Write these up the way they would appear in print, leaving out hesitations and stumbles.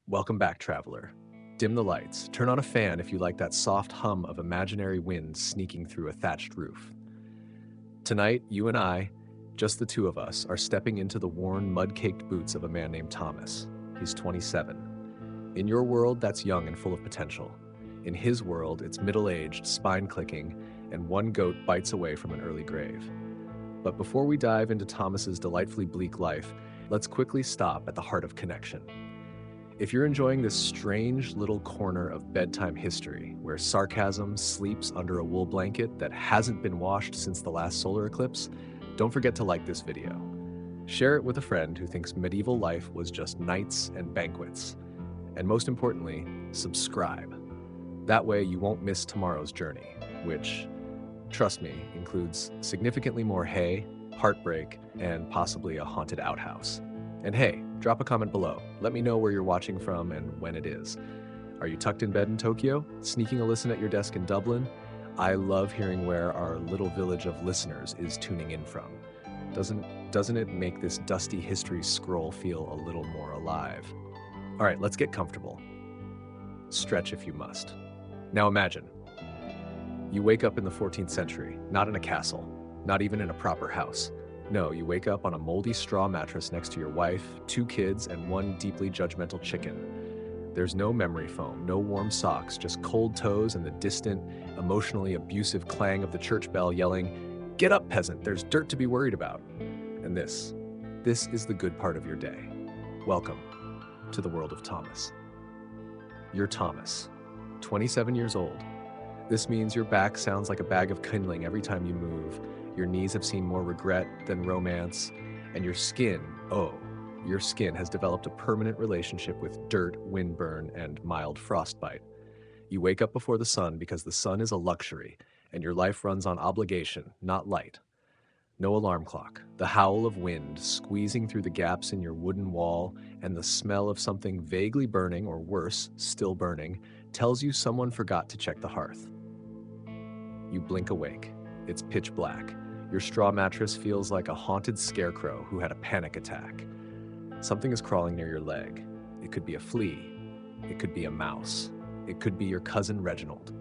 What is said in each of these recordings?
Welcome back, traveler. Dim the lights, turn on a fan if you like that soft hum of imaginary wind sneaking through a thatched roof. Tonight, you and I, just the two of us, are stepping into the worn, mud-caked boots of a man named Thomas. He's 27. In your world, that's young and full of potential. In his world, it's middle-aged, spine-clicking, and one goat bites away from an early grave. But before we dive into Thomas's delightfully bleak life, let's quickly stop at the heart of connection. If you're enjoying this strange little corner of bedtime history, where sarcasm sleeps under a wool blanket that hasn't been washed since the last solar eclipse, don't forget to like this video. Share it with a friend who thinks medieval life was just knights and banquets. And most importantly, subscribe. That way you won't miss tomorrow's journey, which, trust me, includes significantly more hay, heartbreak, and possibly a haunted outhouse. And hey, drop a comment below. Let me know where you're watching from and when it is. Are you tucked in bed in Tokyo? Sneaking a listen at your desk in Dublin? I love hearing where our little village of listeners is tuning in from. Doesn't it make this dusty history scroll feel a little more alive? All right, let's get comfortable. Stretch if you must. Now imagine, you wake up in the 14th century, not in a castle, not even in a proper house. No, you wake up on a moldy straw mattress next to your wife, 2 kids, and 1 deeply judgmental chicken. There's no memory foam, no warm socks, just cold toes and the distant, emotionally abusive clang of the church bell yelling, "Get up, peasant, there's dirt to be worried about." And this is the good part of your day. Welcome to the world of Thomas. You're Thomas, 27 years old. This means your back sounds like a bag of kindling every time you move. Your knees have seen more regret than romance, and your skin, your skin has developed a permanent relationship with dirt, windburn, and mild frostbite. You wake up before the sun because the sun is a luxury, and your life runs on obligation, not light. No alarm clock, the howl of wind squeezing through the gaps in your wooden wall, and the smell of something vaguely burning, or worse, still burning, tells you someone forgot to check the hearth. You blink awake. It's pitch black. Your straw mattress feels like a haunted scarecrow who had a panic attack. Something is crawling near your leg. It could be a flea. It could be a mouse. It could be your cousin Reginald.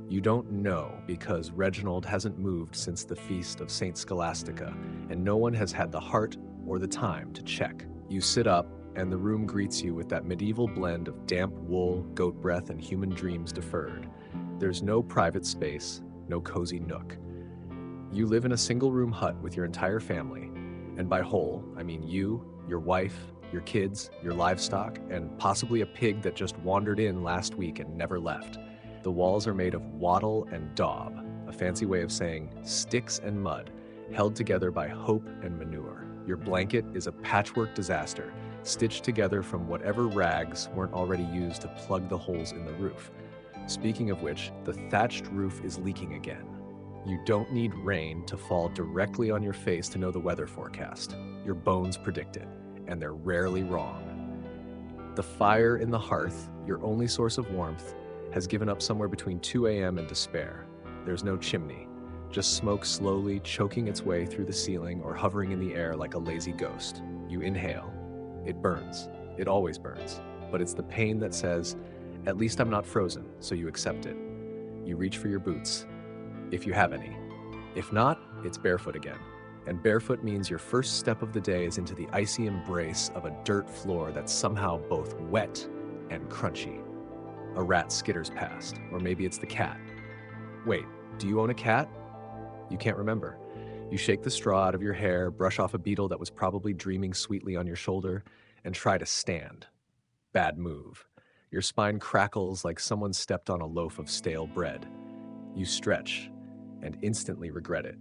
You don't know because Reginald hasn't moved since the feast of Saint Scholastica, and no one has had the heart or the time to check. You sit up, and the room greets you with that medieval blend of damp wool, goat breath, and human dreams deferred. There's no private space, no cozy nook. You live in a single-room hut with your entire family, and by whole, I mean you, your wife, your kids, your livestock, and possibly a pig that just wandered in last week and never left. The walls are made of wattle and daub, a fancy way of saying sticks and mud, held together by hope and manure. Your blanket is a patchwork disaster, stitched together from whatever rags weren't already used to plug the holes in the roof. Speaking of which, the thatched roof is leaking again. You don't need rain to fall directly on your face to know the weather forecast. Your bones predict it, and they're rarely wrong. The fire in the hearth, your only source of warmth, has given up somewhere between 2 a.m. and despair. There's no chimney, just smoke slowly choking its way through the ceiling or hovering in the air like a lazy ghost. You inhale. It burns. It always burns. But it's the pain that says, "At least I'm not frozen," so you accept it. You reach for your boots, if you have any. If not, it's barefoot again. And barefoot means your first step of the day is into the icy embrace of a dirt floor that's somehow both wet and crunchy. A rat skitters past, or maybe it's the cat. Wait, do you own a cat? You can't remember. You shake the straw out of your hair, brush off a beetle that was probably dreaming sweetly on your shoulder, and try to stand. Bad move. Your spine crackles like someone stepped on a loaf of stale bread. You stretch, and instantly regret it.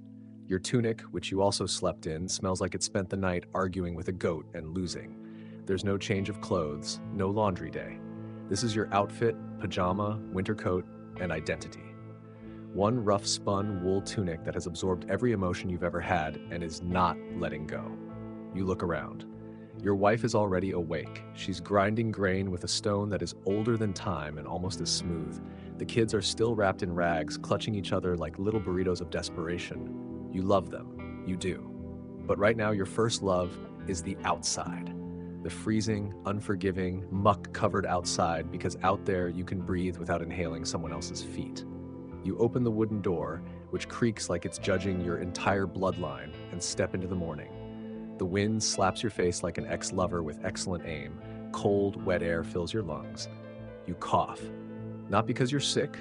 Your tunic, which you also slept in, smells like it spent the night arguing with a goat and losing. There's no change of clothes, no laundry day. This is your outfit, pajama, winter coat, and identity. One rough spun wool tunic that has absorbed every emotion you've ever had and is not letting go. You look around. Your wife is already awake. She's grinding grain with a stone that is older than time and almost as smooth. The kids are still wrapped in rags, clutching each other like little burritos of desperation. You love them. You do. But right now, your first love is the outside. The freezing, unforgiving, muck-covered outside, because out there you can breathe without inhaling someone else's feet. You open the wooden door, which creaks like it's judging your entire bloodline, and step into the morning. The wind slaps your face like an ex-lover with excellent aim. Cold, wet air fills your lungs. You cough. Not because you're sick,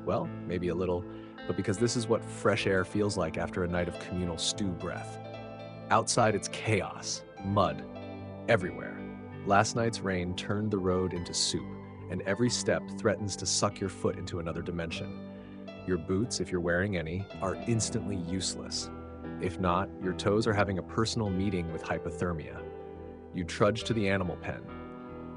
well, maybe a little, but because this is what fresh air feels like after a night of communal stew breath. Outside it's chaos, mud, everywhere. Last night's rain turned the road into soup, and every step threatens to suck your foot into another dimension. Your boots, if you're wearing any, are instantly useless. If not, your toes are having a personal meeting with hypothermia. You trudge to the animal pen.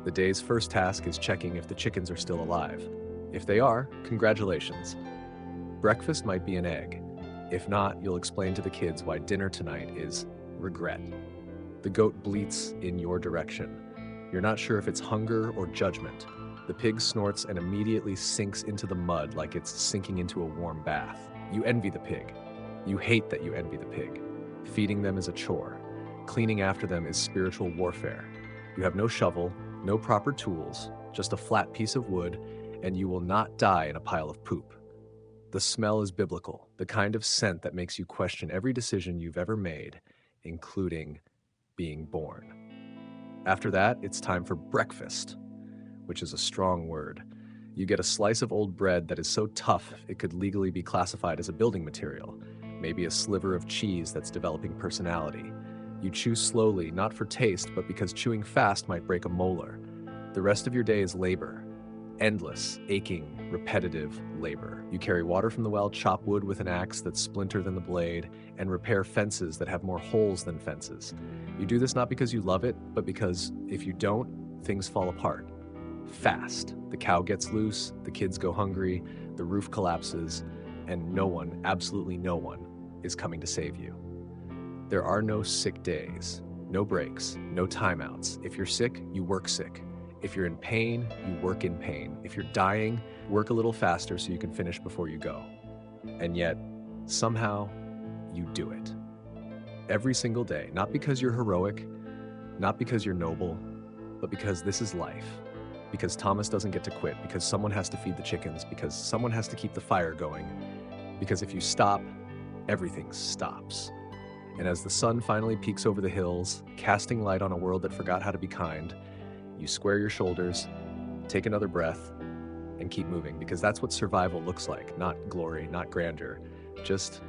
The day's first task is checking if the chickens are still alive. If they are, congratulations. Breakfast might be an egg. If not, you'll explain to the kids why dinner tonight is regret. The goat bleats in your direction. You're not sure if it's hunger or judgment. The pig snorts and immediately sinks into the mud like it's sinking into a warm bath. You envy the pig. You hate that you envy the pig. Feeding them is a chore. Cleaning after them is spiritual warfare. You have no shovel, no proper tools, just a flat piece of wood, and you will not die in a pile of poop. The smell is biblical, the kind of scent that makes you question every decision you've ever made, including being born. After that, it's time for breakfast, which is a strong word. You get a slice of old bread that is so tough it could legally be classified as a building material, maybe a sliver of cheese that's developing personality. You chew slowly, not for taste, but because chewing fast might break a molar. The rest of your day is labor. Endless, aching, repetitive labor. You carry water from the well, chop wood with an axe that's splintered than the blade, and repair fences that have more holes than fences. You do this not because you love it, but because if you don't, things fall apart. Fast. The cow gets loose, the kids go hungry, the roof collapses, and no one, absolutely no one, is coming to save you. There are no sick days, no breaks, no timeouts. If you're sick, you work sick. If you're in pain, you work in pain. If you're dying, work a little faster so you can finish before you go. And yet, somehow, you do it. Every single day, not because you're heroic, not because you're noble, but because this is life. Because Thomas doesn't get to quit, because someone has to feed the chickens, because someone has to keep the fire going, because if you stop, everything stops. And as the sun finally peeks over the hills, casting light on a world that forgot how to be kind, you square your shoulders, take another breath, and keep moving, because that's what survival looks like. Not glory, not grandeur, just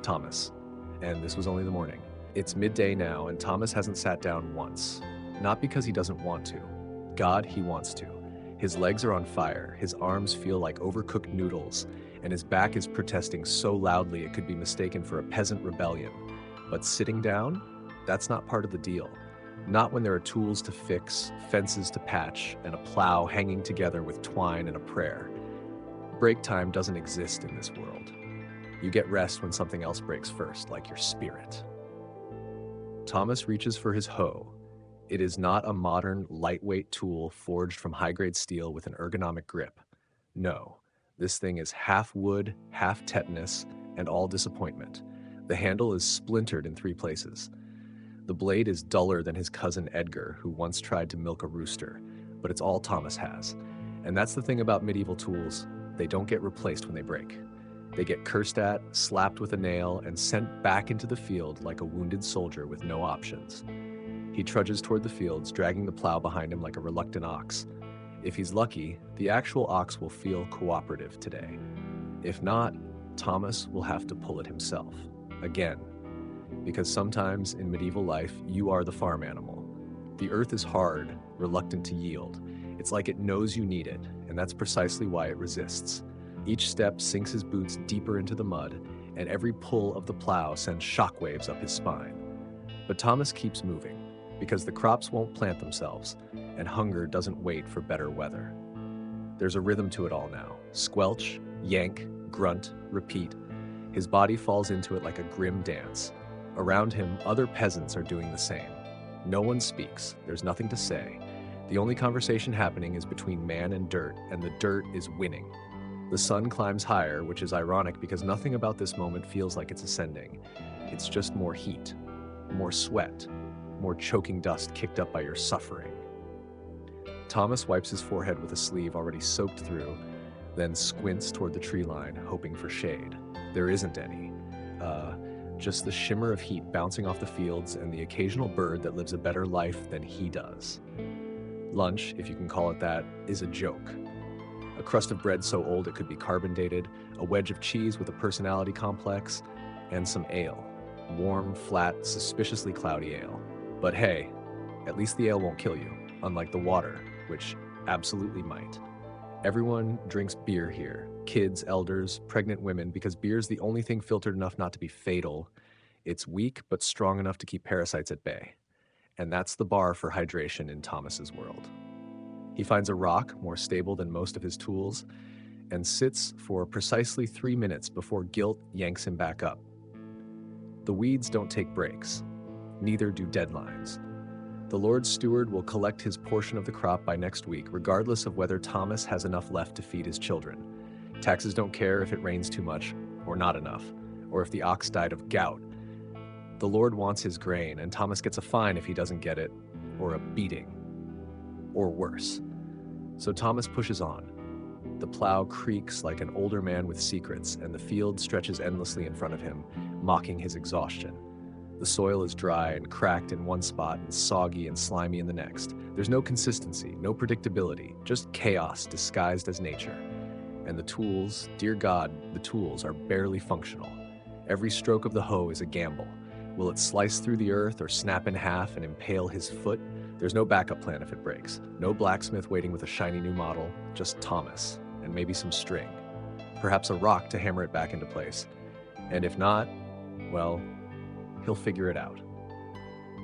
Thomas. And this was only the morning. It's midday now, and Thomas hasn't sat down once. Not because he doesn't want to. God, he wants to. His legs are on fire, his arms feel like overcooked noodles, and his back is protesting so loudly it could be mistaken for a peasant rebellion. But sitting down, that's not part of the deal. Not when there are tools to fix, fences to patch, and a plow hanging together with twine and a prayer. Break time doesn't exist in this world. You get rest when something else breaks first, like your spirit. Thomas reaches for his hoe. It is not a modern, lightweight tool forged from high-grade steel with an ergonomic grip. No, this thing is half wood, half tetanus, and all disappointment. The handle is splintered in 3 places. The blade is duller than his cousin Edgar, who once tried to milk a rooster, but it's all Thomas has. And that's the thing about medieval tools, they don't get replaced when they break. They get cursed at, slapped with a nail, and sent back into the field like a wounded soldier with no options. He trudges toward the fields, dragging the plow behind him like a reluctant ox. If he's lucky, the actual ox will feel cooperative today. If not, Thomas will have to pull it himself. Again. Because sometimes in medieval life, you are the farm animal. The earth is hard, reluctant to yield. It's like it knows you need it, and that's precisely why it resists. Each step sinks his boots deeper into the mud, and every pull of the plow sends shockwaves up his spine. But Thomas keeps moving, because the crops won't plant themselves, and hunger doesn't wait for better weather. There's a rhythm to it all now. Squelch, yank, grunt, repeat. His body falls into it like a grim dance. Around him, other peasants are doing the same. No one speaks. There's nothing to say. The only conversation happening is between man and dirt, and the dirt is winning. The sun climbs higher, which is ironic because nothing about this moment feels like it's ascending. It's just more heat, more sweat, more choking dust kicked up by your suffering. Thomas wipes his forehead with a sleeve already soaked through, then squints toward the tree line, hoping for shade. There isn't any. Just the shimmer of heat bouncing off the fields and the occasional bird that lives a better life than he does. Lunch, if you can call it that, is a joke. A crust of bread so old it could be carbon dated, a wedge of cheese with a personality complex, and some ale. Warm, flat, suspiciously cloudy ale. But hey, at least the ale won't kill you, unlike the water, which absolutely might. Everyone drinks beer here. Kids, elders, pregnant women, because beer's the only thing filtered enough not to be fatal. It's weak, but strong enough to keep parasites at bay. And that's the bar for hydration in Thomas's world. He finds a rock, more stable than most of his tools, and sits for precisely 3 minutes before guilt yanks him back up. The weeds don't take breaks. Neither do deadlines. The Lord's steward will collect his portion of the crop by next week, regardless of whether Thomas has enough left to feed his children. Taxes don't care if it rains too much, or not enough, or if the ox died of gout. The Lord wants his grain, and Thomas gets a fine if he doesn't get it, or a beating, or worse. So Thomas pushes on. The plow creaks like an older man with secrets, and the field stretches endlessly in front of him, mocking his exhaustion. The soil is dry and cracked in one spot and soggy and slimy in the next. There's no consistency, no predictability, just chaos disguised as nature. And the tools, dear God, the tools are barely functional. Every stroke of the hoe is a gamble. Will it slice through the earth or snap in half and impale his foot? There's no backup plan if it breaks. No blacksmith waiting with a shiny new model, just Thomas, and maybe some string. Perhaps a rock to hammer it back into place. And if not, well, he'll figure it out.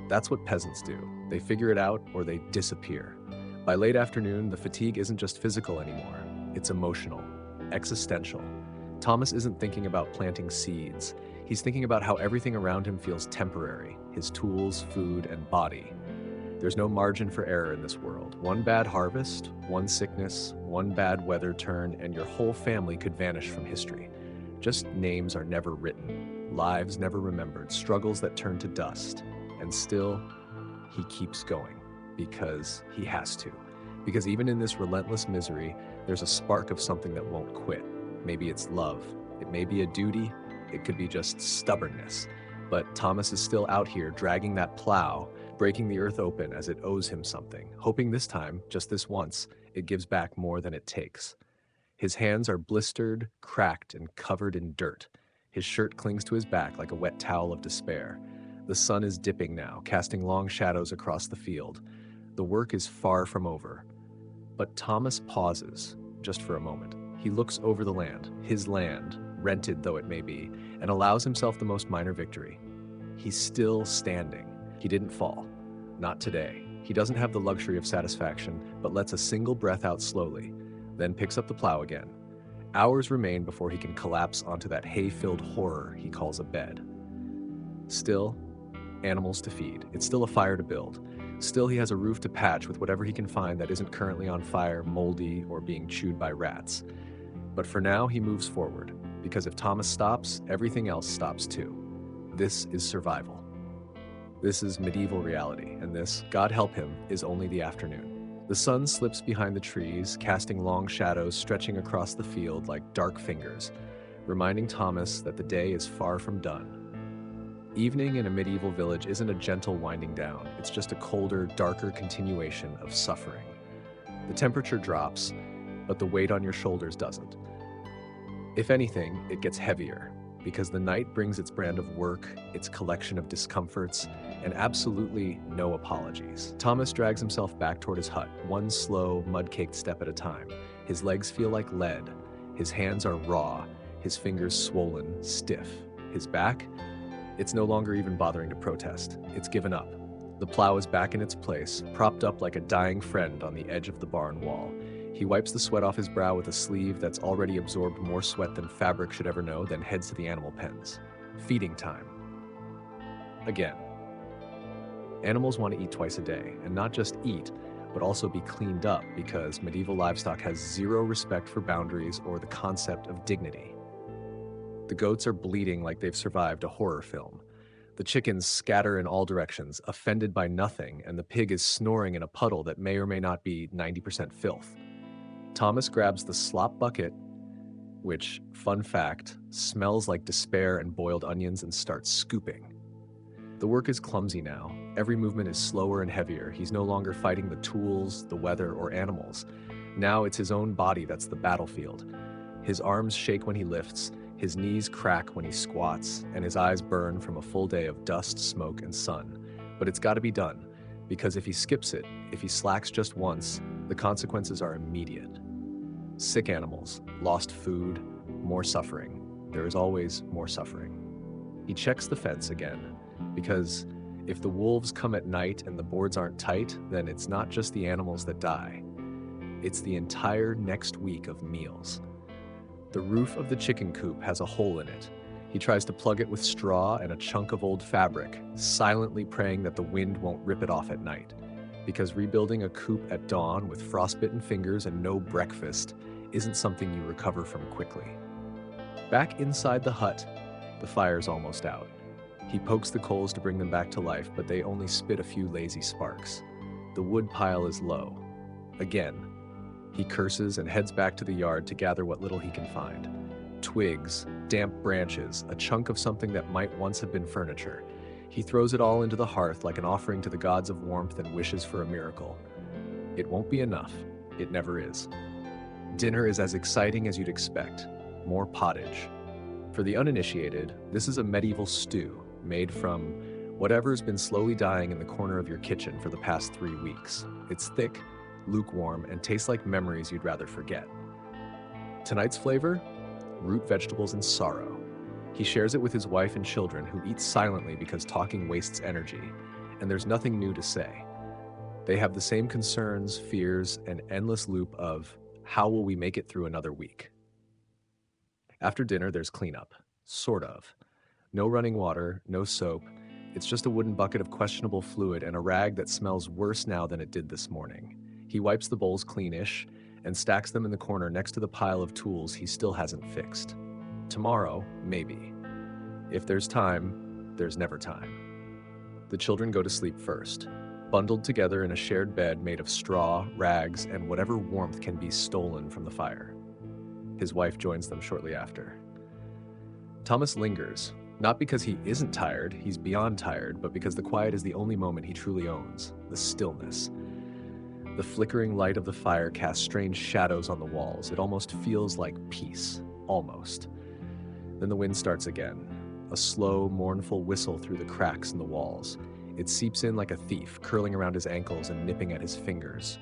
That's what peasants do. They figure it out or they disappear. By late afternoon, the fatigue isn't just physical anymore. It's emotional, existential. Thomas isn't thinking about planting seeds. He's thinking about how everything around him feels temporary, his tools, food, and body. There's no margin for error in this world. One bad harvest, one sickness, one bad weather turn, and your whole family could vanish from history. Just names are never written, lives never remembered, struggles that turn to dust. And still, he keeps going, because he has to. Because even in this relentless misery, there's a spark of something that won't quit. Maybe it's love. It may be a duty. It could be just stubbornness. But Thomas is still out here dragging that plow, breaking the earth open as it owes him something, hoping this time, just this once, it gives back more than it takes. His hands are blistered, cracked, and covered in dirt. His shirt clings to his back like a wet towel of despair. The sun is dipping now, casting long shadows across the field. The work is far from over. But Thomas pauses, just for a moment. He looks over the land, his land, rented though it may be, and allows himself the most minor victory. He's still standing. He didn't fall. Not today. He doesn't have the luxury of satisfaction, but lets a single breath out slowly, then picks up the plow again. Hours remain before he can collapse onto that hay-filled horror he calls a bed. Still, animals to feed. It's still a fire to build. Still, he has a roof to patch with whatever he can find that isn't currently on fire, moldy, or being chewed by rats. But for now, he moves forward, because if Thomas stops, everything else stops too. This is survival. This is medieval reality, and this, God help him, is only the afternoon. The sun slips behind the trees, casting long shadows stretching across the field like dark fingers, reminding Thomas that the day is far from done. Evening in a medieval village isn't a gentle winding down, it's just a colder, darker continuation of suffering. The temperature drops, but the weight on your shoulders doesn't. If anything, it gets heavier, because the night brings its brand of work, its collection of discomforts, and absolutely no apologies. Thomas drags himself back toward his hut, one slow, mud-caked step at a time. His legs feel like lead, his hands are raw, his fingers swollen, stiff. His back? It's no longer even bothering to protest. It's given up. The plow is back in its place, propped up like a dying friend on the edge of the barn wall. He wipes the sweat off his brow with a sleeve that's already absorbed more sweat than fabric should ever know, then heads to the animal pens. Feeding time. Again. Animals want to eat twice a day, and not just eat, but also be cleaned up, because medieval livestock has zero respect for boundaries or the concept of dignity. The goats are bleeding like they've survived a horror film. The chickens scatter in all directions, offended by nothing, and the pig is snoring in a puddle that may or may not be 90% filth. Thomas grabs the slop bucket, which, fun fact, smells like despair and boiled onions, and starts scooping. The work is clumsy now. Every movement is slower and heavier. He's no longer fighting the tools, the weather, or animals. Now it's his own body that's the battlefield. His arms shake when he lifts, his knees crack when he squats, and his eyes burn from a full day of dust, smoke, and sun. But it's got to be done, because if he skips it, if he slacks just once, the consequences are immediate. Sick animals, lost food, more suffering. There is always more suffering. He checks the fence again, because if the wolves come at night and the boards aren't tight, then it's not just the animals that die. It's the entire next week of meals. The roof of the chicken coop has a hole in it. He tries to plug it with straw and a chunk of old fabric, silently praying that the wind won't rip it off at night. Because rebuilding a coop at dawn with frostbitten fingers and no breakfast isn't something you recover from quickly. Back inside the hut, the fire's almost out. He pokes the coals to bring them back to life, but they only spit a few lazy sparks. The wood pile is low. Again, he curses and heads back to the yard to gather what little he can find. Twigs, damp branches, a chunk of something that might once have been furniture. He throws it all into the hearth like an offering to the gods of warmth and wishes for a miracle. It won't be enough. It never is. Dinner is as exciting as you'd expect. More pottage. For the uninitiated, this is a medieval stew made from whatever's been slowly dying in the corner of your kitchen for the past 3 weeks. It's thick, lukewarm, and tastes like memories you'd rather forget. Tonight's flavor? Root vegetables and sorrow. He shares it with his wife and children, who eat silently because talking wastes energy, and there's nothing new to say. They have the same concerns, fears, and endless loop of, how will we make it through another week? After dinner, there's cleanup. Sort of. No running water, no soap. It's just a wooden bucket of questionable fluid and a rag that smells worse now than it did this morning. He wipes the bowls cleanish and stacks them in the corner next to the pile of tools he still hasn't fixed. Tomorrow, maybe. If there's time, there's never time. The children go to sleep first, bundled together in a shared bed made of straw, rags, and whatever warmth can be stolen from the fire. His wife joins them shortly after. Thomas lingers, not because he isn't tired, he's beyond tired, but because the quiet is the only moment he truly owns, the stillness. The flickering light of the fire casts strange shadows on the walls. It almost feels like peace. Almost. Then the wind starts again, a slow, mournful whistle through the cracks in the walls. It seeps in like a thief, curling around his ankles and nipping at his fingers.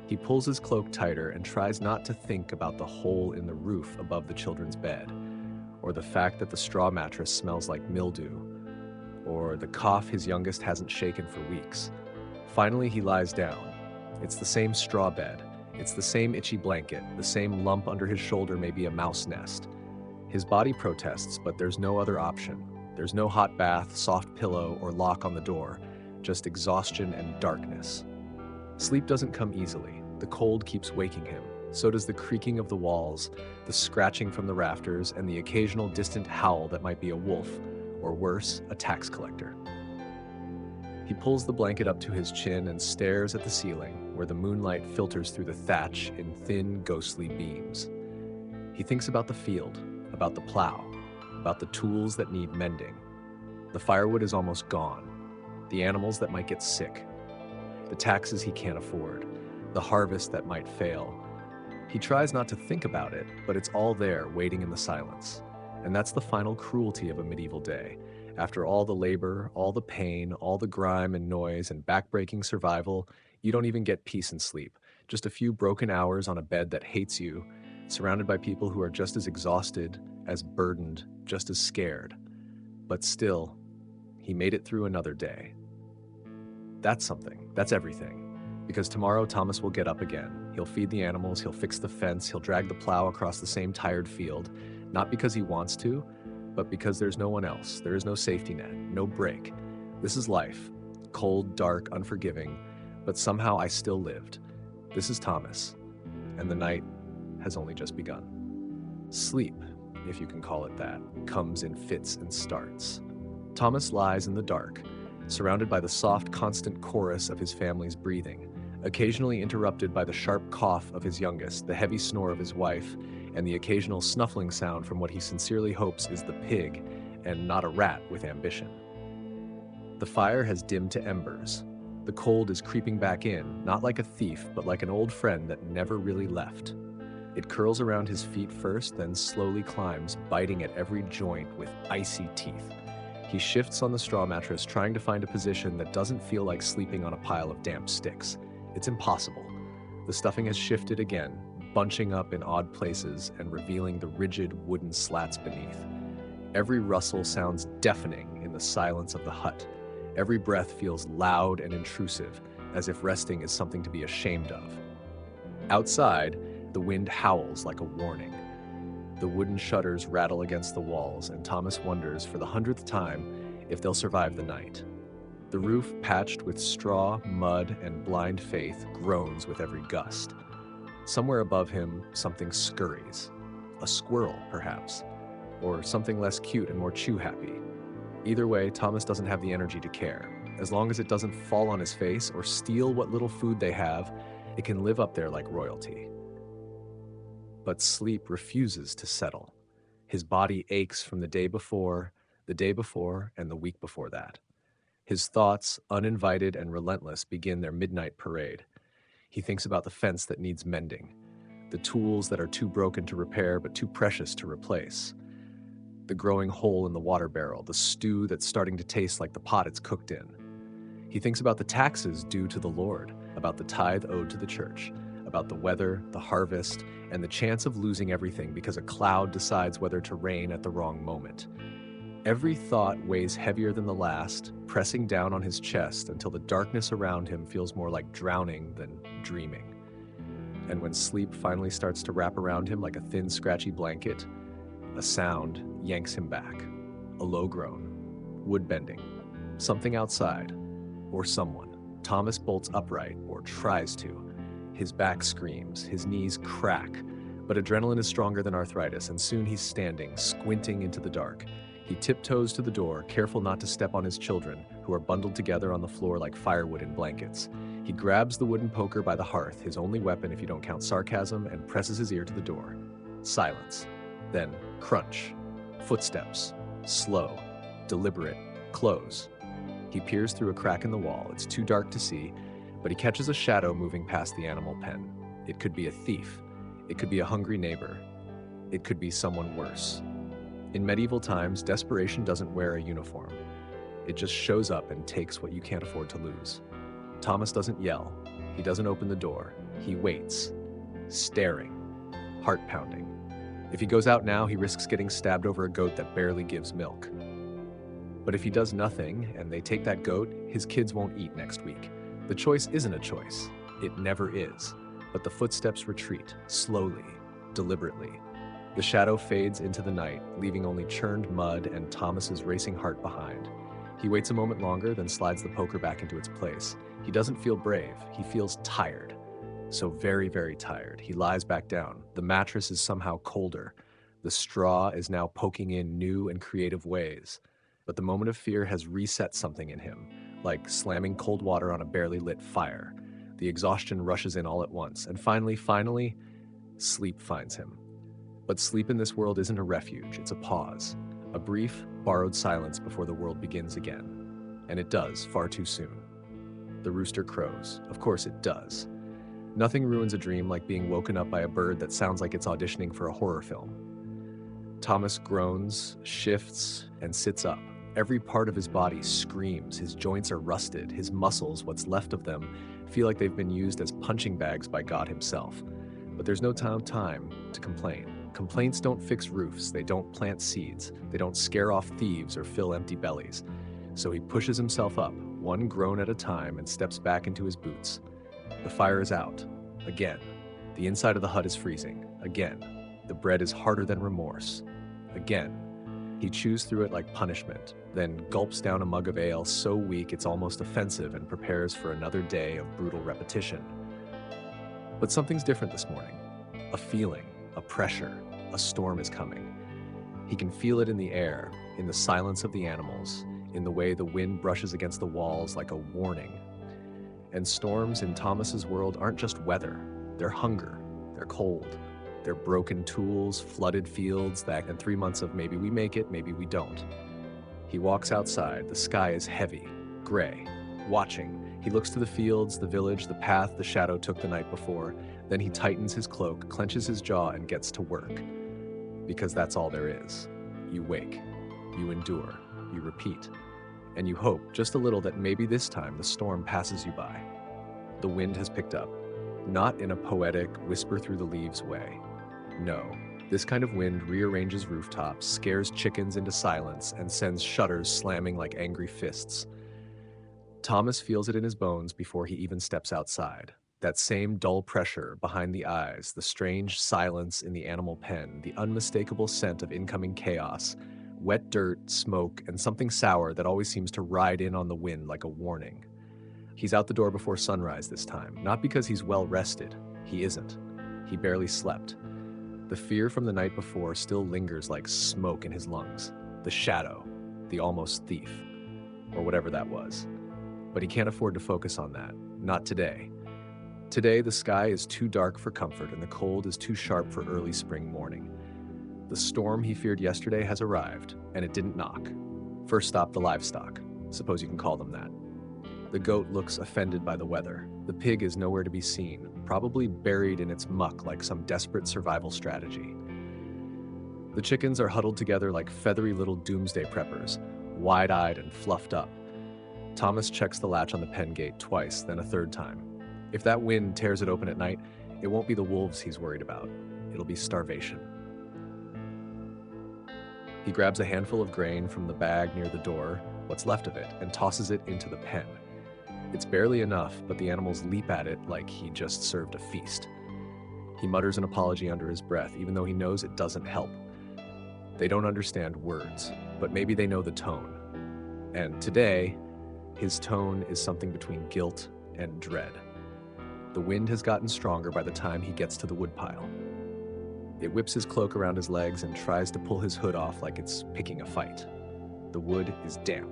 He pulls his cloak tighter and tries not to think about the hole in the roof above the children's bed, or the fact that the straw mattress smells like mildew, or the cough his youngest hasn't shaken for weeks. Finally, he lies down. It's the same straw bed. It's the same itchy blanket. The same lump under his shoulder may be a mouse nest. His body protests, but there's no other option. There's no hot bath, soft pillow, or lock on the door, just exhaustion and darkness. Sleep doesn't come easily. The cold keeps waking him. So does the creaking of the walls, the scratching from the rafters, and the occasional distant howl that might be a wolf, or worse, a tax collector. He pulls the blanket up to his chin and stares at the ceiling, where the moonlight filters through the thatch in thin, ghostly beams. He thinks about the field, about the plow, about the tools that need mending. The firewood is almost gone, the animals that might get sick, the taxes he can't afford, the harvest that might fail. He tries not to think about it, but it's all there, waiting in the silence. And that's the final cruelty of a medieval day. After all the labor, all the pain, all the grime and noise and backbreaking survival, you don't even get peace and sleep. Just a few broken hours on a bed that hates you, surrounded by people who are just as exhausted, as burdened, just as scared. But still, he made it through another day. That's something. That's everything. Because tomorrow Thomas will get up again. He'll feed the animals, he'll fix the fence, he'll drag the plow across the same tired field, not because he wants to, but because there's no one else. There is no safety net, no break. This is life. Cold, dark, unforgiving, but somehow I still lived. This is Thomas, and the night has only just begun. Sleep, if you can call it that, comes in fits and starts. Thomas lies in the dark, surrounded by the soft, constant chorus of his family's breathing, occasionally interrupted by the sharp cough of his youngest, the heavy snore of his wife, and the occasional snuffling sound from what he sincerely hopes is the pig and not a rat with ambition. The fire has dimmed to embers. The cold is creeping back in, not like a thief, but like an old friend that never really left. It curls around his feet first, then slowly climbs, biting at every joint with icy teeth. He shifts on the straw mattress, trying to find a position that doesn't feel like sleeping on a pile of damp sticks. It's impossible. The stuffing has shifted again, bunching up in odd places and revealing the rigid wooden slats beneath. Every rustle sounds deafening in the silence of the hut. Every breath feels loud and intrusive, as if resting is something to be ashamed of. Outside, the wind howls like a warning. The wooden shutters rattle against the walls, and Thomas wonders for the 100th time if they'll survive the night. The roof, patched with straw, mud, and blind faith, groans with every gust. Somewhere above him, something scurries. A squirrel, perhaps, or something less cute and more chew-happy. Either way, Thomas doesn't have the energy to care. As long as it doesn't fall on his face or steal what little food they have, it can live up there like royalty. But sleep refuses to settle. His body aches from the day before, and the week before that. His thoughts, uninvited and relentless, begin their midnight parade. He thinks about the fence that needs mending, the tools that are too broken to repair but too precious to replace, the growing hole in the water barrel, the stew that's starting to taste like the pot it's cooked in. He thinks about the taxes due to the Lord, about the tithe owed to the church, about the weather, the harvest, and the chance of losing everything because a cloud decides whether to rain at the wrong moment. Every thought weighs heavier than the last, pressing down on his chest until the darkness around him feels more like drowning than dreaming. And when sleep finally starts to wrap around him like a thin, scratchy blanket, a sound yanks him back. A low groan, wood bending, something outside, or someone. Thomas bolts upright, or tries to. His back screams, his knees crack, but adrenaline is stronger than arthritis, and soon he's standing, squinting into the dark. He tiptoes to the door, careful not to step on his children, who are bundled together on the floor like firewood in blankets. He grabs the wooden poker by the hearth, his only weapon if you don't count sarcasm, and presses his ear to the door. Silence. Then, crunch. Footsteps. Slow. Deliberate. Close. He peers through a crack in the wall. It's too dark to see, but he catches a shadow moving past the animal pen. It could be a thief. It could be a hungry neighbor. It could be someone worse. In medieval times, desperation doesn't wear a uniform. It just shows up and takes what you can't afford to lose. Thomas doesn't yell. He doesn't open the door. He waits, staring, heart pounding. If he goes out now, he risks getting stabbed over a goat that barely gives milk. But if he does nothing and they take that goat, his kids won't eat next week. The choice isn't a choice. It never is. But the footsteps retreat, slowly, deliberately. The shadow fades into the night, leaving only churned mud and Thomas's racing heart behind. He waits a moment longer, then slides the poker back into its place. He doesn't feel brave. He feels tired. So very, very tired. He lies back down. The mattress is somehow colder. The straw is now poking in new and creative ways. But the moment of fear has reset something in him, like slamming cold water on a barely lit fire. The exhaustion rushes in all at once, and finally, sleep finds him. But sleep in this world isn't a refuge, it's a pause. A brief, borrowed silence before the world begins again. And it does, far too soon. The rooster crows. Of course it does. Nothing ruins a dream like being woken up by a bird that sounds like it's auditioning for a horror film. Thomas groans, shifts, and sits up. Every part of his body screams. His joints are rusted. His muscles, what's left of them, feel like they've been used as punching bags by God himself. But there's no time to complain. Complaints don't fix roofs. They don't plant seeds. They don't scare off thieves or fill empty bellies. So he pushes himself up, one groan at a time, and steps back into his boots. The fire is out. Again. The inside of the hut is freezing. Again. The bread is harder than remorse. Again. He chews through it like punishment, then gulps down a mug of ale so weak it's almost offensive and prepares for another day of brutal repetition. But something's different this morning. A feeling, a pressure, a storm is coming. He can feel it in the air, in the silence of the animals, in the way the wind brushes against the walls like a warning. And storms in Thomas's world aren't just weather, they're hunger, they're cold, they're broken tools, flooded fields, and 3 months of maybe we make it, maybe we don't. He walks outside, the sky is heavy, gray, watching. He looks to the fields, the village, the path the shadow took the night before. Then he tightens his cloak, clenches his jaw, and gets to work. Because that's all there is. You wake, you endure, you repeat, and you hope just a little that maybe this time the storm passes you by. The wind has picked up, not in a poetic, whisper through the leaves way. No, this kind of wind rearranges rooftops, scares chickens into silence, and sends shutters slamming like angry fists. Thomas feels it in his bones before he even steps outside. That same dull pressure behind the eyes, the strange silence in the animal pen, the unmistakable scent of incoming chaos, wet dirt, smoke, and something sour that always seems to ride in on the wind like a warning. He's out the door before sunrise this time, not because he's well rested. He isn't. He barely slept. The fear from the night before still lingers like smoke in his lungs. The shadow, the almost thief, or whatever that was. But he can't afford to focus on that. Not today. Today, the sky is too dark for comfort and the cold is too sharp for early spring morning. The storm he feared yesterday has arrived, and it didn't knock. First stop, the livestock. Suppose you can call them that. The goat looks offended by the weather. The pig is nowhere to be seen, probably buried in its muck like some desperate survival strategy. The chickens are huddled together like feathery little doomsday preppers, wide-eyed and fluffed up. Thomas checks the latch on the pen gate twice, then a third time. If that wind tears it open at night, it won't be the wolves he's worried about. It'll be starvation. He grabs a handful of grain from the bag near the door, what's left of it, and tosses it into the pen. It's barely enough, but the animals leap at it like he just served a feast. He mutters an apology under his breath, even though he knows it doesn't help. They don't understand words, but maybe they know the tone. And today, his tone is something between guilt and dread. The wind has gotten stronger by the time he gets to the woodpile. It whips his cloak around his legs and tries to pull his hood off like it's picking a fight. The wood is damp.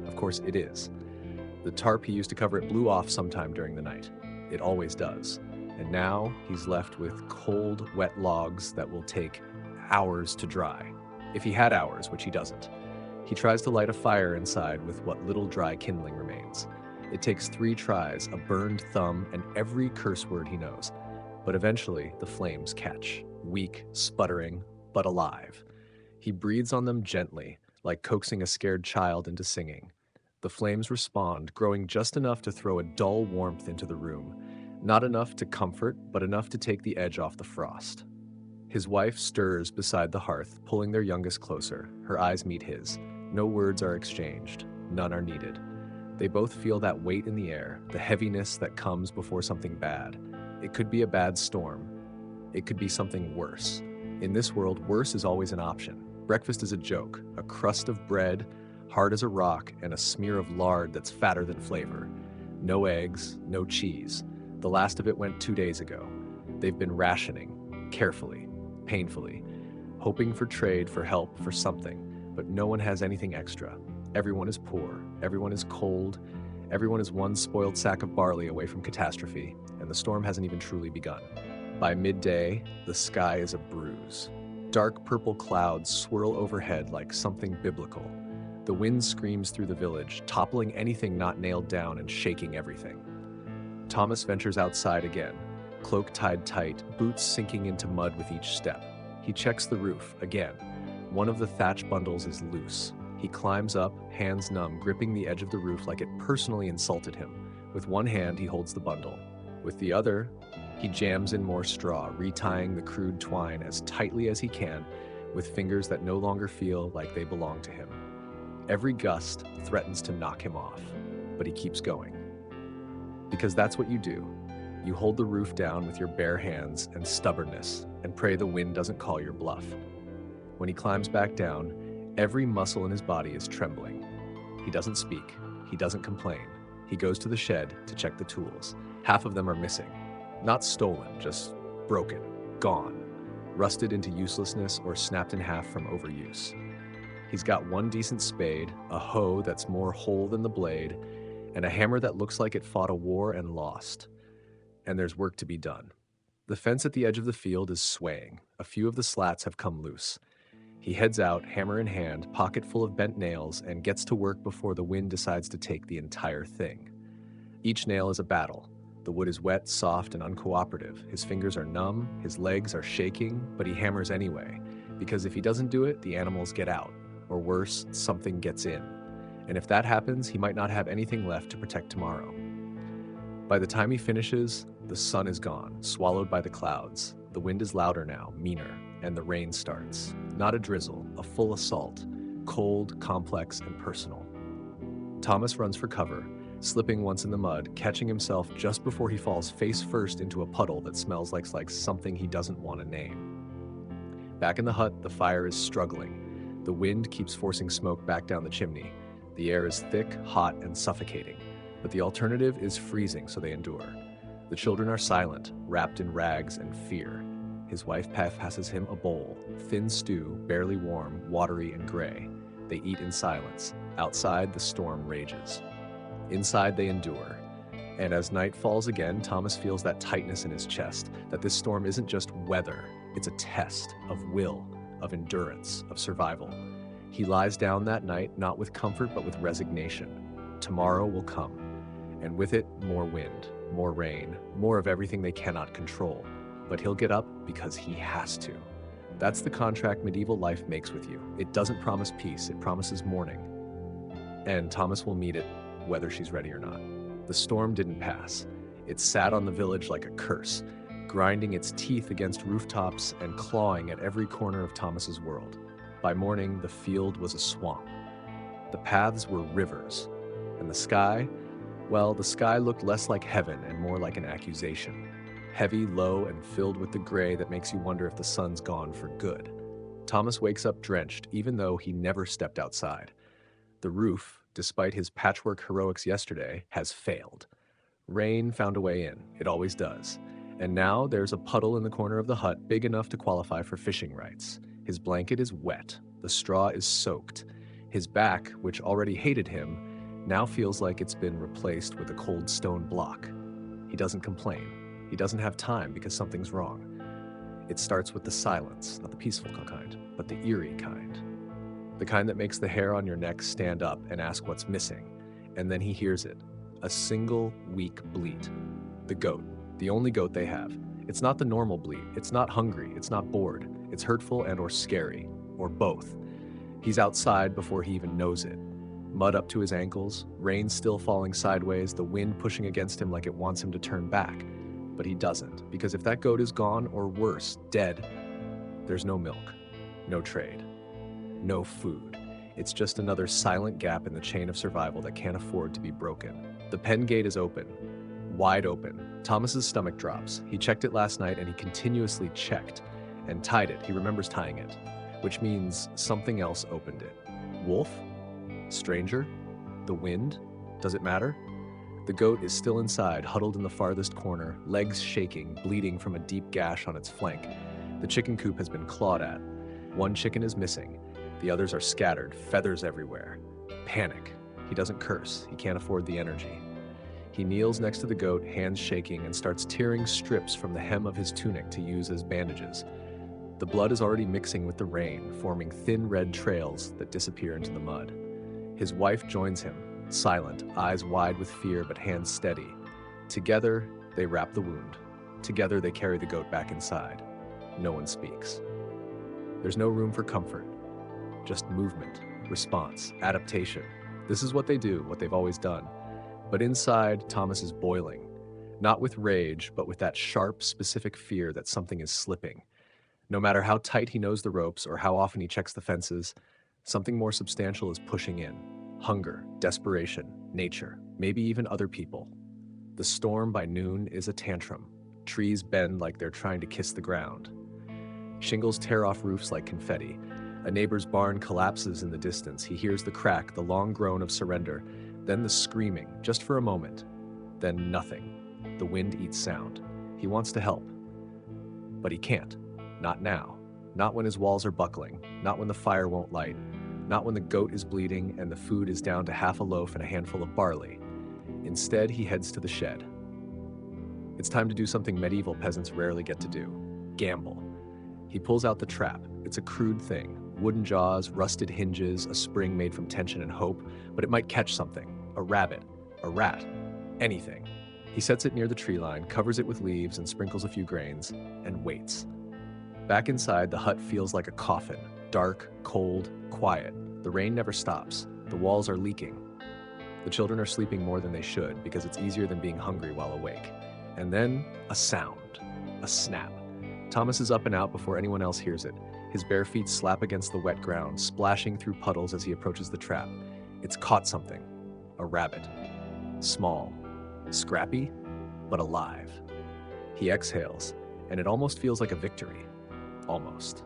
Of course it is. The tarp he used to cover it blew off sometime during the night. It always does. And now he's left with cold, wet logs that will take hours to dry. If he had hours, which he doesn't. He tries to light a fire inside with what little dry kindling remains. It takes 3 tries, a burned thumb, and every curse word he knows. But eventually, the flames catch. Weak, sputtering, but alive. He breathes on them gently, like coaxing a scared child into singing. The flames respond, growing just enough to throw a dull warmth into the room. Not enough to comfort, but enough to take the edge off the frost. His wife stirs beside the hearth, pulling their youngest closer. Her eyes meet his. No words are exchanged. None are needed. They both feel that weight in the air, the heaviness that comes before something bad. It could be a bad storm. It could be something worse. In this world, worse is always an option. Breakfast is a joke, a crust of bread, hard as a rock, and a smear of lard that's fatter than flavor. No eggs, no cheese. The last of it went 2 days ago. They've been rationing, carefully, painfully, hoping for trade, for help, for something, but no one has anything extra. Everyone is poor, everyone is cold, everyone is one spoiled sack of barley away from catastrophe, and the storm hasn't even truly begun. By midday, the sky is a bruise. Dark purple clouds swirl overhead like something biblical. The wind screams through the village, toppling anything not nailed down and shaking everything. Thomas ventures outside again, cloak tied tight, boots sinking into mud with each step. He checks the roof again. One of the thatch bundles is loose. He climbs up, hands numb, gripping the edge of the roof like it personally insulted him. With one hand, he holds the bundle. With the other, he jams in more straw, retying the crude twine as tightly as he can, with fingers that no longer feel like they belong to him. Every gust threatens to knock him off, but he keeps going. Because that's what you do. You hold the roof down with your bare hands and stubbornness and pray the wind doesn't call your bluff. When he climbs back down, every muscle in his body is trembling. He doesn't speak. He doesn't complain. He goes to the shed to check the tools. Half of them are missing. Not stolen, just broken, gone, rusted into uselessness or snapped in half from overuse. He's got one decent spade, a hoe that's more hole than the blade, and a hammer that looks like it fought a war and lost. And there's work to be done. The fence at the edge of the field is swaying. A few of the slats have come loose. He heads out, hammer in hand, pocket full of bent nails, and gets to work before the wind decides to take the entire thing. Each nail is a battle. The wood is wet, soft, and uncooperative. His fingers are numb, his legs are shaking, but he hammers anyway, because if he doesn't do it, the animals get out, or worse, something gets in. And if that happens, he might not have anything left to protect tomorrow. By the time he finishes, the sun is gone, swallowed by the clouds. The wind is louder now, meaner, and the rain starts. Not a drizzle, a full assault, cold, complex, and personal. Thomas runs for cover, slipping once in the mud, catching himself just before he falls face first into a puddle that smells like something he doesn't want to name. Back in the hut, the fire is struggling. The wind keeps forcing smoke back down the chimney. The air is thick, hot, and suffocating. But the alternative is freezing, so they endure. The children are silent, wrapped in rags and fear. His wife passes him a bowl, thin stew, barely warm, watery, and gray. They eat in silence. Outside, the storm rages. Inside, they endure. And as night falls again, Thomas feels that tightness in his chest, that this storm isn't just weather, it's a test of will, of endurance, of survival. He lies down that night, not with comfort, but with resignation. Tomorrow will come, and with it, more wind, more rain, more of everything they cannot control. But he'll get up because he has to. That's the contract medieval life makes with you. It doesn't promise peace, it promises mourning. And Thomas will meet it, whether she's ready or not. The storm didn't pass. It sat on the village like a curse, grinding its teeth against rooftops and clawing at every corner of Thomas's world. By morning, the field was a swamp. The paths were rivers. And the sky, well, the sky looked less like heaven and more like an accusation. Heavy, low, and filled with the gray that makes you wonder if the sun's gone for good. Thomas wakes up drenched, even though he never stepped outside. The roof, despite his patchwork heroics yesterday, has failed. Rain found a way in. It always does. And now there's a puddle in the corner of the hut big enough to qualify for fishing rights. His blanket is wet. The straw is soaked. His back, which already hated him, now feels like it's been replaced with a cold stone block. He doesn't complain. He doesn't have time because something's wrong. It starts with the silence, not the peaceful kind, but the eerie kind. The kind that makes the hair on your neck stand up and ask what's missing. And then he hears it. A single, weak bleat. The goat. The only goat they have. It's not the normal bleat. It's not hungry. It's not bored. It's hurtful and or scary. Or both. He's outside before he even knows it. Mud up to his ankles, rain still falling sideways, the wind pushing against him like it wants him to turn back. But he doesn't, because if that goat is gone, or worse, dead, there's no milk, no trade, no food. It's just another silent gap in the chain of survival that can't afford to be broken. The pen gate is open, wide open. Thomas's stomach drops. He checked it last night and he continuously checked and tied it. He remembers tying it, which means something else opened it. Wolf? Stranger? The wind? Does it matter? The goat is still inside, huddled in the farthest corner, legs shaking, bleeding from a deep gash on its flank. The chicken coop has been clawed at. One chicken is missing. The others are scattered, feathers everywhere. Panic. He doesn't curse. He can't afford the energy. He kneels next to the goat, hands shaking, and starts tearing strips from the hem of his tunic to use as bandages. The blood is already mixing with the rain, forming thin red trails that disappear into the mud. His wife joins him, silent, eyes wide with fear but hands steady. Together, they wrap the wound. Together, they carry the goat back inside. No one speaks. There's no room for comfort. Just movement, response, adaptation. This is what they do, what they've always done. But inside, Thomas is boiling. Not with rage, but with that sharp, specific fear that something is slipping. No matter how tight he knows the ropes or how often he checks the fences, something more substantial is pushing in. Hunger, desperation, nature, maybe even other people. The storm by noon is a tantrum. Trees bend like they're trying to kiss the ground. Shingles tear off roofs like confetti. A neighbor's barn collapses in the distance. He hears the crack, the long groan of surrender, then the screaming, just for a moment. Then nothing. The wind eats sound. He wants to help. But he can't. Not now. Not when his walls are buckling. Not when the fire won't light. Not when the goat is bleeding and the food is down to half a loaf and a handful of barley. Instead, he heads to the shed. It's time to do something medieval peasants rarely get to do: gamble. He pulls out the trap. It's a crude thing: wooden jaws, rusted hinges, a spring made from tension and hope, but it might catch something: a rabbit, a rat, anything. He sets it near the tree line, covers it with leaves and sprinkles a few grains, and waits. Back inside, the hut feels like a coffin: dark, cold, quiet. The rain never stops. The walls are leaking. The children are sleeping more than they should because it's easier than being hungry while awake. And then, a sound. A snap. Thomas is up and out before anyone else hears it. His bare feet slap against the wet ground, splashing through puddles as he approaches the trap. It's caught something. A rabbit. Small. Scrappy, but alive. He exhales, and it almost feels like a victory. Almost.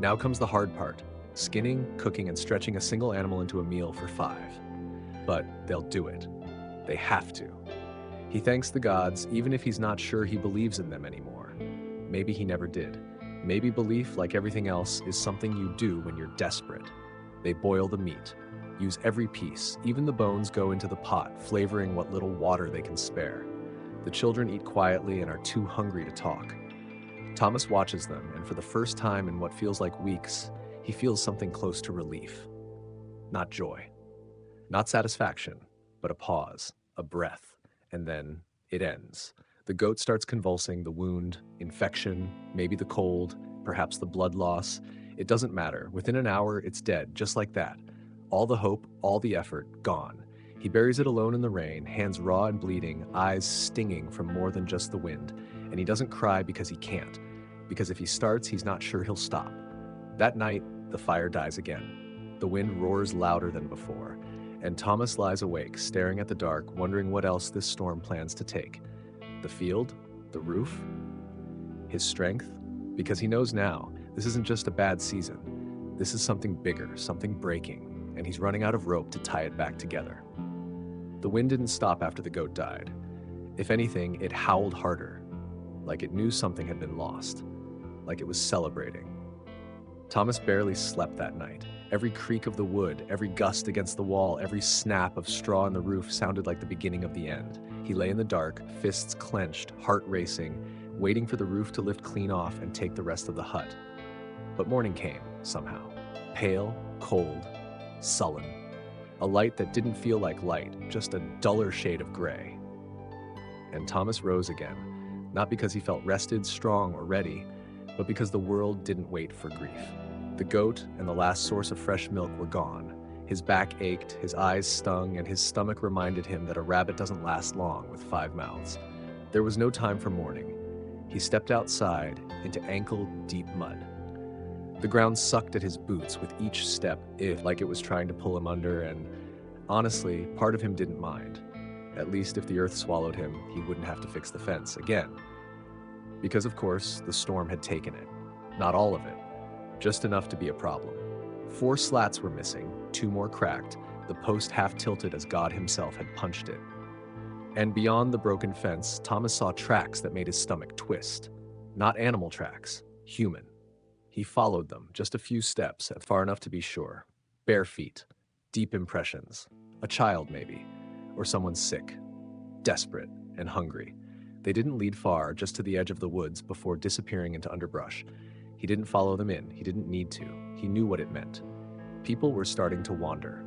Now comes the hard part: skinning, cooking, and stretching a single animal into a meal for 5. But they'll do it. They have to. He thanks the gods, even if he's not sure he believes in them anymore. Maybe he never did. Maybe belief, like everything else, is something you do when you're desperate. They boil the meat. Use every piece. Even the bones go into the pot, flavoring what little water they can spare. The children eat quietly and are too hungry to talk. Thomas watches them, and for the first time in what feels like weeks, he feels something close to relief. Not joy. Not satisfaction, but a pause, a breath. And then it ends. The goat starts convulsing, the wound, infection, maybe the cold, perhaps the blood loss. It doesn't matter. Within an hour, it's dead, just like that. All the hope, all the effort, gone. He buries it alone in the rain, hands raw and bleeding, eyes stinging from more than just the wind. And he doesn't cry because he can't. Because if he starts, he's not sure he'll stop. That night, the fire dies again. The wind roars louder than before. And Thomas lies awake, staring at the dark, wondering what else this storm plans to take. The field? The roof? His strength? Because he knows now, this isn't just a bad season. This is something bigger, something breaking, and he's running out of rope to tie it back together. The wind didn't stop after the goat died. If anything, it howled harder, like it knew something had been lost, like it was celebrating. Thomas barely slept that night. Every creak of the wood, every gust against the wall, every snap of straw in the roof sounded like the beginning of the end. He lay in the dark, fists clenched, heart racing, waiting for the roof to lift clean off and take the rest of the hut. But morning came, somehow. Pale, cold, sullen. A light that didn't feel like light, just a duller shade of gray. And Thomas rose again, not because he felt rested, strong, or ready, but because the world didn't wait for grief. The goat and the last source of fresh milk were gone. His back ached, his eyes stung, and his stomach reminded him that a rabbit doesn't last long with 5 mouths. There was no time for mourning. He stepped outside into ankle-deep mud. The ground sucked at his boots with each step, like it was trying to pull him under, and honestly, part of him didn't mind. At least if the earth swallowed him, he wouldn't have to fix the fence again. Because, of course, the storm had taken it. Not all of it. Just enough to be a problem. 4 slats were missing, 2 more cracked, the post half tilted as God himself had punched it. And beyond the broken fence, Thomas saw tracks that made his stomach twist. Not animal tracks, human. He followed them, just a few steps, far enough to be sure. Bare feet, deep impressions. A child, maybe, or someone sick, desperate, and hungry. They didn't lead far, just to the edge of the woods before disappearing into underbrush. He didn't follow them in. He didn't need to. He knew what it meant. People were starting to wander.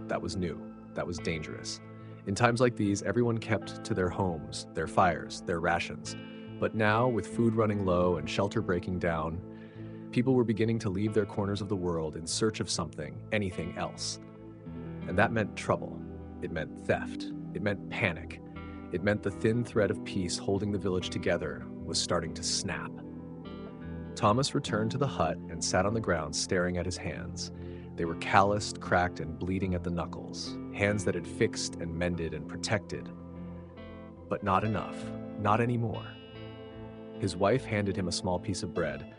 That was new. That was dangerous. In times like these, everyone kept to their homes, their fires, their rations. But now, with food running low and shelter breaking down, people were beginning to leave their corners of the world in search of something, anything else. And that meant trouble. It meant theft. It meant panic. It meant the thin thread of peace holding the village together was starting to snap. Thomas returned to the hut and sat on the ground staring at his hands. They were calloused, cracked, and bleeding at the knuckles, hands that had fixed and mended and protected. But not enough, not anymore. His wife handed him a small piece of bread,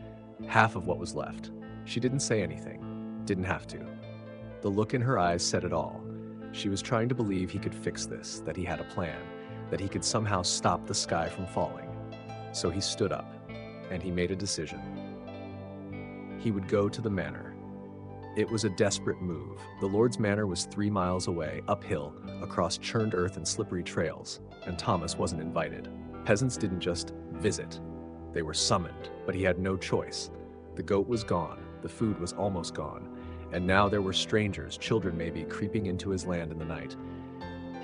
half of what was left. She didn't say anything, didn't have to. The look in her eyes said it all. She was trying to believe he could fix this, that he had a plan, that he could somehow stop the sky from falling. So he stood up, and he made a decision. He would go to the manor. It was a desperate move. The Lord's manor was 3 miles away, uphill, across churned earth and slippery trails, and Thomas wasn't invited. Peasants didn't just visit. They were summoned, but he had no choice. The goat was gone, the food was almost gone, and now there were strangers, children maybe, creeping into his land in the night.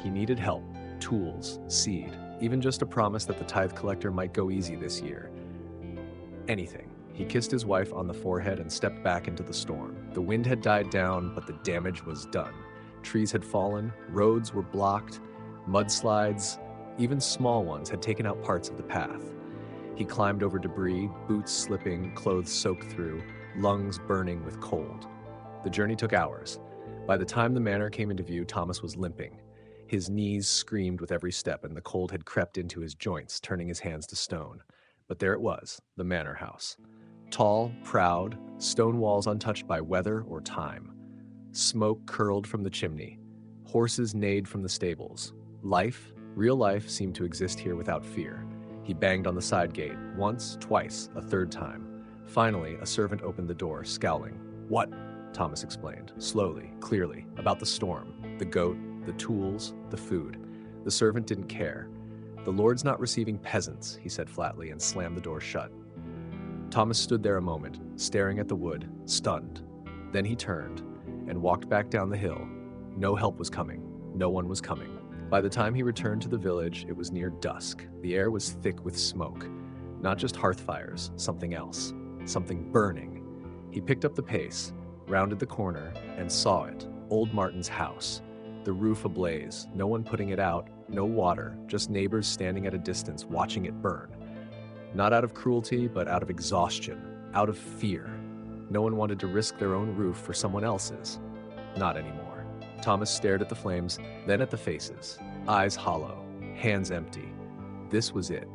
He needed help, tools, seed, even just a promise that the tithe collector might go easy this year. Anything. He kissed his wife on the forehead and stepped back into the storm. The wind had died down, but the damage was done. Trees had fallen, roads were blocked, mudslides, even small ones, had taken out parts of the path. He climbed over debris, boots slipping, clothes soaked through, lungs burning with cold. The journey took hours. By the time the manor came into view, Thomas was limping. His knees screamed with every step, and the cold had crept into his joints, turning his hands to stone. But there it was, the manor house. Tall, proud, stone walls untouched by weather or time. Smoke curled from the chimney. Horses neighed from the stables. Life, real life, seemed to exist here without fear. He banged on the side gate, once, twice, a third time. Finally, a servant opened the door, scowling. "What?" Thomas explained, slowly, clearly, about the storm, the goat, the tools, the food. The servant didn't care. "The Lord's not receiving peasants," he said flatly, and slammed the door shut. Thomas stood there a moment, staring at the wood, stunned. Then he turned and walked back down the hill. No help was coming. No one was coming. By the time he returned to the village, it was near dusk. The air was thick with smoke. Not just hearth fires, something else. Something burning. He picked up the pace, rounded the corner, and saw it. Old Martin's house. The roof ablaze, no one putting it out, no water, just neighbors standing at a distance watching it burn. Not out of cruelty, but out of exhaustion, out of fear. No one wanted to risk their own roof for someone else's. Not anymore. Thomas stared at the flames, then at the faces. Eyes hollow, hands empty. This was it,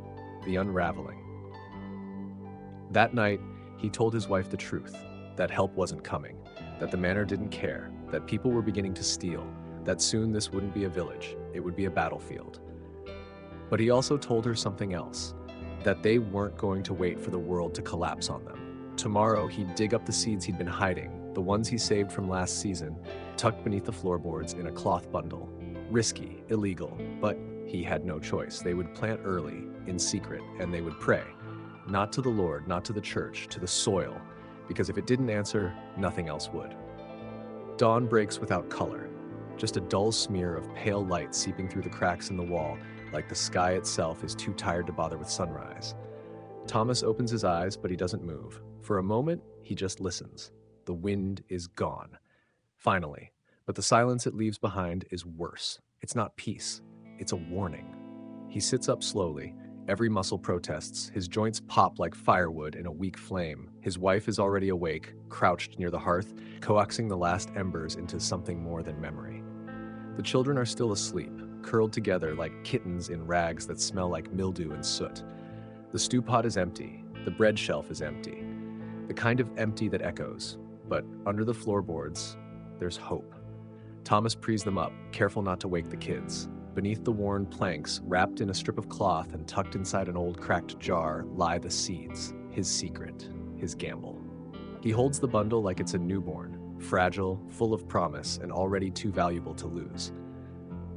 the unraveling. That night, he told his wife the truth, that help wasn't coming, that the manor didn't care, that people were beginning to steal, that soon this wouldn't be a village, it would be a battlefield. But he also told her something else, that they weren't going to wait for the world to collapse on them. Tomorrow, he'd dig up the seeds he'd been hiding, the ones he saved from last season, tucked beneath the floorboards in a cloth bundle. Risky, illegal, but he had no choice. They would plant early, in secret, and they would pray. Not to the Lord, not to the church, to the soil, because if it didn't answer, nothing else would. Dawn breaks without color, just a dull smear of pale light seeping through the cracks in the wall, like the sky itself is too tired to bother with sunrise. Thomas opens his eyes, but he doesn't move. For a moment, he just listens. The wind is gone. Finally. But the silence it leaves behind is worse. It's not peace. It's a warning. He sits up slowly. Every muscle protests. His joints pop like firewood in a weak flame. His wife is already awake, crouched near the hearth, coaxing the last embers into something more than memory. The children are still asleep, curled together like kittens in rags that smell like mildew and soot. The stew pot is empty. The bread shelf is empty. The kind of empty that echoes. But under the floorboards, there's hope. Thomas prees them up, careful not to wake the kids. Beneath the worn planks, wrapped in a strip of cloth and tucked inside an old cracked jar, lie the seeds. His secret. His gamble. He holds the bundle like it's a newborn, fragile, full of promise, and already too valuable to lose.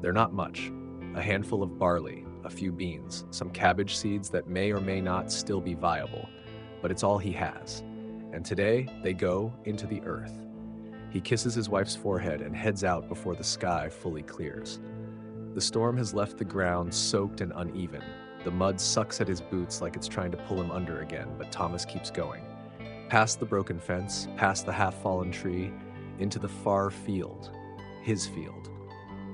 They're not much. A handful of barley, a few beans, some cabbage seeds that may or may not still be viable, but it's all he has. And today, they go into the earth. He kisses his wife's forehead and heads out before the sky fully clears. The storm has left the ground soaked and uneven. The mud sucks at his boots like it's trying to pull him under again, but Thomas keeps going. Past the broken fence, past the half-fallen tree, into the far field. His field.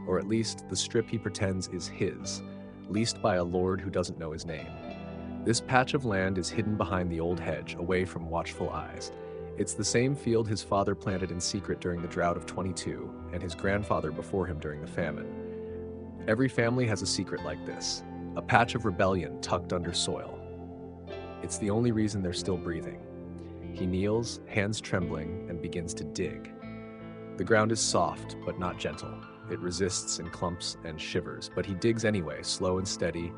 Or at least the strip he pretends is his, leased by a lord who doesn't know his name. This patch of land is hidden behind the old hedge, away from watchful eyes. It's the same field his father planted in secret during the drought of 22, and his grandfather before him during the famine. Every family has a secret like this, a patch of rebellion tucked under soil. It's the only reason they're still breathing. He kneels, hands trembling, and begins to dig. The ground is soft, but not gentle. It resists in clumps and shivers, but he digs anyway, slow and steady.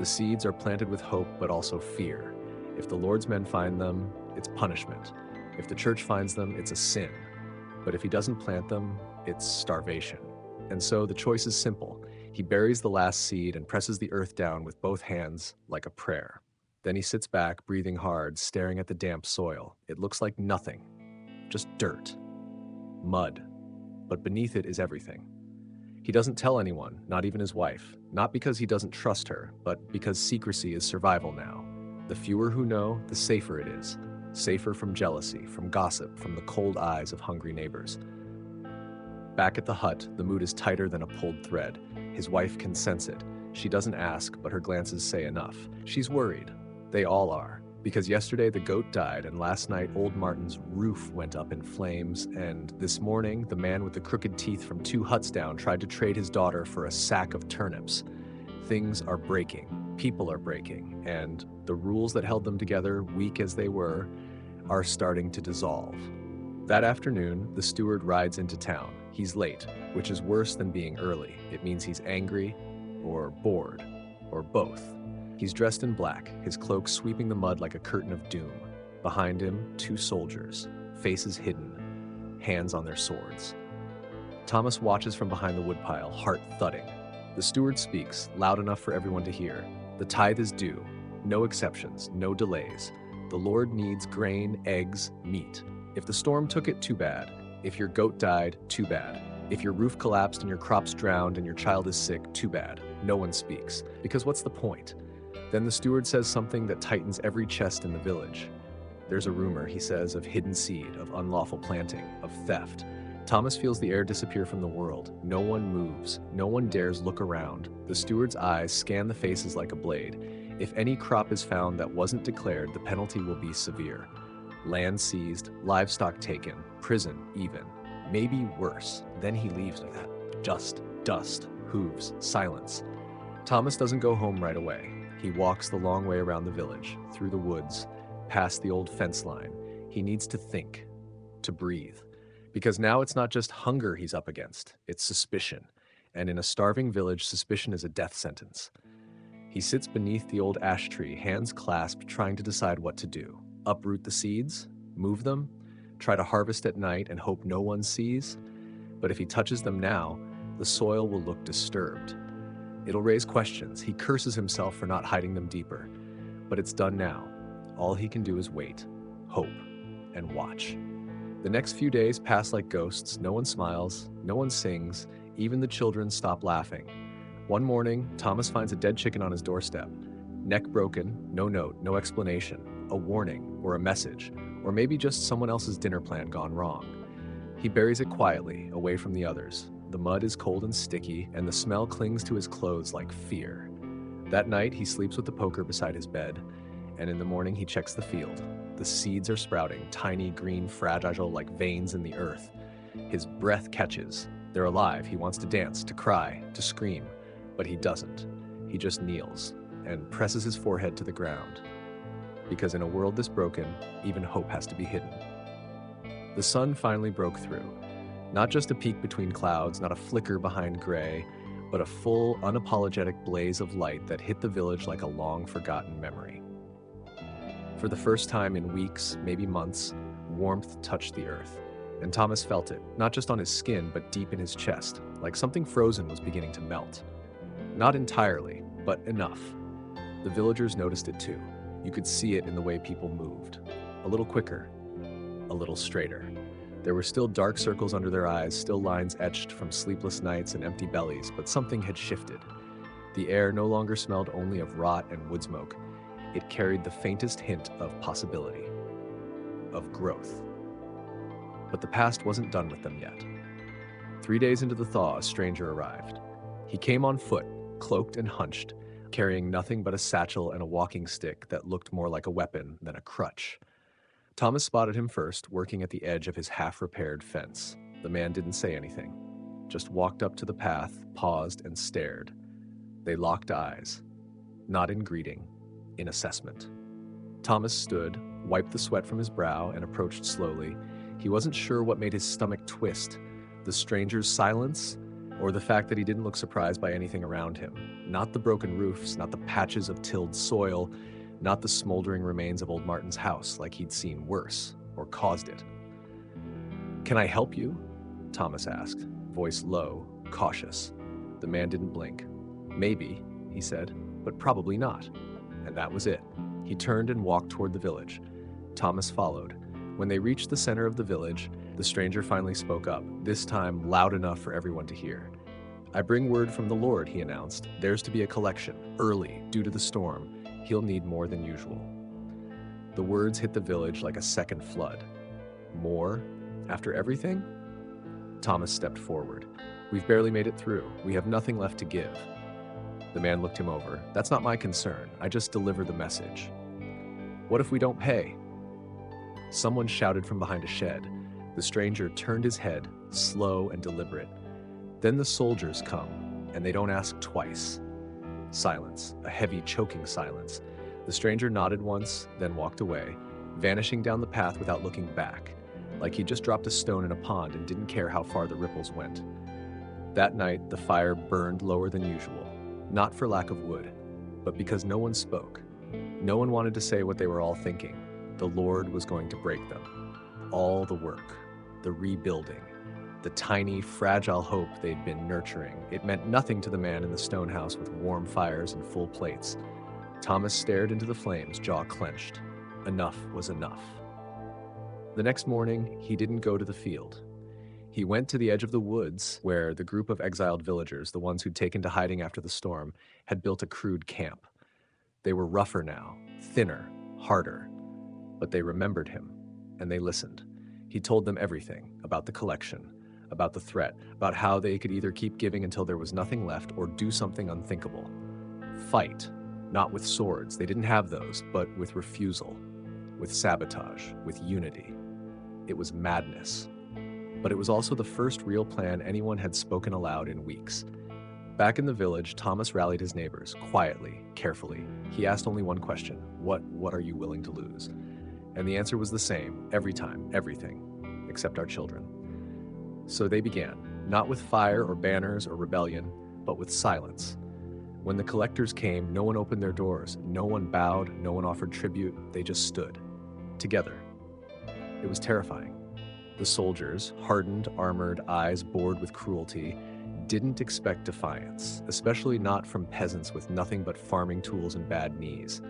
The seeds are planted with hope, but also fear. If the Lord's men find them, it's punishment. If the church finds them, it's a sin. But if he doesn't plant them, it's starvation. And so the choice is simple. He buries the last seed and presses the earth down with both hands like a prayer. Then he sits back, breathing hard, staring at the damp soil. It looks like nothing, just dirt, mud, but beneath it is everything. He doesn't tell anyone, not even his wife, not because he doesn't trust her, but because secrecy is survival now. The fewer who know, the safer it is. Safer from jealousy, from gossip, from the cold eyes of hungry neighbors. Back at the hut, the mood is tighter than a pulled thread. His wife can sense it. She doesn't ask, but her glances say enough. She's worried. They all are. Because yesterday the goat died, and last night old Martin's roof went up in flames, and this morning the man with the crooked teeth from 2 huts down tried to trade his daughter for a sack of turnips. Things are breaking. People are breaking, and the rules that held them together, weak as they were, are starting to dissolve. That afternoon, the steward rides into town. He's late, which is worse than being early. It means he's angry, or bored, or both. He's dressed in black, his cloak sweeping the mud like a curtain of doom. Behind him, 2 soldiers, faces hidden, hands on their swords. Thomas watches from behind the woodpile, heart thudding. The steward speaks, loud enough for everyone to hear. The tithe is due. No exceptions, no delays. The Lord needs grain, eggs, meat. If the storm took it, too bad. If your goat died, too bad. If your roof collapsed and your crops drowned and your child is sick, too bad. No one speaks. Because what's the point? Then the steward says something that tightens every chest in the village. There's a rumor, he says, of hidden seed, of unlawful planting, of theft. Thomas feels the air disappear from the world. No one moves. No one dares look around. The steward's eyes scan the faces like a blade. If any crop is found that wasn't declared, the penalty will be severe. Land seized, livestock taken, prison even. Maybe worse. Then he leaves with that. Just dust, hooves, silence. Thomas doesn't go home right away. He walks the long way around the village, through the woods, past the old fence line. He needs to think, to breathe. Because now it's not just hunger he's up against, it's suspicion. And in a starving village, suspicion is a death sentence. He sits beneath the old ash tree, hands clasped, trying to decide what to do. Uproot the seeds? Move them? Try to harvest at night and hope no one sees? But if he touches them now, the soil will look disturbed. It'll raise questions. He curses himself for not hiding them deeper. But it's done now. All he can do is wait, hope, and watch. The next few days pass like ghosts. No one smiles, no one sings, even the children stop laughing. One morning, Thomas finds a dead chicken on his doorstep. Neck broken, no note, no explanation, a warning or a message, or maybe just someone else's dinner plan gone wrong. He buries it quietly, away from the others. The mud is cold and sticky, and the smell clings to his clothes like fear. That night, he sleeps with the poker beside his bed, and in the morning he checks the field. The seeds are sprouting, tiny, green, fragile like veins in the earth. His breath catches. They're alive. He wants to dance, to cry, to scream, but he doesn't. He just kneels and presses his forehead to the ground. Because in a world this broken, even hope has to be hidden. The sun finally broke through. Not just a peak between clouds, not a flicker behind gray, but a full, unapologetic blaze of light that hit the village like a long-forgotten memory. For the first time in weeks, maybe months, warmth touched the earth. And Thomas felt it, not just on his skin, but deep in his chest, like something frozen was beginning to melt. Not entirely, but enough. The villagers noticed it too. You could see it in the way people moved. A little quicker, a little straighter. There were still dark circles under their eyes, still lines etched from sleepless nights and empty bellies, but something had shifted. The air no longer smelled only of rot and wood smoke. It carried the faintest hint of possibility, of growth. But the past wasn't done with them yet. 3 days into the thaw, a stranger arrived. He came on foot, cloaked and hunched, carrying nothing but a satchel and a walking stick that looked more like a weapon than a crutch. Thomas spotted him first, working at the edge of his half-repaired fence. The man didn't say anything, just walked up to the path, paused, and stared. They locked eyes, not in greeting, in assessment. Thomas stood, wiped the sweat from his brow, and approached slowly. He wasn't sure what made his stomach twist, the stranger's silence, or the fact that he didn't look surprised by anything around him. Not the broken roofs, not the patches of tilled soil, not the smoldering remains of old Martin's house, like he'd seen worse, or caused it. "Can I help you?" Thomas asked, voice low, cautious. The man didn't blink. "Maybe," he said, "but probably not." And that was it. He turned and walked toward the village. Thomas followed. When they reached the center of the village, the stranger finally spoke up, this time loud enough for everyone to hear. "I bring word from the Lord," he announced. "There's to be a collection, early, due to the storm. He'll need more than usual." The words hit the village like a second flood. More? After everything? Thomas stepped forward. "We've barely made it through. We have nothing left to give." The man looked him over. "That's not my concern. I just deliver the message." "What if we don't pay?" Someone shouted from behind a shed. The stranger turned his head, slow and deliberate. "Then the soldiers come, and they don't ask twice." Silence, a heavy, choking silence. The stranger nodded once, then walked away, vanishing down the path without looking back, like he just dropped a stone in a pond and didn't care how far the ripples went. That night, the fire burned lower than usual, not for lack of wood, but because no one spoke. No one wanted to say what they were all thinking. The Lord was going to break them. All the work, the rebuilding, the tiny, fragile hope they'd been nurturing. It meant nothing to the man in the stone house with warm fires and full plates. Thomas stared into the flames, jaw clenched. Enough was enough. The next morning, he didn't go to the field. He went to the edge of the woods where the group of exiled villagers, the ones who'd taken to hiding after the storm, had built a crude camp. They were rougher now, thinner, harder. But they remembered him, and they listened. He told them everything about the collection, about the threat, about how they could either keep giving until there was nothing left or do something unthinkable. Fight, not with swords, they didn't have those, but with refusal, with sabotage, with unity. It was madness. But it was also the first real plan anyone had spoken aloud in weeks. Back in the village, Thomas rallied his neighbors, quietly, carefully. He asked only one question: What are you willing to lose? And the answer was the same, every time, everything, except our children. So they began, not with fire or banners or rebellion, but with silence. When the collectors came, no one opened their doors, no one bowed, no one offered tribute, they just stood, together. It was terrifying. The soldiers, hardened, armored, eyes bored with cruelty, didn't expect defiance, especially not from peasants with nothing but farming tools and bad knees.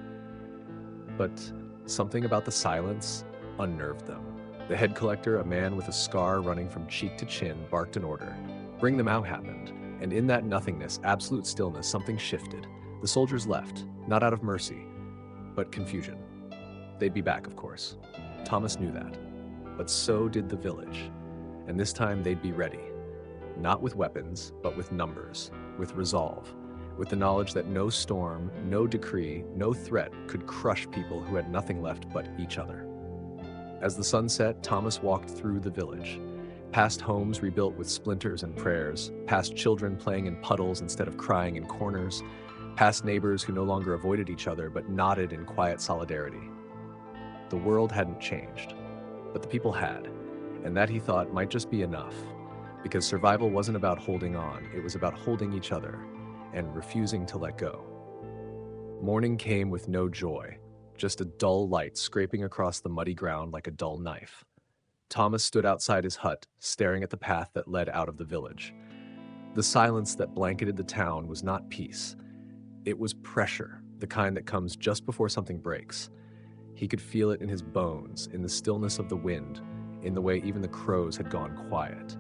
But something about the silence unnerved them. The head collector, a man with a scar running from cheek to chin, barked an order. "Bring them out," happened. And in that nothingness, absolute stillness, something shifted. The soldiers left, not out of mercy, but confusion. They'd be back, of course. Thomas knew that. But so did the village. And this time they'd be ready. Not with weapons, but with numbers, with resolve, with the knowledge that no storm, no decree, no threat could crush people who had nothing left but each other. As the sun set, Thomas walked through the village, past homes rebuilt with splinters and prayers, past children playing in puddles instead of crying in corners, past neighbors who no longer avoided each other but nodded in quiet solidarity. The world hadn't changed, but the people had, and that he thought might just be enough, because survival wasn't about holding on, it was about holding each other and refusing to let go. Morning came with no joy, just a dull light scraping across the muddy ground like a dull knife. Thomas stood outside his hut, staring at the path that led out of the village. The silence that blanketed the town was not peace. It was pressure, the kind that comes just before something breaks. He could feel it in his bones, in the stillness of the wind, in the way even the crows had gone quiet.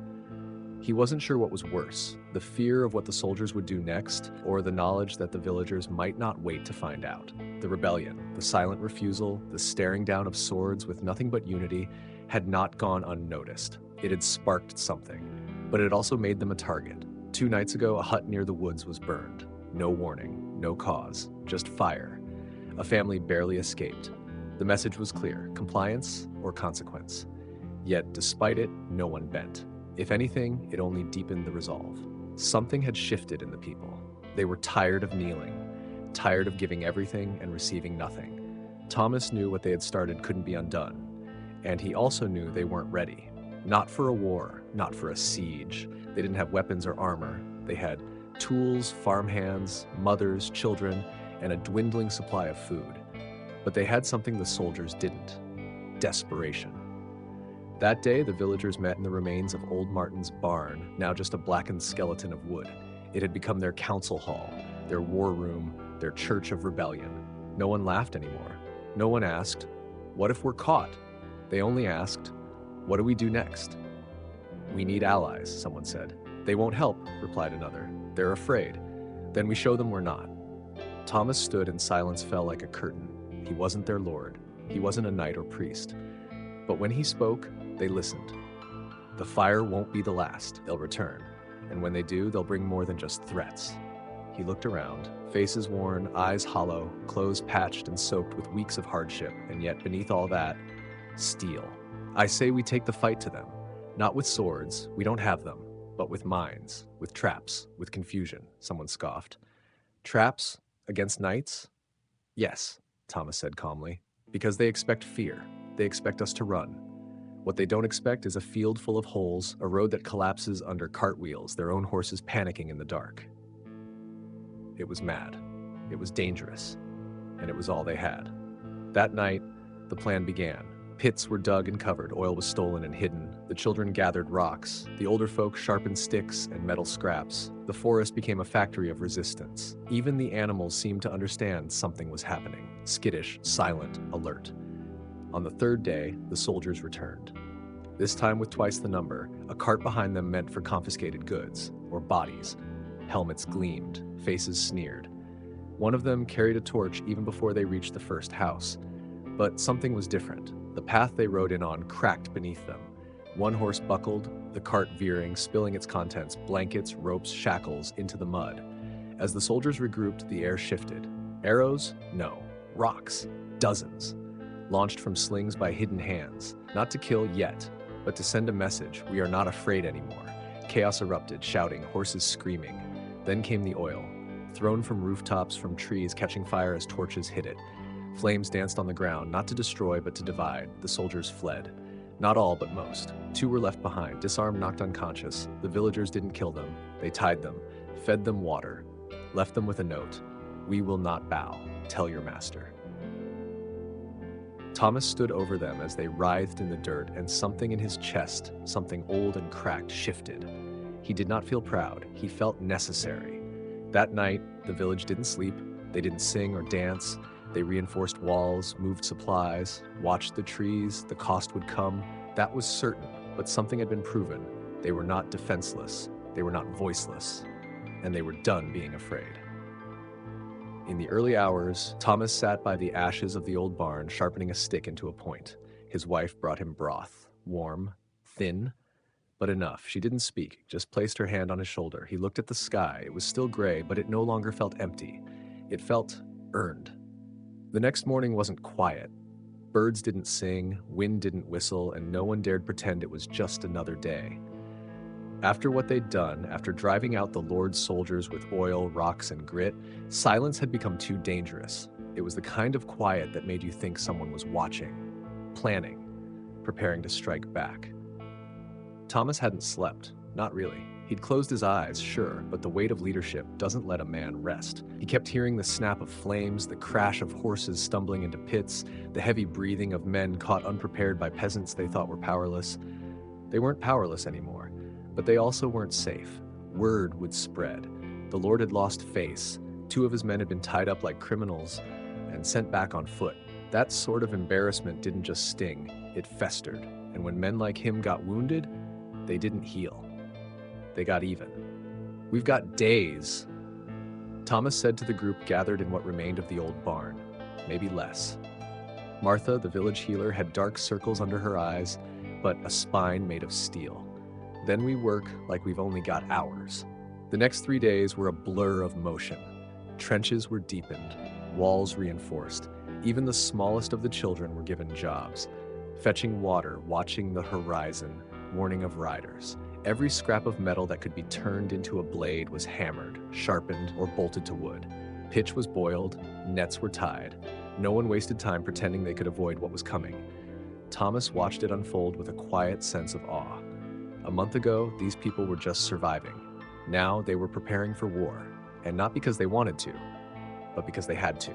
He wasn't sure what was worse, the fear of what the soldiers would do next, or the knowledge that the villagers might not wait to find out. The rebellion, the silent refusal, the staring down of swords with nothing but unity, had not gone unnoticed. It had sparked something, but it had also made them a target. 2 nights ago, a hut near the woods was burned. No warning, no cause, just fire. A family barely escaped. The message was clear: compliance or consequence. Yet, despite it, no one bent. If anything, it only deepened the resolve. Something had shifted in the people. They were tired of kneeling, tired of giving everything and receiving nothing. Thomas knew what they had started couldn't be undone, and he also knew they weren't ready. Not for a war, not for a siege. They didn't have weapons or armor. They had tools, farmhands, mothers, children, and a dwindling supply of food. But they had something the soldiers didn't: desperation. That day, the villagers met in the remains of old Martin's barn, now just a blackened skeleton of wood. It had become their council hall, their war room, their church of rebellion. No one laughed anymore. No one asked, "What if we're caught?" They only asked, "What do we do next?" "We need allies," someone said. "They won't help," replied another. "They're afraid." "Then we show them we're not." Thomas stood and silence fell like a curtain. He wasn't their lord. He wasn't a knight or priest. But when he spoke, they listened. "The fire won't be the last. They'll return. And when they do, they'll bring more than just threats." He looked around, faces worn, eyes hollow, clothes patched and soaked with weeks of hardship, and yet beneath all that, steel. "I say we take the fight to them. Not with swords, we don't have them, but with minds, with traps, with confusion," someone scoffed. "Traps? Against knights?" "Yes," Thomas said calmly, "because they expect fear. They expect us to run. What they don't expect is a field full of holes, a road that collapses under cartwheels, their own horses panicking in the dark." It was mad. It was dangerous. And it was all they had. That night, the plan began. Pits were dug and covered, oil was stolen and hidden. The children gathered rocks. The older folk sharpened sticks and metal scraps. The forest became a factory of resistance. Even the animals seemed to understand something was happening. Skittish, silent, alert. On the third day, the soldiers returned. This time with twice the number, a cart behind them meant for confiscated goods, or bodies. Helmets gleamed, faces sneered. One of them carried a torch even before they reached the first house. But something was different. The path they rode in on cracked beneath them. One horse buckled, the cart veering, spilling its contents, blankets, ropes, shackles, into the mud. As the soldiers regrouped, the air shifted. Arrows? No. Rocks. Dozens. Launched from slings by hidden hands. Not to kill yet, but to send a message: we are not afraid anymore. Chaos erupted, shouting, horses screaming. Then came the oil. Thrown from rooftops, from trees, catching fire as torches hit it. Flames danced on the ground, not to destroy, but to divide. The soldiers fled. Not all, but most. 2 were left behind, disarmed, knocked unconscious. The villagers didn't kill them. They tied them, fed them water, left them with a note: "We will not bow. Tell your master." Thomas stood over them as they writhed in the dirt, and something in his chest, something old and cracked, shifted. He did not feel proud. He felt necessary. That night, the village didn't sleep. They didn't sing or dance. They reinforced walls, moved supplies, watched the trees. The cost would come. That was certain, but something had been proven. They were not defenseless. They were not voiceless. And they were done being afraid. In the early hours, Thomas sat by the ashes of the old barn, sharpening a stick into a point. His wife brought him broth, warm, thin, but enough. She didn't speak, just placed her hand on his shoulder. He looked at the sky. It was still gray, but it no longer felt empty. It felt earned. The next morning wasn't quiet. Birds didn't sing, wind didn't whistle, and no one dared pretend it was just another day. After what they'd done, after driving out the Lord's soldiers with oil, rocks, and grit, silence had become too dangerous. It was the kind of quiet that made you think someone was watching, planning, preparing to strike back. Thomas hadn't slept, not really. He'd closed his eyes, sure, but the weight of leadership doesn't let a man rest. He kept hearing the snap of flames, the crash of horses stumbling into pits, the heavy breathing of men caught unprepared by peasants they thought were powerless. They weren't powerless anymore, but they also weren't safe. Word would spread. The Lord had lost face. 2 of his men had been tied up like criminals and sent back on foot. That sort of embarrassment didn't just sting, it festered. And when men like him got wounded, they didn't heal. They got even. "We've got days," Thomas said to the group gathered in what remained of the old barn. Maybe less. Martha, the village healer, had dark circles under her eyes, but a spine made of steel. Then we work like we've only got hours. The next 3 days were a blur of motion. Trenches were deepened, walls reinforced. Even the smallest of the children were given jobs. Fetching water, watching the horizon, warning of riders. Every scrap of metal that could be turned into a blade was hammered, sharpened, or bolted to wood. Pitch was boiled, nets were tied. No one wasted time pretending they could avoid what was coming. Thomas watched it unfold with a quiet sense of awe. A month ago, these people were just surviving. Now they were preparing for war, and not because they wanted to, but because they had to.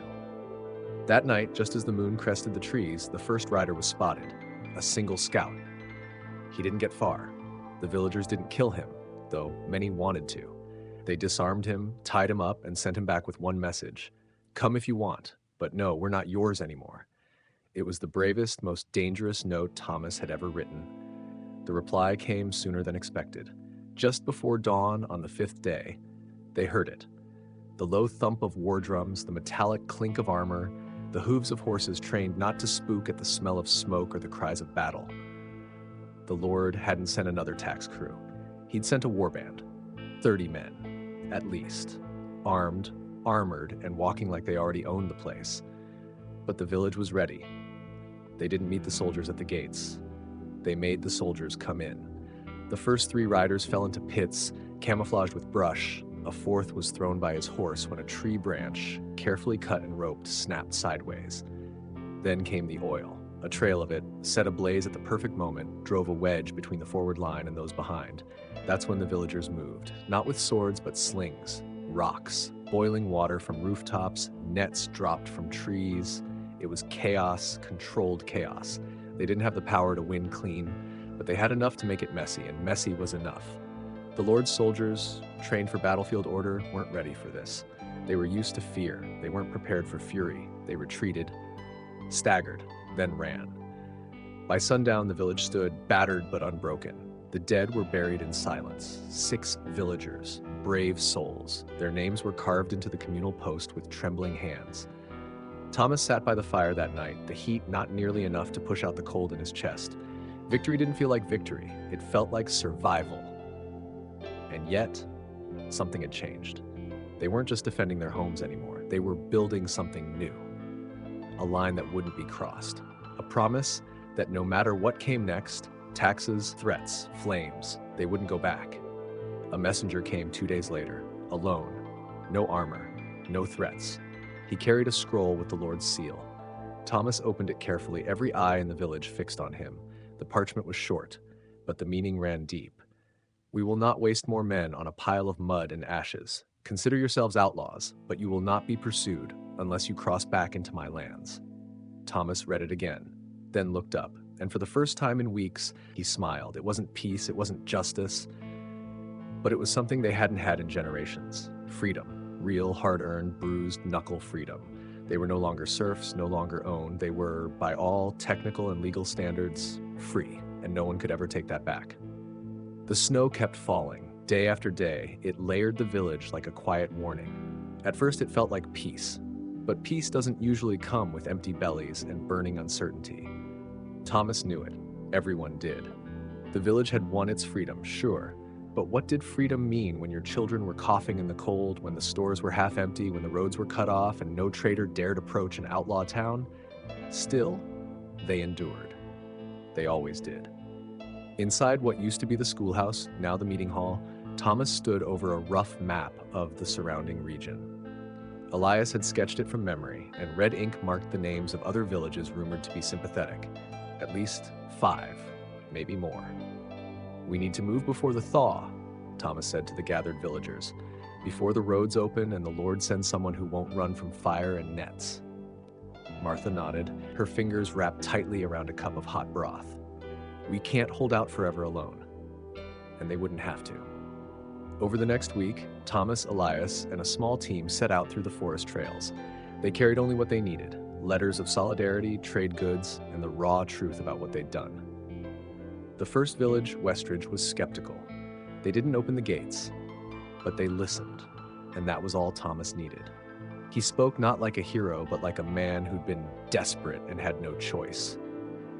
That night, just as the moon crested the trees, the first rider was spotted, a single scout. He didn't get far. The villagers didn't kill him, though many wanted to. They disarmed him, tied him up, and sent him back with one message: "Come if you want, but no, we're not yours anymore." It was the bravest, most dangerous note Thomas had ever written. The reply came sooner than expected. Just before dawn on the 5th day, they heard it. The low thump of war drums, the metallic clink of armor, the hooves of horses trained not to spook at the smell of smoke or the cries of battle. The Lord hadn't sent another tax crew. He'd sent a warband, 30 men, at least, armed, armored, and walking like they already owned the place. But the village was ready. They didn't meet the soldiers at the gates. They made the soldiers come in. The first 3 riders fell into pits, camouflaged with brush. A 4th was thrown by his horse when a tree branch, carefully cut and roped, snapped sideways. Then came the oil. A trail of it, set ablaze at the perfect moment, drove a wedge between the forward line and those behind. That's when the villagers moved, not with swords but slings, rocks, boiling water from rooftops, nets dropped from trees. It was chaos, controlled chaos. They didn't have the power to win clean, but they had enough to make it messy, and messy was enough. The Lord's soldiers, trained for battlefield order, weren't ready for this. They were used to fear. They weren't prepared for fury. They retreated, staggered, then ran. By sundown, the village stood, battered but unbroken. The dead were buried in silence. 6 villagers, brave souls. Their names were carved into the communal post with trembling hands. Thomas sat by the fire that night, the heat not nearly enough to push out the cold in his chest. Victory didn't feel like victory. It felt like survival. And yet, something had changed. They weren't just defending their homes anymore. They were building something new. A line that wouldn't be crossed. A promise that no matter what came next, taxes, threats, flames, they wouldn't go back. A messenger came 2 days later, alone, no armor, no threats. He carried a scroll with the Lord's seal. Thomas opened it carefully, every eye in the village fixed on him. The parchment was short, but the meaning ran deep. "We will not waste more men on a pile of mud and ashes. Consider yourselves outlaws, but you will not be pursued unless you cross back into my lands." Thomas read it again, then looked up, and for the first time in weeks, he smiled. It wasn't peace, it wasn't justice, but it was something they hadn't had in generations. Freedom. Real, hard-earned, bruised, knuckle freedom. They were no longer serfs, no longer owned. They were, by all technical and legal standards, free, and no one could ever take that back. The snow kept falling. Day after day, it layered the village like a quiet warning. At first it felt like peace, but peace doesn't usually come with empty bellies and burning uncertainty. Thomas knew it. Everyone did. The village had won its freedom, sure, but what did freedom mean when your children were coughing in the cold, when the stores were half empty, when the roads were cut off and no trader dared approach an outlaw town? Still, they endured. They always did. Inside what used to be the schoolhouse, now the meeting hall, Thomas stood over a rough map of the surrounding region. Elias had sketched it from memory, and red ink marked the names of other villages rumored to be sympathetic. At least 5, maybe more. "We need to move before the thaw," Thomas said to the gathered villagers, "before the roads open and the Lord sends someone who won't run from fire and nets." Martha nodded, her fingers wrapped tightly around a cup of hot broth. "We can't hold out forever alone." And they wouldn't have to. Over the next week, Thomas, Elias, and a small team set out through the forest trails. They carried only what they needed: letters of solidarity, trade goods, and the raw truth about what they'd done. The first village, Westridge, was skeptical. They didn't open the gates, but they listened, and that was all Thomas needed. He spoke not like a hero, but like a man who'd been desperate and had no choice.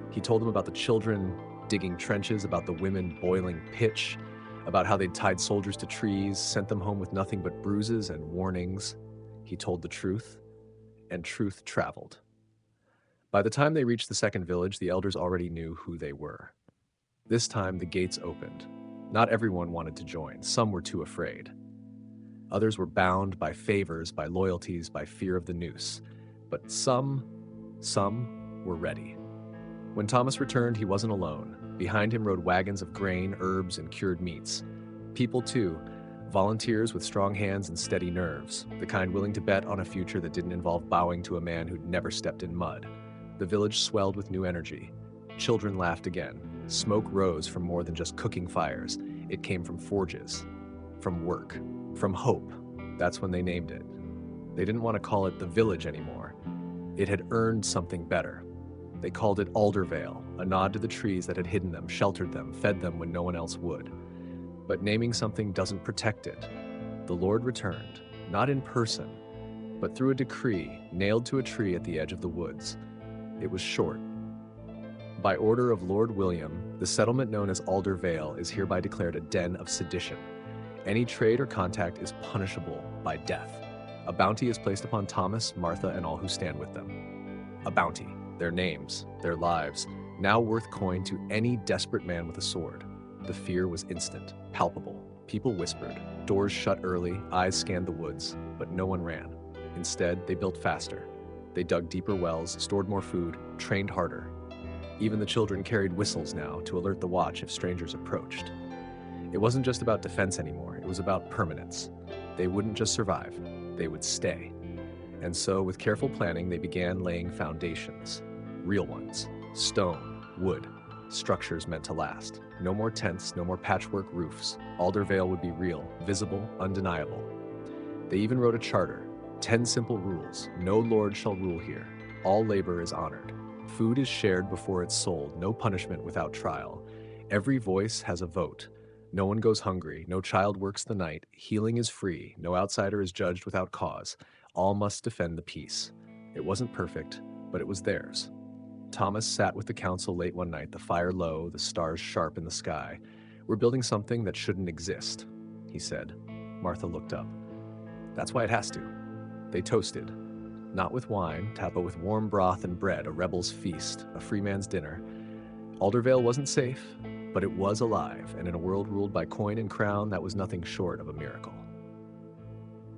He told them about the children digging trenches, about the women boiling pitch, about how they'd tied soldiers to trees, sent them home with nothing but bruises and warnings. He told the truth, and truth traveled. By the time they reached the second village, the elders already knew who they were. This time, the gates opened. Not everyone wanted to join. Some were too afraid. Others were bound by favors, by loyalties, by fear of the noose. But some were ready. When Thomas returned, he wasn't alone. Behind him rode wagons of grain, herbs, and cured meats. People, too, volunteers with strong hands and steady nerves, the kind willing to bet on a future that didn't involve bowing to a man who'd never stepped in mud. The village swelled with new energy. Children laughed again. Smoke rose from more than just cooking fires. It came from forges, from work, from hope. That's when they named it. They didn't want to call it the village anymore. It had earned something better. They called it Aldervale, a nod to the trees that had hidden them, sheltered them, fed them when no one else would. But naming something doesn't protect it. The Lord returned, not in person, but through a decree nailed to a tree at the edge of the woods. It was short. By order of Lord William, the settlement known as Aldervale is hereby declared a den of sedition. Any trade or contact is punishable by death. A bounty is placed upon Thomas, Martha, and all who stand with them. A bounty, their names, their lives, now worth coin to any desperate man with a sword. The fear was instant, palpable. People whispered. Doors shut early, eyes scanned the woods, but no one ran. Instead, they built faster. They dug deeper wells, stored more food, trained harder. Even the children carried whistles now to alert the watch if strangers approached. It wasn't just about defense anymore, it was about permanence. They wouldn't just survive, they would stay. And so, with careful planning, they began laying foundations. Real ones. Stone, wood, structures meant to last. No more tents, no more patchwork roofs. Aldervale would be real, visible, undeniable. They even wrote a charter. 10 simple rules. No lord shall rule here. All labor is honored. Food is shared before it's sold. No punishment without trial. Every voice has a vote. No one goes hungry. No child works the night. Healing is free. No outsider is judged without cause. All must defend the peace. It wasn't perfect, but it was theirs. Thomas sat with the council late one night, the fire low, the stars sharp in the sky. We're building something that shouldn't exist, he said. Martha looked up. That's why it has to. They toasted. Not with wine, but with warm broth and bread, a rebel's feast, a free man's dinner. Aldervale wasn't safe, but it was alive, and in a world ruled by coin and crown, that was nothing short of a miracle.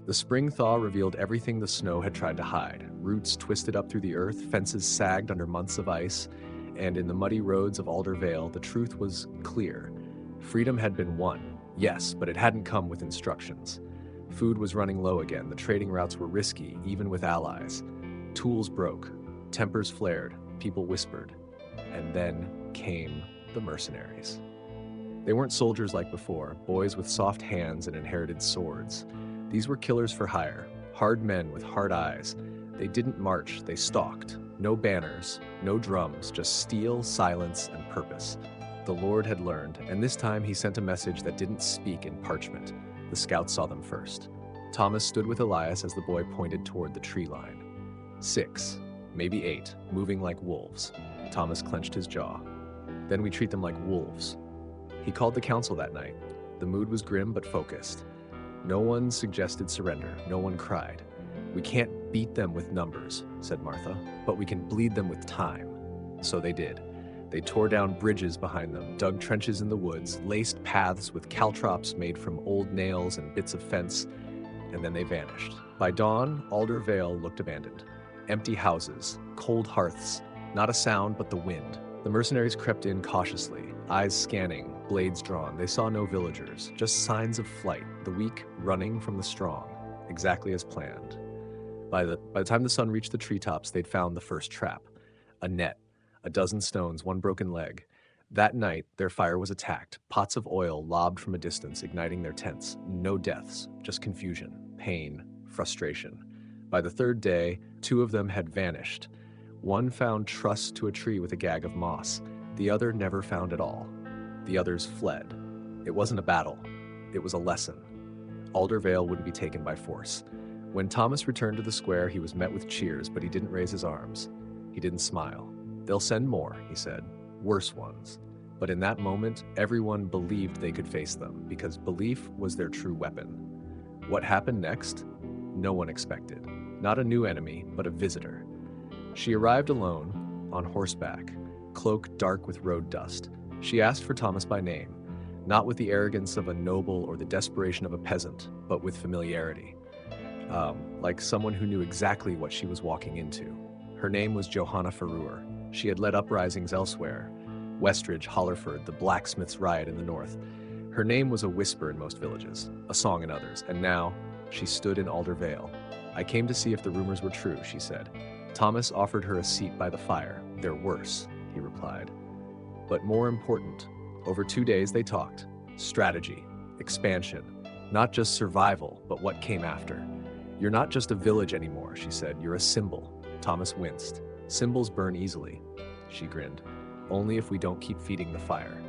The spring thaw revealed everything the snow had tried to hide. Roots twisted up through the earth, fences sagged under months of ice, and in the muddy roads of Aldervale, the truth was clear. Freedom had been won, yes, but it hadn't come with instructions. Food was running low again, the trading routes were risky, even with allies. Tools broke, tempers flared, people whispered, and then came the mercenaries. They weren't soldiers like before, boys with soft hands and inherited swords. These were killers for hire, hard men with hard eyes. They didn't march, they stalked. No banners, no drums, just steel, silence, and purpose. The Lord had learned, and this time he sent a message that didn't speak in parchment. The scouts saw them first. Thomas stood with Elias as the boy pointed toward the tree line. 6, maybe 8, moving like wolves. Thomas clenched his jaw. Then we treat them like wolves. He called the council that night. The mood was grim but focused. No one suggested surrender. No one cried. We can't beat them with numbers, said Martha, but we can bleed them with time. So they did. They tore down bridges behind them, dug trenches in the woods, laced paths with caltrops made from old nails and bits of fence, and then they vanished. By dawn, Aldervale looked abandoned. Empty houses, cold hearths, not a sound but the wind. The mercenaries crept in cautiously, eyes scanning, blades drawn. They saw no villagers, just signs of flight, the weak running from the strong, exactly as planned. By the time the sun reached the treetops, they'd found the first trap. A net, a dozen stones, one broken leg. That night, their fire was attacked, pots of oil lobbed from a distance, igniting their tents. No deaths, just confusion, pain, frustration. By the third day, 2 of them had vanished. One found trussed to a tree with a gag of moss. The other never found at all. The others fled. It wasn't a battle. It was a lesson. Aldervale wouldn't be taken by force. When Thomas returned to the square, he was met with cheers, but he didn't raise his arms. He didn't smile. They'll send more, he said. Worse ones. But in that moment, everyone believed they could face them, because belief was their true weapon. What happened next? No one expected. Not a new enemy, but a visitor. She arrived alone, on horseback, cloak dark with road dust. She asked for Thomas by name, not with the arrogance of a noble or the desperation of a peasant, but with familiarity. Like someone who knew exactly what she was walking into. Her name was Johanna Ferruer. She had led uprisings elsewhere, Westridge, Hollerford, the blacksmith's riot in the north. Her name was a whisper in most villages, a song in others, and now she stood in Aldervale. I came to see if the rumors were true, she said. Thomas offered her a seat by the fire. They're worse, he replied. But more important, over 2 days they talked. Strategy, expansion, not just survival, but what came after. "You're not just a village anymore," she said. "You're a symbol." Thomas winced. "Symbols burn easily," she grinned. "Only if we don't keep feeding the fire."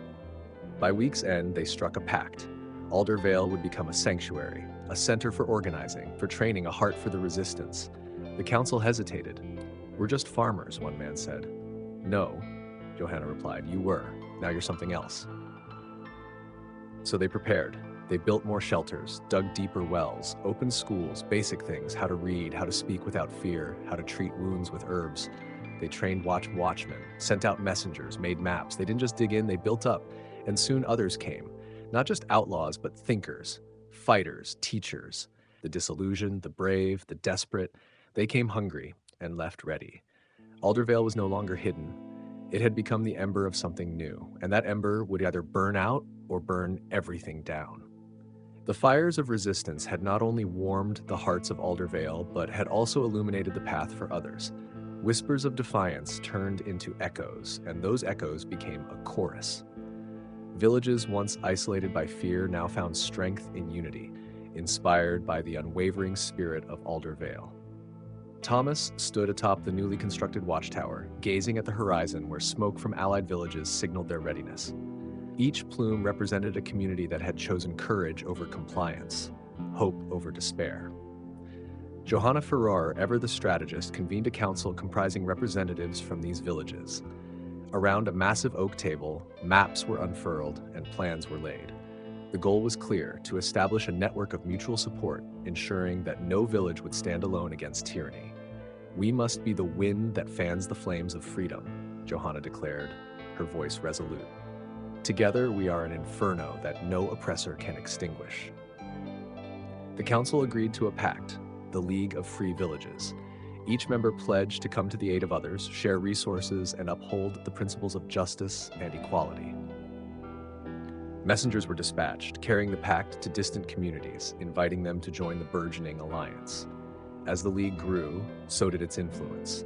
By week's end, they struck a pact. Alder Vale would become a sanctuary, a center for organizing, for training, a heart for the resistance. The council hesitated. "We're just farmers," one man said. "No," Johanna replied. "You were. Now you're something else." So they prepared. They built more shelters, dug deeper wells, opened schools, basic things: how to read, how to speak without fear, how to treat wounds with herbs. They trained watchmen, sent out messengers, made maps. They didn't just dig in, they built up. And soon others came. Not just outlaws, but thinkers, fighters, teachers. The disillusioned, the brave, the desperate. They came hungry and left ready. Aldervale was no longer hidden. It had become the ember of something new, and that ember would either burn out or burn everything down. The fires of resistance had not only warmed the hearts of Aldervale, but had also illuminated the path for others. Whispers of defiance turned into echoes, and those echoes became a chorus. Villages once isolated by fear now found strength in unity, inspired by the unwavering spirit of Aldervale. Thomas stood atop the newly constructed watchtower, gazing at the horizon where smoke from allied villages signaled their readiness. Each plume represented a community that had chosen courage over compliance, hope over despair. Johanna Ferrar, ever the strategist, convened a council comprising representatives from these villages. Around a massive oak table, maps were unfurled and plans were laid. The goal was clear: to establish a network of mutual support, ensuring that no village would stand alone against tyranny. "We must be the wind that fans the flames of freedom," Johanna declared, her voice resolute. "Together we are an inferno that no oppressor can extinguish." The council agreed to a pact, the League of Free Villages. Each member pledged to come to the aid of others, share resources, and uphold the principles of justice and equality. Messengers were dispatched, carrying the pact to distant communities, inviting them to join the burgeoning alliance. As the League grew, so did its influence.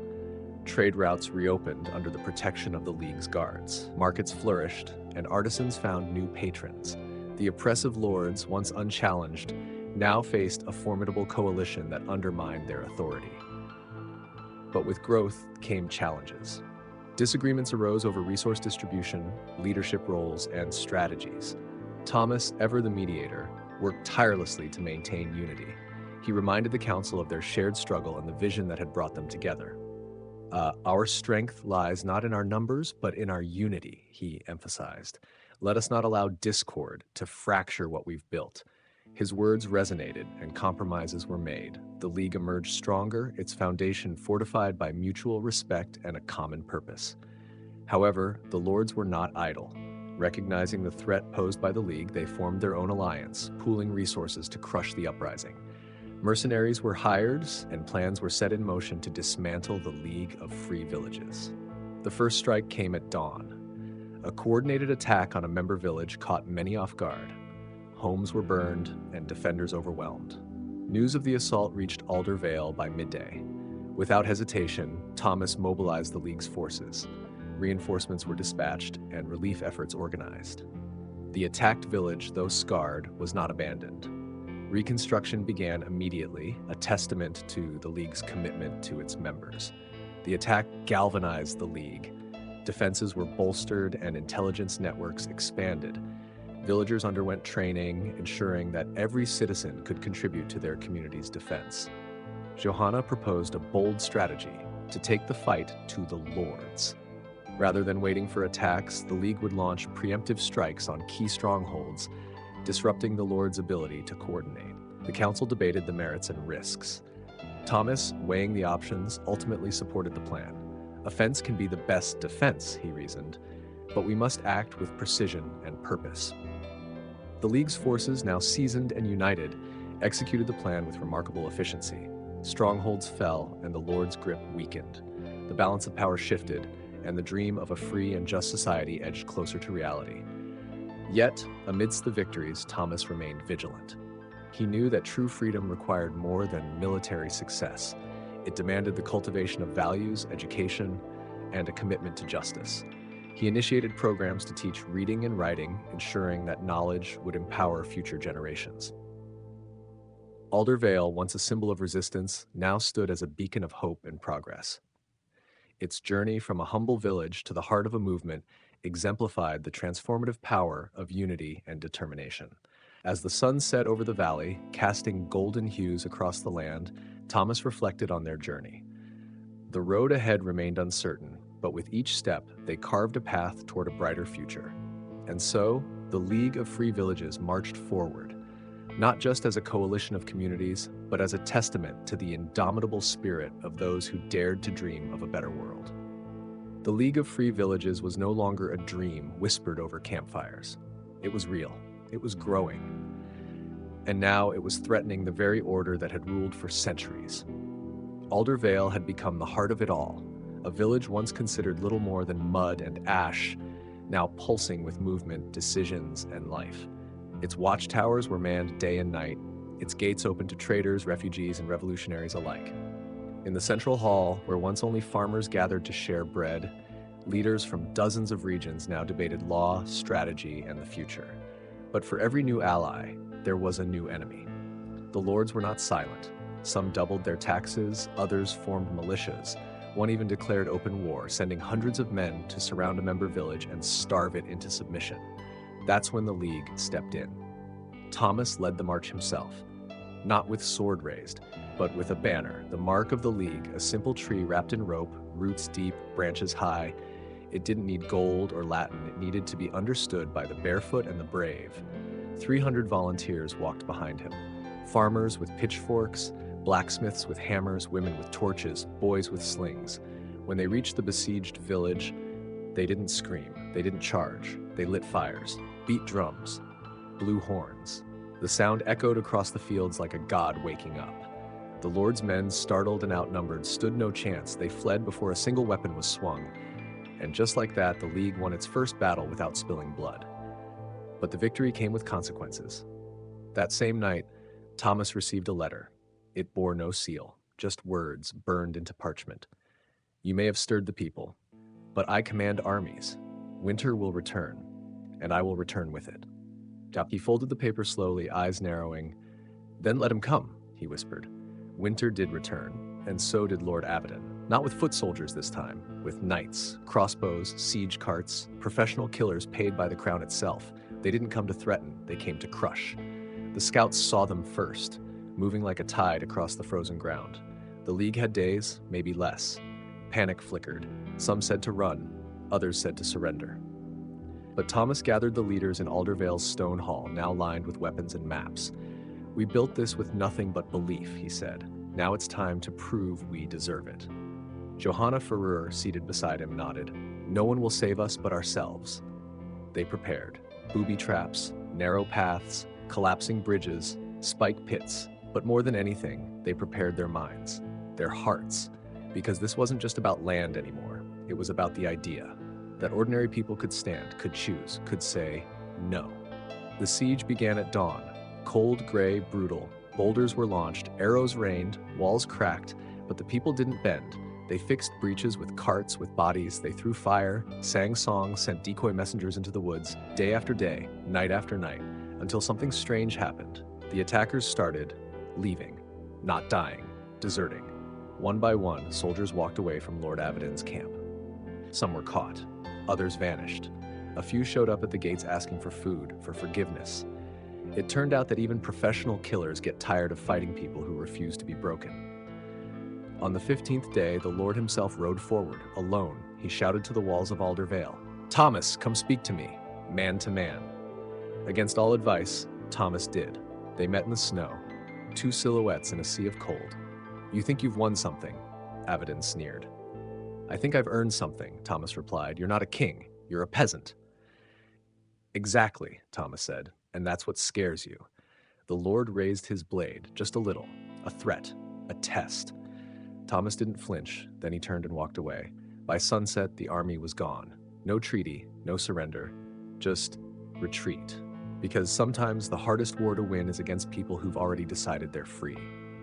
Trade routes reopened under the protection of the League's guards. Markets flourished, and artisans found new patrons. The oppressive lords, once unchallenged, now faced a formidable coalition that undermined their authority. But with growth came challenges. Disagreements arose over resource distribution, leadership roles, and strategies. Thomas, ever the mediator, worked tirelessly to maintain unity. He reminded the council of their shared struggle and the vision that had brought them together. Our strength lies not in our numbers, but in our unity," he emphasized. "Let us not allow discord to fracture what we've built." His words resonated, and compromises were made. The League emerged stronger, its foundation fortified by mutual respect and a common purpose. However, the lords were not idle. Recognizing the threat posed by the League, they formed their own alliance, pooling resources to crush the uprising. Mercenaries were hired, and plans were set in motion to dismantle the League of Free Villages. The first strike came at dawn. A coordinated attack on a member village caught many off guard. Homes were burned and defenders overwhelmed. News of the assault reached Aldervale by midday. Without hesitation, Thomas mobilized the League's forces. Reinforcements were dispatched and relief efforts organized. The attacked village, though scarred, was not abandoned. Reconstruction began immediately, a testament to the League's commitment to its members. The attack galvanized the League. Defenses were bolstered and intelligence networks expanded. Villagers underwent training, ensuring that every citizen could contribute to their community's defense. Johanna proposed a bold strategy: to take the fight to the lords. Rather than waiting for attacks, the League would launch preemptive strikes on key strongholds, disrupting the lords' ability to coordinate. The council debated the merits and risks. Thomas, weighing the options, ultimately supported the plan. "Offense can be the best defense," he reasoned, "but we must act with precision and purpose." The League's forces, now seasoned and united, executed the plan with remarkable efficiency. Strongholds fell, and the lords' grip weakened. The balance of power shifted, and the dream of a free and just society edged closer to reality. Yet, amidst the victories, Thomas remained vigilant. He knew that true freedom required more than military success. It demanded the cultivation of values, education, and a commitment to justice. He initiated programs to teach reading and writing, ensuring that knowledge would empower future generations. Alder Vale, once a symbol of resistance, now stood as a beacon of hope and progress. Its journey from a humble village to the heart of a movement exemplified the transformative power of unity and determination. As the sun set over the valley, casting golden hues across the land, Thomas reflected on their journey. The road ahead remained uncertain, but with each step, they carved a path toward a brighter future. And so, the League of Free Villages marched forward, not just as a coalition of communities, but as a testament to the indomitable spirit of those who dared to dream of a better world. The League of Free Villages was no longer a dream whispered over campfires. It was real. It was growing. And now it was threatening the very order that had ruled for centuries. Alder Vale had become the heart of it all, a village once considered little more than mud and ash, now pulsing with movement, decisions, and life. Its watchtowers were manned day and night, its gates open to traders, refugees, and revolutionaries alike. In the central hall, where once only farmers gathered to share bread, leaders from dozens of regions now debated law, strategy, and the future. But for every new ally, there was a new enemy. The lords were not silent. Some doubled their taxes, others formed militias. One even declared open war, sending hundreds of men to surround a member village and starve it into submission. That's when the League stepped in. Thomas led the march himself, not with sword raised, but with a banner, the mark of the League, a simple tree wrapped in rope, roots deep, branches high. It didn't need gold or Latin, it needed to be understood by the barefoot and the brave. 300 volunteers walked behind him. Farmers with pitchforks, blacksmiths with hammers, women with torches, boys with slings. When they reached the besieged village, they didn't scream, they didn't charge, they lit fires, beat drums, blew horns. The sound echoed across the fields like a god waking up. The Lord's men, startled and outnumbered, stood no chance. They fled before a single weapon was swung. And just like that, the League won its first battle without spilling blood. But the victory came with consequences. That same night, Thomas received a letter. It bore no seal, just words burned into parchment. You may have stirred the people, but I command armies. Winter will return, and I will return with it. He folded the paper slowly, eyes narrowing. Then let him come, he whispered. Winter did return, and so did Lord Abaddon. Not with foot soldiers this time, with knights, crossbows, siege carts, professional killers paid by the crown itself. They didn't come to threaten, they came to crush. The scouts saw them first, moving like a tide across the frozen ground. The League had days, maybe less. Panic flickered. Some said to run, others said to surrender. But Thomas gathered the leaders in Alder Vale's stone hall, now lined with weapons and maps. We built this with nothing but belief, he said. Now it's time to prove we deserve it. Johanna Ferrer, seated beside him, nodded. No one will save us but ourselves. They prepared. Booby traps, narrow paths, collapsing bridges, spike pits. But more than anything, they prepared their minds, their hearts, because this wasn't just about land anymore. It was about the idea that ordinary people could stand, could choose, could say no. The siege began at dawn. Cold, gray, brutal. Boulders were launched, arrows rained, walls cracked, but the people didn't bend. They fixed breaches with carts, with bodies. They threw fire, sang songs, sent decoy messengers into the woods, day after day, night after night, until something strange happened. The attackers started leaving, not dying, deserting. One by one, soldiers walked away from Lord Abaddon's camp. Some were caught, others vanished. A few showed up at the gates asking for food, for forgiveness. It turned out that even professional killers get tired of fighting people who refuse to be broken. On the 15th day, the Lord himself rode forward, alone. He shouted to the walls of Alder Vale, Thomas, come speak to me, man to man. Against all advice, Thomas did. They met in the snow, two silhouettes in a sea of cold. You think you've won something, Abaddon sneered. I think I've earned something, Thomas replied. You're not a king, you're a peasant. Exactly, Thomas said, and that's what scares you. The Lord raised his blade, just a little, a threat, a test. Thomas didn't flinch, then he turned and walked away. By sunset, the army was gone. No treaty, no surrender, just retreat. Because sometimes the hardest war to win is against people who've already decided they're free.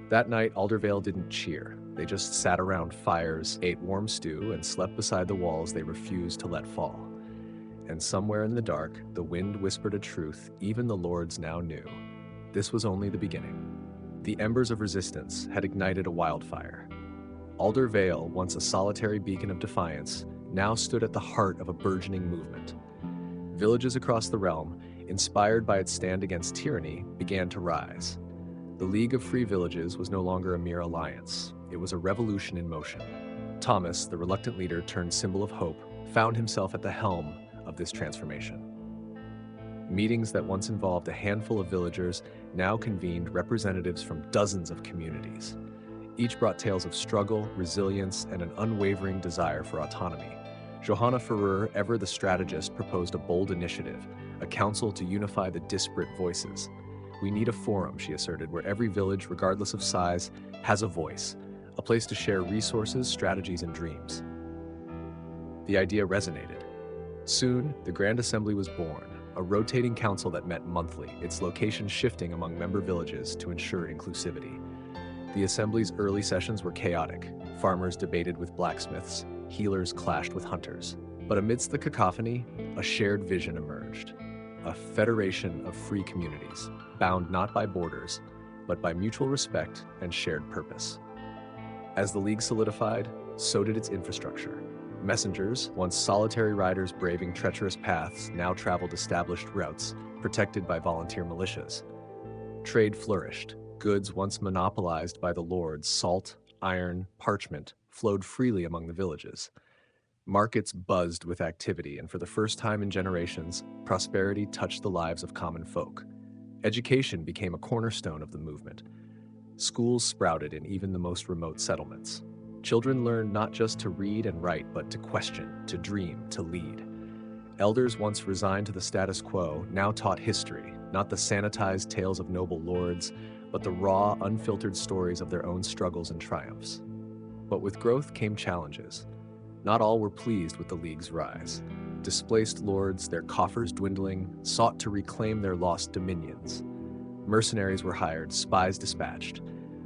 That night, Alder Vale didn't cheer. They just sat around fires, ate warm stew, and slept beside the walls they refused to let fall. And somewhere in the dark, the wind whispered a truth even the lords now knew. This was only the beginning. The embers of resistance had ignited a wildfire. Alder Vale, once a solitary beacon of defiance, now stood at the heart of a burgeoning movement. Villages across the realm, inspired by its stand against tyranny, began to rise. The League of Free Villages was no longer a mere alliance. It was a revolution in motion. Thomas, the reluctant leader turned symbol of hope, found himself at the helm of this transformation. Meetings that once involved a handful of villagers now convened representatives from dozens of communities. Each brought tales of struggle, resilience, and an unwavering desire for autonomy. Johanna Ferrer, ever the strategist, proposed a bold initiative, a council to unify the disparate voices. "We need a forum," she asserted, "where every village, regardless of size, has a voice, a place to share resources, strategies, and dreams." The idea resonated. Soon, the Grand Assembly was born, a rotating council that met monthly, its location shifting among member villages to ensure inclusivity. The Assembly's early sessions were chaotic. Farmers debated with blacksmiths, healers clashed with hunters. But amidst the cacophony, a shared vision emerged. A federation of free communities, bound not by borders, but by mutual respect and shared purpose. As the League solidified, so did its infrastructure. Messengers, once solitary riders braving treacherous paths, now traveled established routes, protected by volunteer militias. Trade flourished. Goods once monopolized by the lords, salt, iron, parchment, flowed freely among the villages. Markets buzzed with activity, and for the first time in generations, prosperity touched the lives of common folk. Education became a cornerstone of the movement. Schools sprouted in even the most remote settlements. Children learned not just to read and write, but to question, to dream, to lead. Elders once resigned to the status quo now taught history, not the sanitized tales of noble lords, but the raw, unfiltered stories of their own struggles and triumphs. But with growth came challenges. Not all were pleased with the League's rise. Displaced lords, their coffers dwindling, sought to reclaim their lost dominions. Mercenaries were hired, spies dispatched.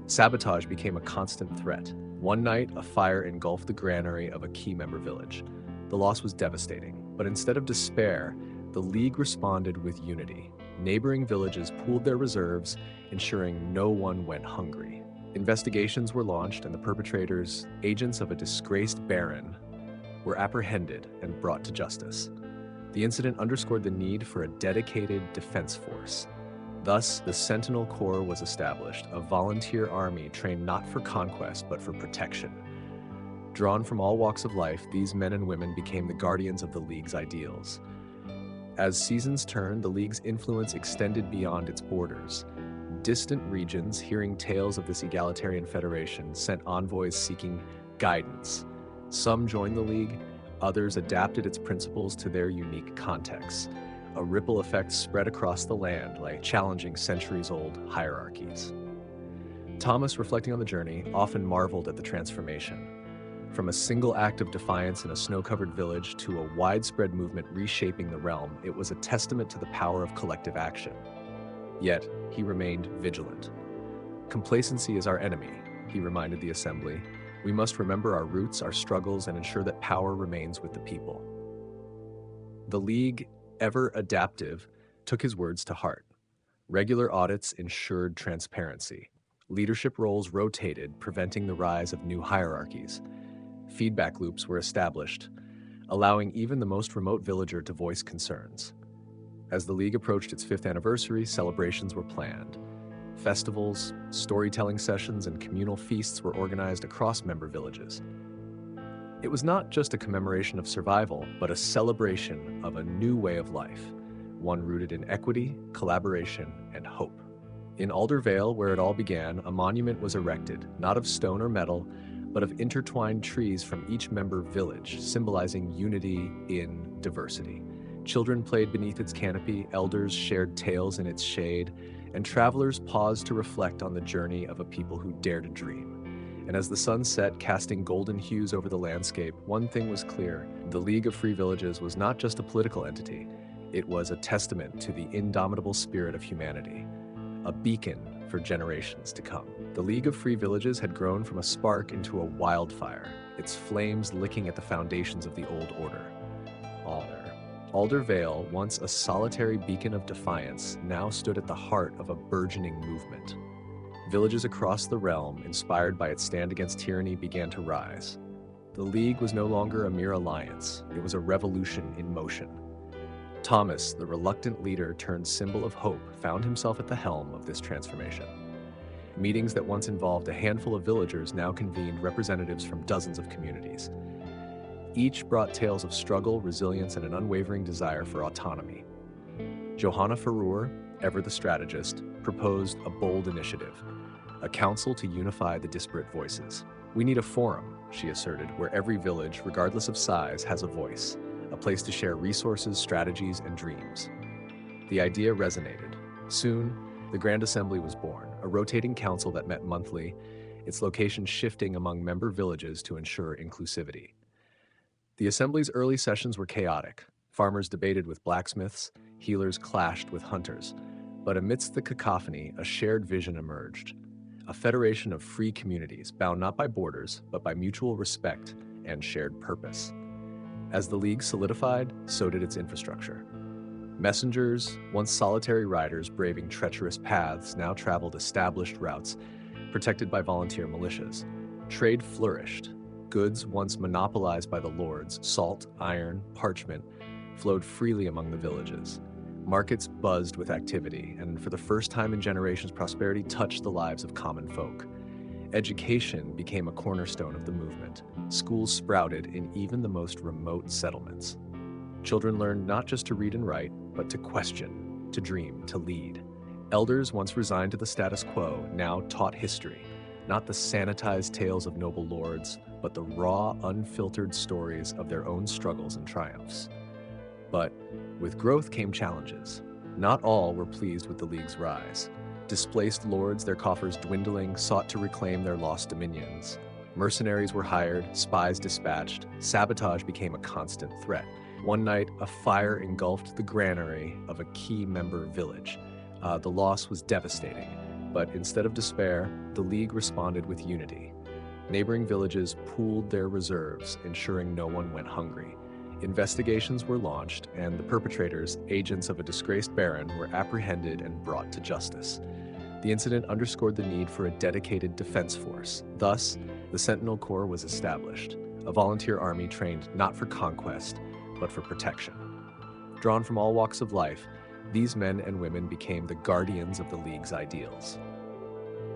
Sabotage became a constant threat. One night, a fire engulfed the granary of a key member village. The loss was devastating, but instead of despair, the League responded with unity. Neighboring villages pooled their reserves, ensuring no one went hungry. Investigations were launched, and the perpetrators, agents of a disgraced baron, were apprehended and brought to justice. The incident underscored the need for a dedicated defense force. Thus, the Sentinel Corps was established, a volunteer army trained not for conquest but for protection. Drawn from all walks of life, these men and women became the guardians of the League's ideals. As seasons turned, the League's influence extended beyond its borders. Distant regions, hearing tales of this egalitarian federation, sent envoys seeking guidance. Some joined the League, others adapted its principles to their unique contexts. A ripple effect spread across the land, like challenging centuries-old hierarchies. Thomas, reflecting on the journey, often marveled at the transformation. From a single act of defiance in a snow-covered village to a widespread movement reshaping the realm, it was a testament to the power of collective action. Yet, he remained vigilant. "Complacency is our enemy," he reminded the assembly. "We must remember our roots, our struggles, and ensure that power remains with the people." The League, ever adaptive, took his words to heart. Regular audits ensured transparency. Leadership roles rotated, preventing the rise of new hierarchies. Feedback loops were established, allowing even the most remote villager to voice concerns. As the League approached its 5th anniversary, celebrations were planned. Festivals, storytelling sessions, and communal feasts were organized across member villages. It was not just a commemoration of survival, but a celebration of a new way of life, one rooted in equity, collaboration, and hope. In Alder Vale, where it all began, a monument was erected, not of stone or metal, but of intertwined trees from each member village, symbolizing unity in diversity. Children played beneath its canopy, elders shared tales in its shade, and travelers paused to reflect on the journey of a people who dare to dream. And as the sun set, casting golden hues over the landscape, one thing was clear: the League of Free Villages was not just a political entity, it was a testament to the indomitable spirit of humanity, a beacon for generations to come. The League of Free Villages had grown from a spark into a wildfire, its flames licking at the foundations of the old order. Honor. Alder Vale, once a solitary beacon of defiance, now stood at the heart of a burgeoning movement. Villages across the realm, inspired by its stand against tyranny, began to rise. The League was no longer a mere alliance, it was a revolution in motion. Thomas, the reluctant leader turned symbol of hope, found himself at the helm of this transformation. Meetings that once involved a handful of villagers now convened representatives from dozens of communities. Each brought tales of struggle, resilience, and an unwavering desire for autonomy. Johanna Farur, ever the strategist, proposed a bold initiative, a council to unify the disparate voices. "We need a forum," she asserted, "where every village, regardless of size, has a voice, a place to share resources, strategies, and dreams." The idea resonated. Soon, the Grand Assembly was born, a rotating council that met monthly, its location shifting among member villages to ensure inclusivity. The Assembly's early sessions were chaotic. Farmers debated with blacksmiths, healers clashed with hunters. But amidst the cacophony, a shared vision emerged. A federation of free communities, bound not by borders, but by mutual respect and shared purpose. As the League solidified, so did its infrastructure. Messengers, once solitary riders braving treacherous paths, now traveled established routes, protected by volunteer militias. Trade flourished. Goods once monopolized by the lords, salt, iron, parchment, flowed freely among the villages. Markets buzzed with activity, and for the first time in generations, prosperity touched the lives of common folk. Education became a cornerstone of the movement. Schools sprouted in even the most remote settlements. Children learned not just to read and write, but to question, to dream, to lead. Elders, once resigned to the status quo, now taught history, not the sanitized tales of noble lords, but the raw, unfiltered stories of their own struggles and triumphs. But with growth came challenges. Not all were pleased with the League's rise. Displaced lords, their coffers dwindling, sought to reclaim their lost dominions. Mercenaries were hired, spies dispatched, sabotage became a constant threat. One night, a fire engulfed the granary of a key member village. The loss was devastating, but instead of despair, the League responded with unity. Neighboring villages pooled their reserves, ensuring no one went hungry. Investigations were launched, and the perpetrators, agents of a disgraced baron, were apprehended and brought to justice. The incident underscored the need for a dedicated defense force. Thus, the Sentinel Corps was established, a volunteer army trained not for conquest, but for protection. Drawn from all walks of life, these men and women became the guardians of the League's ideals.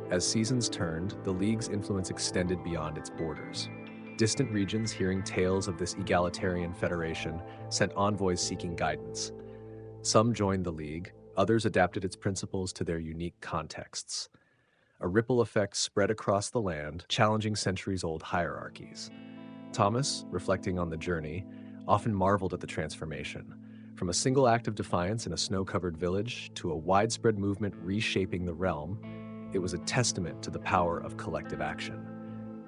As seasons turned, the League's influence extended beyond its borders. Distant regions, hearing tales of this egalitarian federation, sent envoys seeking guidance. Some joined the League, others adapted its principles to their unique contexts. A ripple effect spread across the land, challenging centuries-old hierarchies. Thomas, reflecting on the journey, often marveled at the transformation. From a single act of defiance in a snow-covered village to a widespread movement reshaping the realm, it was a testament to the power of collective action.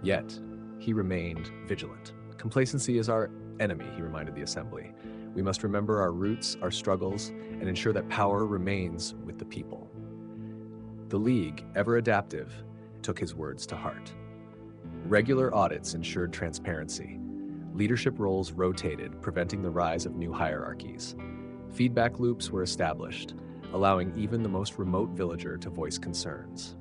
Yet, he remained vigilant. "Complacency is our enemy," he reminded the assembly. "We must remember our roots, our struggles, and ensure that power remains with the people." The League, ever adaptive, took his words to heart. Regular audits ensured transparency. Leadership roles rotated, preventing the rise of new hierarchies. Feedback loops were established, allowing even the most remote villager to voice concerns.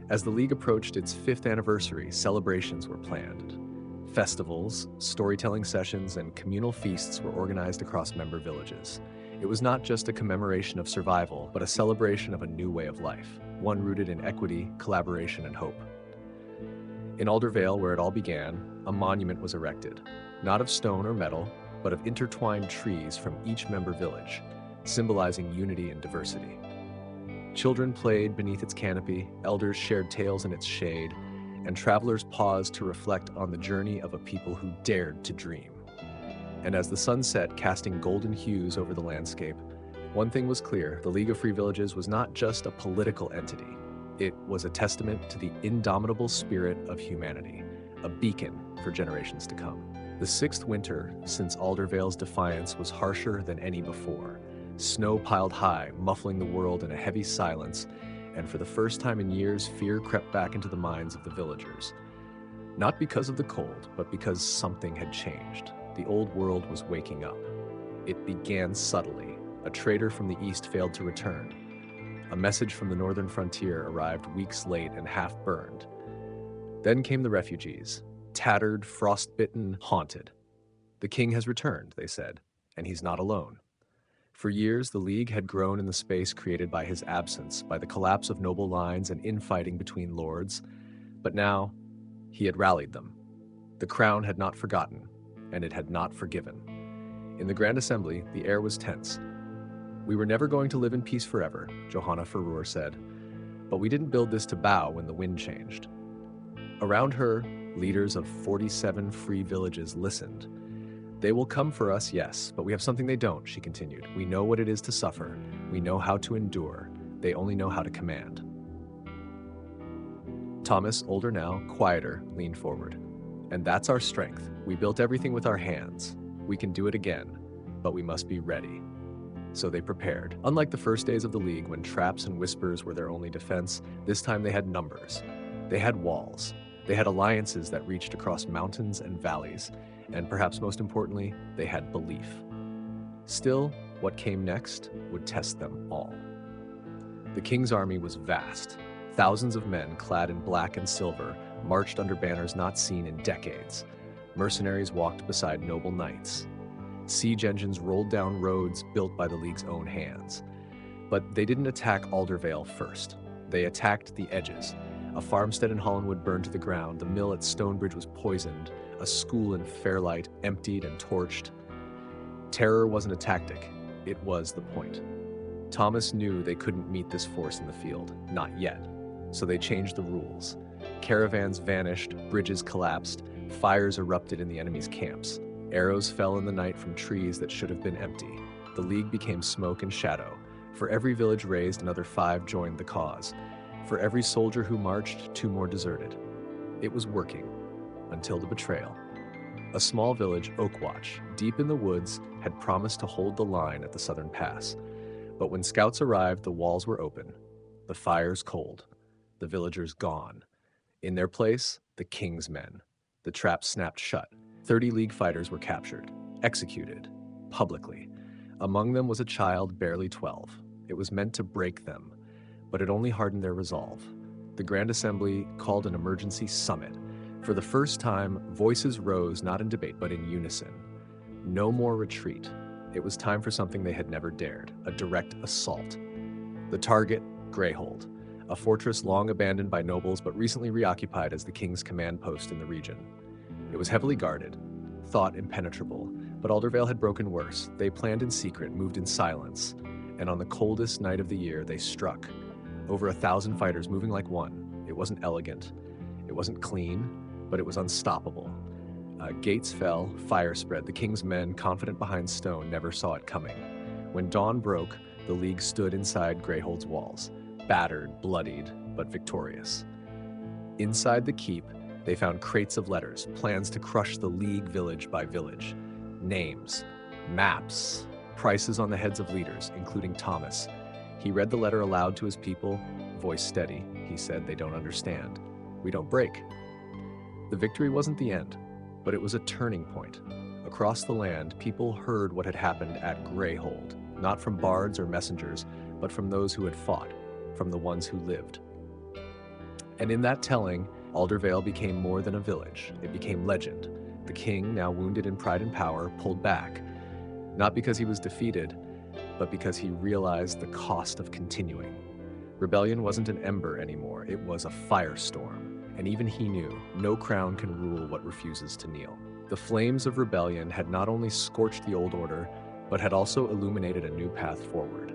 As the League approached its 5th anniversary, celebrations were planned. Festivals, storytelling sessions, and communal feasts were organized across member villages. It was not just a commemoration of survival, but a celebration of a new way of life, one rooted in equity, collaboration, and hope. In Alder Vale, where it all began, a monument was erected, not of stone or metal, but of intertwined trees from each member village, symbolizing unity and diversity. Children played beneath its canopy, elders shared tales in its shade, and travelers paused to reflect on the journey of a people who dared to dream. And as the sun set, casting golden hues over the landscape, one thing was clear: the League of Free Villages was not just a political entity. It was a testament to the indomitable spirit of humanity, a beacon for generations to come. The 6th winter since Alder Vale's defiance was harsher than any before. Snow piled high, muffling the world in a heavy silence, and for the first time in years, fear crept back into the minds of the villagers. Not because of the cold, but because something had changed. The old world was waking up. It began subtly. A trader from the east failed to return. A message from the northern frontier arrived weeks late and half-burned. Then came the refugees, tattered, frostbitten, haunted. The king has returned, they said, and he's not alone. For years, the League had grown in the space created by his absence, by the collapse of noble lines and infighting between lords. But now, he had rallied them. The crown had not forgotten, and it had not forgiven. In the Grand Assembly, the air was tense. We were never going to live in peace forever, Johanna Ferrur said. But we didn't build this to bow when the wind changed. Around her, leaders of 47 free villages listened. They will come for us, yes, but we have something they don't, she continued. We know what it is to suffer. We know how to endure. They only know how to command. Thomas, older now, quieter, leaned forward. And that's our strength. We built everything with our hands. We can do it again, but we must be ready. So they prepared. Unlike the first days of the League, when traps and whispers were their only defense, this time they had numbers. They had walls. They had alliances that reached across mountains and valleys. And perhaps most importantly, they had belief. Still, what came next would test them all. The king's army was vast. Thousands of men, clad in black and silver, marched under banners not seen in decades. Mercenaries walked beside noble knights. Siege engines rolled down roads built by the League's own hands. But they didn't attack Aldervale first. They attacked the edges. A farmstead in Hollinwood burned to the ground, the mill at Stonebridge was poisoned, a school in Fairlight emptied and torched. Terror wasn't a tactic, it was the point. Thomas knew they couldn't meet this force in the field, not yet, so they changed the rules. Caravans vanished, bridges collapsed, fires erupted in the enemy's camps. Arrows fell in the night from trees that should have been empty. The League became smoke and shadow. For every village razed, another 5 joined the cause. For every soldier who marched, 2 more deserted. It was working, until the betrayal. A small village, Oakwatch, deep in the woods, had promised to hold the line at the southern pass. But when scouts arrived, the walls were open, the fires cold, the villagers gone. In their place, the king's men. The trap snapped shut. 30 League fighters were captured, executed, publicly. Among them was a child barely 12. It was meant to break them, but it only hardened their resolve. The Grand Assembly called an emergency summit. For the first time, voices rose not in debate but in unison. No more retreat. It was time for something they had never dared, a direct assault. The target, Greyhold, a fortress long abandoned by nobles but recently reoccupied as the king's command post in the region. It was heavily guarded, thought impenetrable, but Aldervale had broken worse. They planned in secret, moved in silence, and on the coldest night of the year, they struck. Over 1,000 fighters moving like one. It wasn't elegant, it wasn't clean, but it was unstoppable. Gates fell, fire spread. The king's men, confident behind stone, never saw it coming. When dawn broke, the League stood inside Greyhold's walls, battered, bloodied, but victorious. Inside the keep, they found crates of letters, plans to crush the League village by village. Names, maps, prices on the heads of leaders, including Thomas. He read the letter aloud to his people, voice steady. He said, "They don't understand. We don't break." The victory wasn't the end, but it was a turning point. Across the land, people heard what had happened at Greyhold, not from bards or messengers, but from those who had fought, from the ones who lived. And in that telling, Aldervale became more than a village. It became legend. The king, now wounded in pride and power, pulled back, not because he was defeated, but because he realized the cost of continuing. Rebellion wasn't an ember anymore, it was a firestorm. And even he knew, no crown can rule what refuses to kneel. The flames of rebellion had not only scorched the old order, but had also illuminated a new path forward.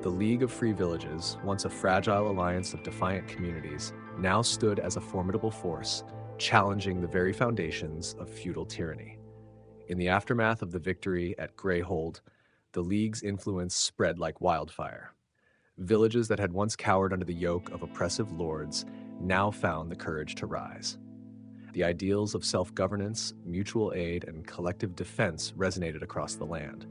The League of Free Villages, once a fragile alliance of defiant communities, now stood as a formidable force, challenging the very foundations of feudal tyranny. In the aftermath of the victory at Greyhold, the League's influence spread like wildfire. Villages that had once cowered under the yoke of oppressive lords now found the courage to rise. The ideals of self-governance, mutual aid, and collective defense resonated across the land.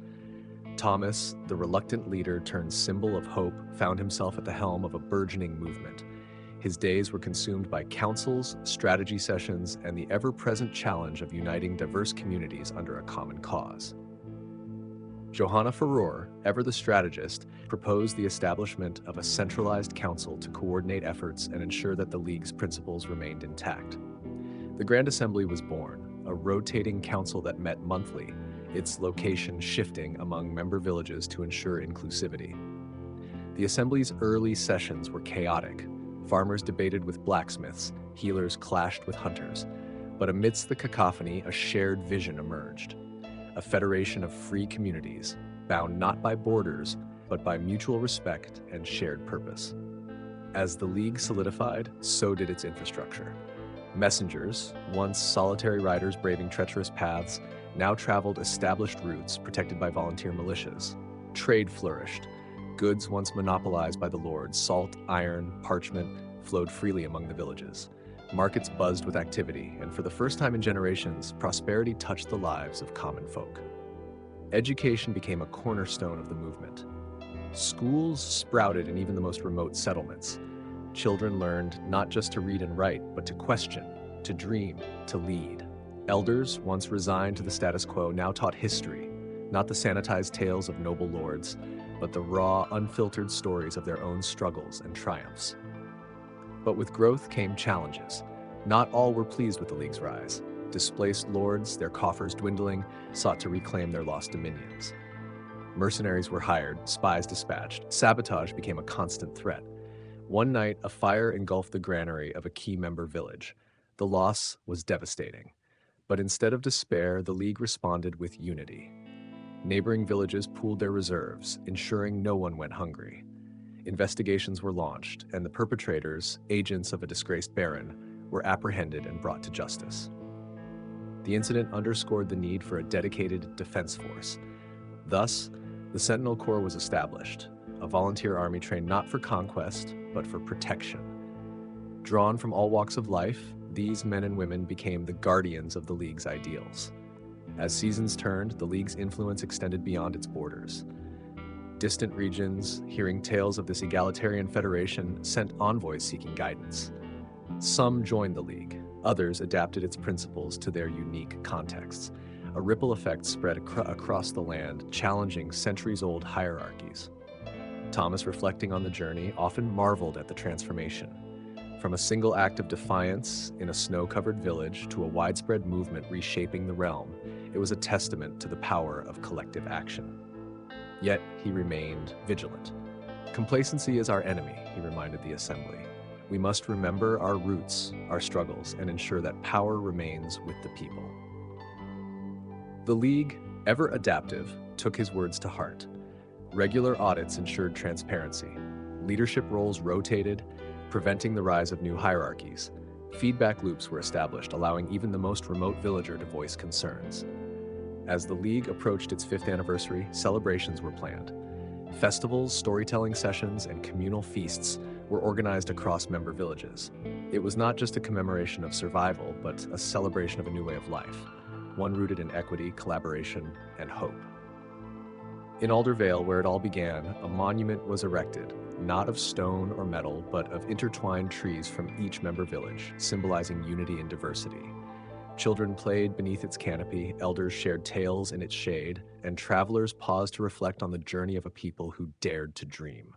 Thomas, the reluctant leader turned symbol of hope, found himself at the helm of a burgeoning movement. His days were consumed by councils, strategy sessions, and the ever-present challenge of uniting diverse communities under a common cause. Johanna Furore, ever the strategist, proposed the establishment of a centralized council to coordinate efforts and ensure that the League's principles remained intact. The Grand Assembly was born, a rotating council that met monthly, its location shifting among member villages to ensure inclusivity. The Assembly's early sessions were chaotic. Farmers debated with blacksmiths, healers clashed with hunters. But amidst the cacophony, a shared vision emerged. A federation of free communities, bound not by borders, but by mutual respect and shared purpose. As the League solidified, so did its infrastructure. Messengers, once solitary riders braving treacherous paths, now traveled established routes protected by volunteer militias. Trade flourished. Goods once monopolized by the lords, salt, iron, parchment, flowed freely among the villages. Markets buzzed with activity, and for the first time in generations, prosperity touched the lives of common folk. Education became a cornerstone of the movement. Schools sprouted in even the most remote settlements. Children learned not just to read and write, but to question, to dream, to lead. Elders, once resigned to the status quo, now taught history, not the sanitized tales of noble lords, but the raw, unfiltered stories of their own struggles and triumphs. But with growth came challenges. Not all were pleased with the League's rise. Displaced lords, their coffers dwindling, sought to reclaim their lost dominions. Mercenaries were hired, spies dispatched. Sabotage became a constant threat. One night, a fire engulfed the granary of a key member village. The loss was devastating. But instead of despair, the League responded with unity. Neighboring villages pooled their reserves, ensuring no one went hungry. Investigations were launched, and the perpetrators, agents of a disgraced baron, were apprehended and brought to justice. The incident underscored the need for a dedicated defense force. Thus, the Sentinel Corps was established, a volunteer army trained not for conquest, but for protection. Drawn from all walks of life, these men and women became the guardians of the League's ideals. As seasons turned, the League's influence extended beyond its borders. Distant regions, hearing tales of this egalitarian federation, sent envoys seeking guidance. Some joined the League, others adapted its principles to their unique contexts. A ripple effect spread across the land, challenging centuries-old hierarchies. Thomas, reflecting on the journey, often marveled at the transformation. From a single act of defiance in a snow-covered village to a widespread movement reshaping the realm, it was a testament to the power of collective action. Yet he remained vigilant. Complacency is our enemy, he reminded the assembly. We must remember our roots, our struggles, and ensure that power remains with the people. The League, ever adaptive, took his words to heart. Regular audits ensured transparency. Leadership roles rotated, preventing the rise of new hierarchies. Feedback loops were established, allowing even the most remote villager to voice concerns. As the League approached its 5th anniversary, celebrations were planned. Festivals, storytelling sessions, and communal feasts were organized across member villages. It was not just a commemoration of survival, but a celebration of a new way of life, one rooted in equity, collaboration, and hope. In Aldervale, where it all began, a monument was erected, not of stone or metal, but of intertwined trees from each member village, symbolizing unity and diversity. Children played beneath its canopy, elders shared tales in its shade, and travelers paused to reflect on the journey of a people who dared to dream.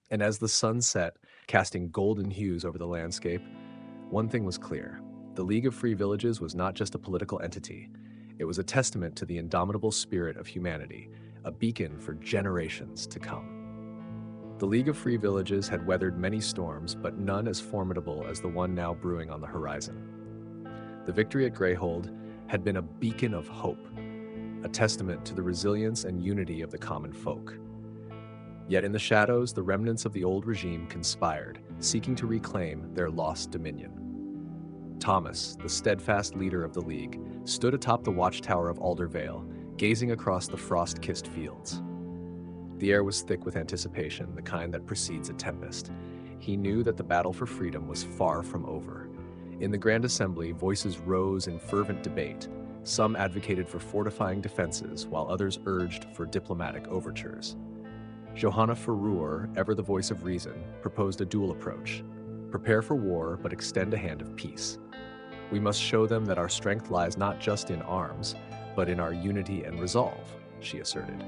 And as the sun set, casting golden hues over the landscape, one thing was clear. The League of Free Villages was not just a political entity. It was a testament to the indomitable spirit of humanity, a beacon for generations to come. The League of Free Villages had weathered many storms, but none as formidable as the one now brewing on the horizon. The victory at Greyhold had been a beacon of hope, a testament to the resilience and unity of the common folk. Yet in the shadows, the remnants of the old regime conspired, seeking to reclaim their lost dominion. Thomas, the steadfast leader of the League, stood atop the watchtower of Aldervale, gazing across the frost-kissed fields. The air was thick with anticipation, the kind that precedes a tempest. He knew that the battle for freedom was far from over. In the Grand Assembly, voices rose in fervent debate. Some advocated for fortifying defenses, while others urged for diplomatic overtures. Johanna Furore, ever the voice of reason, proposed a dual approach. Prepare for war, but extend a hand of peace. We must show them that our strength lies not just in arms, but in our unity and resolve. she asserted.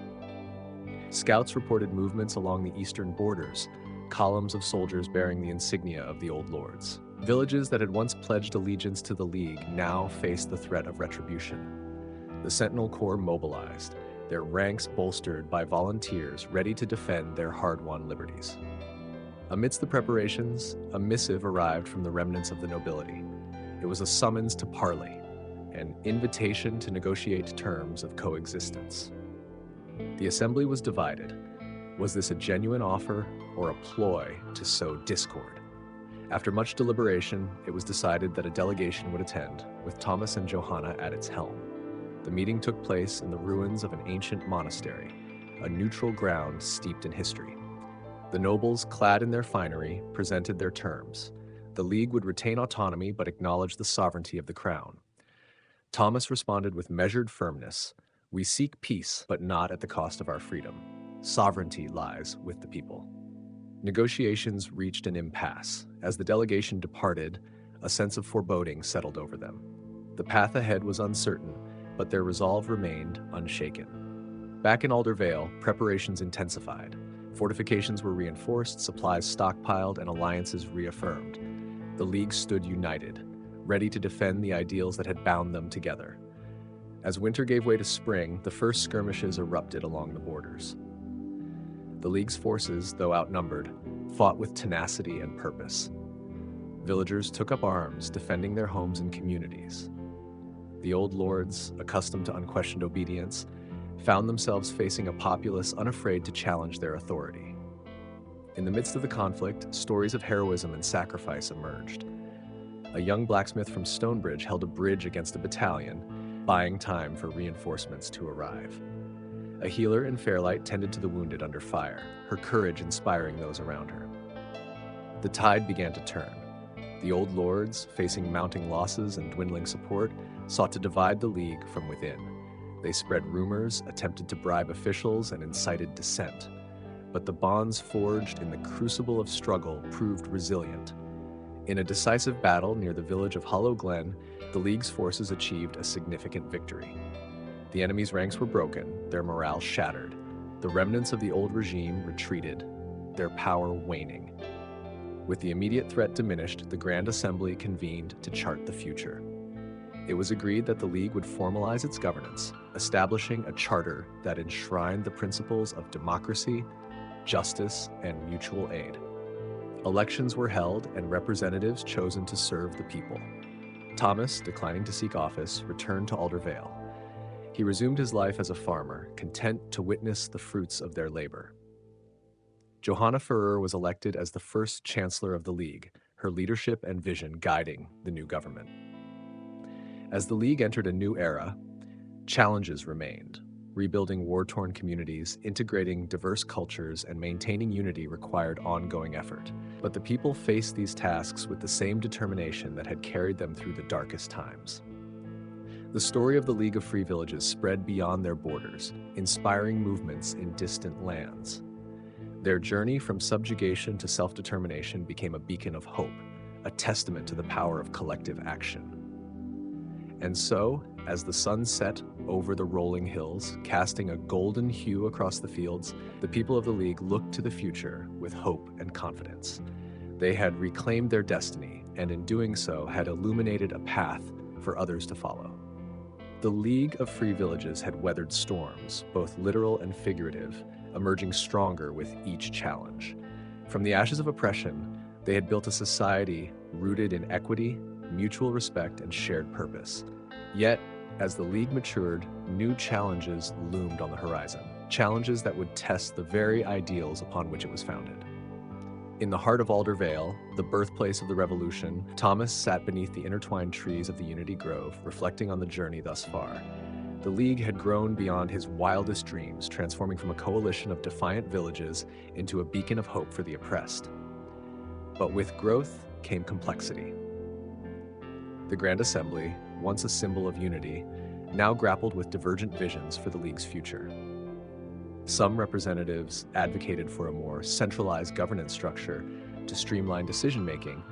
Scouts reported movements along the eastern borders, columns of soldiers bearing the insignia of the old lords. Villages that had once pledged allegiance to the League now faced the threat of retribution. The Sentinel Corps mobilized, their ranks bolstered by volunteers ready to defend their hard-won liberties. Amidst the preparations, a missive arrived from the remnants of the nobility. It was a summons to parley, an invitation to negotiate terms of coexistence. The assembly was divided. Was this a genuine offer or a ploy to sow discord? After much deliberation, it was decided that a delegation would attend, with Thomas and Johanna at its helm. The meeting took place in the ruins of an ancient monastery, a neutral ground steeped in history. The nobles, clad in their finery, presented their terms. The League would retain autonomy but acknowledge the sovereignty of the crown. Thomas responded with measured firmness, "We seek peace, but not at the cost of our freedom. Sovereignty lies with the people." Negotiations reached an impasse. As the delegation departed, a sense of foreboding settled over them. The path ahead was uncertain, but their resolve remained unshaken. Back in Aldervale, preparations intensified. Fortifications were reinforced, supplies stockpiled, and alliances reaffirmed. The League stood united, ready to defend the ideals that had bound them together. As winter gave way to spring, the first skirmishes erupted along the borders. The League's forces, though outnumbered, fought with tenacity and purpose. Villagers took up arms, defending their homes and communities. The old lords, accustomed to unquestioned obedience, found themselves facing a populace unafraid to challenge their authority. In the midst of the conflict, stories of heroism and sacrifice emerged. A young blacksmith from Stonebridge held a bridge against a battalion, buying time for reinforcements to arrive. A healer in Fairlight tended to the wounded under fire, her courage inspiring those around her. The tide began to turn. The old lords, facing mounting losses and dwindling support, sought to divide the League from within. They spread rumors, attempted to bribe officials, and incited dissent. But the bonds forged in the crucible of struggle proved resilient. In a decisive battle near the village of Hollow Glen, the League's forces achieved a significant victory. The enemy's ranks were broken, their morale shattered. The remnants of the old regime retreated, their power waning. With the immediate threat diminished, the Grand Assembly convened to chart the future. It was agreed that the League would formalize its governance, establishing a charter that enshrined the principles of democracy, justice, and mutual aid. Elections were held and representatives chosen to serve the people. Thomas, declining to seek office, returned to Aldervale. He resumed his life as a farmer, content to witness the fruits of their labor. Johanna Ferrer was elected as the first chancellor of the League, her leadership and vision guiding the new government. As the League entered a new era, challenges remained. Rebuilding war-torn communities, integrating diverse cultures, and maintaining unity required ongoing effort. But the people faced these tasks with the same determination that had carried them through the darkest times. The story of the League of Free Villages spread beyond their borders, inspiring movements in distant lands. Their journey from subjugation to self-determination became a beacon of hope, a testament to the power of collective action. And so, as the sun set over the rolling hills, casting a golden hue across the fields, the people of the League looked to the future with hope and confidence. They had reclaimed their destiny, and in doing so had illuminated a path for others to follow. The League of Free Villages had weathered storms, both literal and figurative, emerging stronger with each challenge. From the ashes of oppression, they had built a society rooted in equity, mutual respect, and shared purpose. Yet, as the League matured, new challenges loomed on the horizon, challenges that would test the very ideals upon which it was founded. In the heart of Aldervale, the birthplace of the Revolution, Thomas sat beneath the intertwined trees of the Unity Grove, reflecting on the journey thus far. The League had grown beyond his wildest dreams, transforming from a coalition of defiant villages into a beacon of hope for the oppressed. But with growth came complexity. The Grand Assembly, once a symbol of unity, now grappled with divergent visions for the League's future. Some representatives advocated for a more centralized governance structure to streamline decision-making,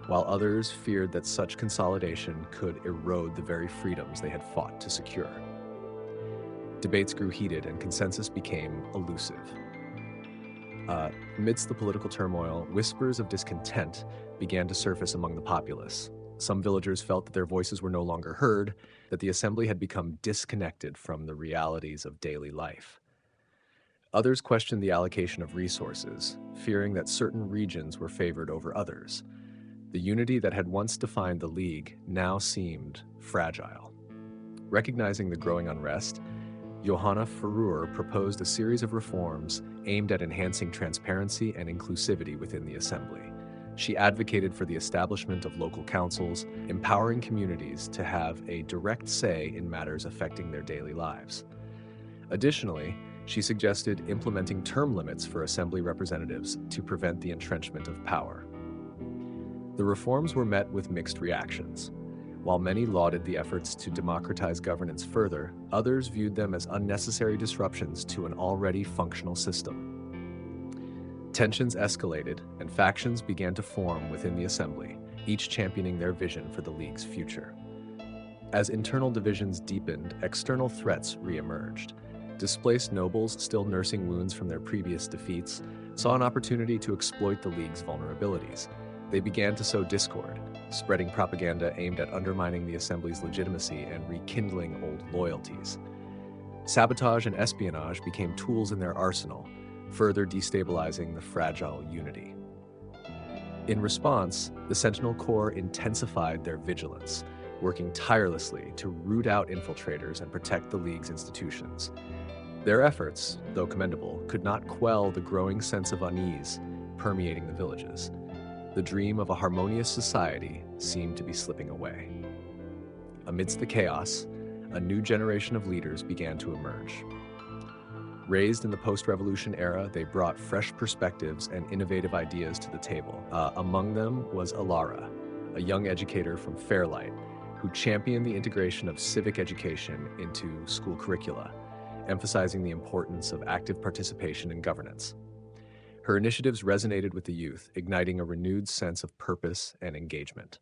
while others feared that such consolidation could erode the very freedoms they had fought to secure. Debates grew heated and consensus became elusive. Amidst the political turmoil, whispers of discontent began to surface among the populace. Some villagers felt that their voices were no longer heard, that the assembly had become disconnected from the realities of daily life. Others questioned the allocation of resources, fearing that certain regions were favored over others. The unity that had once defined the League now seemed fragile. Recognizing the growing unrest, Johanna Ferrur proposed a series of reforms aimed at enhancing transparency and inclusivity within the assembly. She advocated for the establishment of local councils, empowering communities to have a direct say in matters affecting their daily lives. Additionally, she suggested implementing term limits for assembly representatives to prevent the entrenchment of power. The reforms were met with mixed reactions. While many lauded the efforts to democratize governance further, others viewed them as unnecessary disruptions to an already functional system. Tensions escalated, and factions began to form within the assembly, each championing their vision for the League's future. As internal divisions deepened, external threats re-emerged. Displaced nobles, still nursing wounds from their previous defeats, saw an opportunity to exploit the League's vulnerabilities. They began to sow discord, spreading propaganda aimed at undermining the assembly's legitimacy and rekindling old loyalties. Sabotage and espionage became tools in their arsenal, further destabilizing the fragile unity. In response, the Sentinel Corps intensified their vigilance, working tirelessly to root out infiltrators and protect the League's institutions. Their efforts, though commendable, could not quell the growing sense of unease permeating the villages. The dream of a harmonious society seemed to be slipping away. Amidst the chaos, a new generation of leaders began to emerge. Raised in the post-revolution era, they brought fresh perspectives and innovative ideas to the table. Among them was Alara, a young educator from Fairlight, who championed the integration of civic education into school curricula, emphasizing the importance of active participation in governance. Her initiatives resonated with the youth, igniting a renewed sense of purpose and engagement.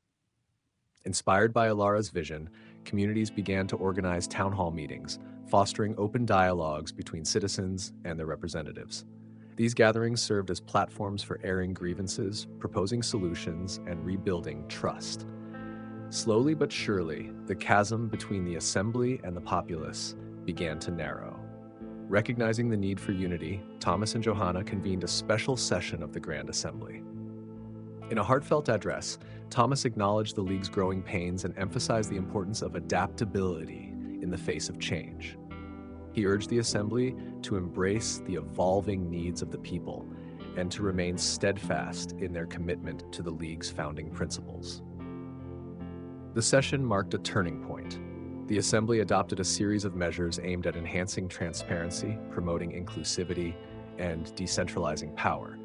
Inspired by Alara's vision, communities began to organize town hall meetings, fostering open dialogues between citizens and their representatives. These gatherings served as platforms for airing grievances, proposing solutions, and rebuilding trust. Slowly but surely, the chasm between the assembly and the populace began to narrow. Recognizing the need for unity, Thomas and Johanna convened a special session of the Grand Assembly. In a heartfelt address, Thomas acknowledged the League's growing pains and emphasized the importance of adaptability in the face of change. He urged the Assembly to embrace the evolving needs of the people and to remain steadfast in their commitment to the League's founding principles. The session marked a turning point. The Assembly adopted a series of measures aimed at enhancing transparency, promoting inclusivity, and decentralizing power.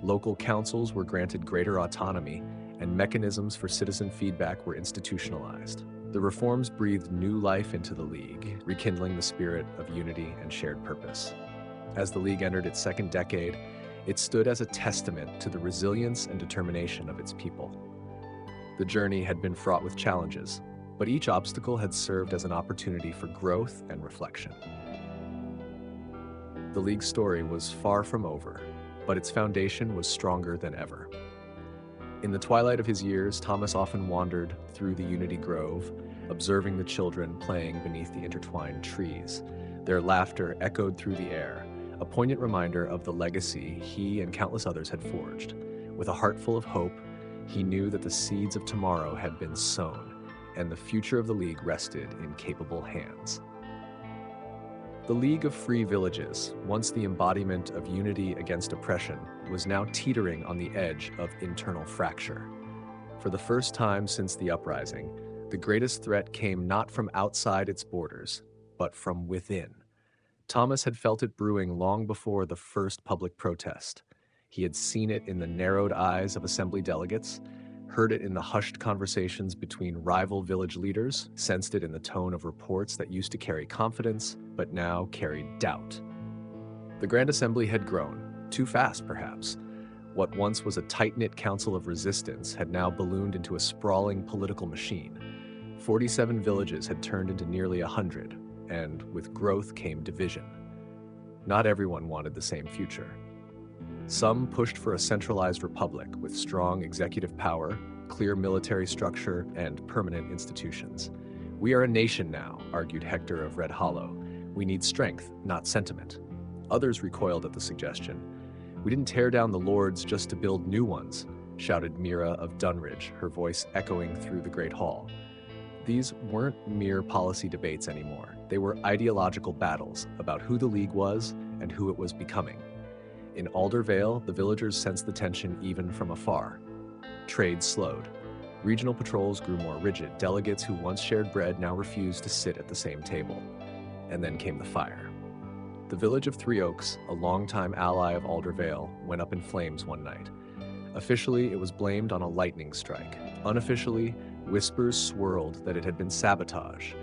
Local councils were granted greater autonomy, and mechanisms for citizen feedback were institutionalized. The reforms breathed new life into the League, rekindling the spirit of unity and shared purpose. As the League entered its second decade, it stood as a testament to the resilience and determination of its people. The journey had been fraught with challenges, but each obstacle had served as an opportunity for growth and reflection. The League's story was far from over, but its foundation was stronger than ever. In the twilight of his years, Thomas often wandered through the Unity Grove, observing the children playing beneath the intertwined trees. Their laughter echoed through the air, a poignant reminder of the legacy he and countless others had forged. With a heart full of hope, he knew that the seeds of tomorrow had been sown, and the future of the League rested in capable hands. The League of Free Villages, once the embodiment of unity against oppression, was now teetering on the edge of internal fracture. For the first time since the uprising, the greatest threat came not from outside its borders, but from within. Thomas had felt it brewing long before the first public protest. He had seen it in the narrowed eyes of assembly delegates, heard it in the hushed conversations between rival village leaders, sensed it in the tone of reports that used to carry confidence, but now carried doubt. The Grand Assembly had grown, too fast perhaps. What once was a tight-knit council of resistance had now ballooned into a sprawling political machine. 47 villages had turned into nearly 100, and with growth came division. Not everyone wanted the same future. Some pushed for a centralized republic with strong executive power, clear military structure, and permanent institutions. "We are a nation now," argued Hector of Red Hollow. "We need strength, not sentiment." Others recoiled at the suggestion. "We didn't tear down the lords just to build new ones," shouted Mira of Dunridge, her voice echoing through the Great Hall. These weren't mere policy debates anymore. They were ideological battles about who the League was and who it was becoming. In Aldervale, the villagers sensed the tension even from afar. Trade slowed. Regional patrols grew more rigid. Delegates who once shared bread now refused to sit at the same table. And then came the fire. The village of Three Oaks, a longtime ally of Aldervale, went up in flames one night. Officially, it was blamed on a lightning strike. Unofficially, whispers swirled that it had been sabotage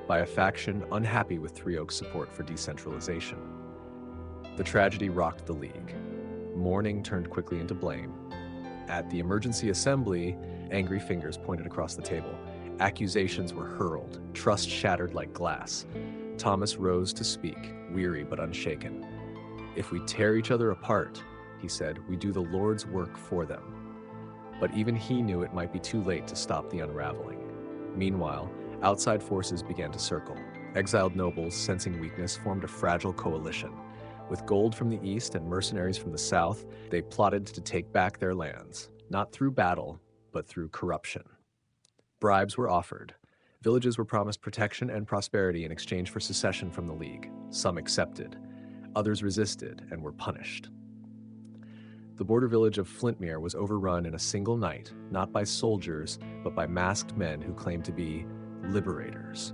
by a faction unhappy with Three Oaks' support for decentralization. The tragedy rocked the League. Mourning turned quickly into blame. At the emergency assembly, angry fingers pointed across the table. Accusations were hurled, trust shattered like glass. Thomas rose to speak, weary but unshaken. "If we tear each other apart," he said, "we do the Lord's work for them." But even he knew it might be too late to stop the unraveling. Meanwhile, outside forces began to circle. Exiled nobles, sensing weakness, formed a fragile coalition. With gold from the east and mercenaries from the south, they plotted to take back their lands, not through battle, but through corruption. Bribes were offered. Villages were promised protection and prosperity in exchange for secession from the League. Some accepted. Others resisted and were punished. The border village of Flintmere was overrun in a single night, not by soldiers, but by masked men who claimed to be liberators.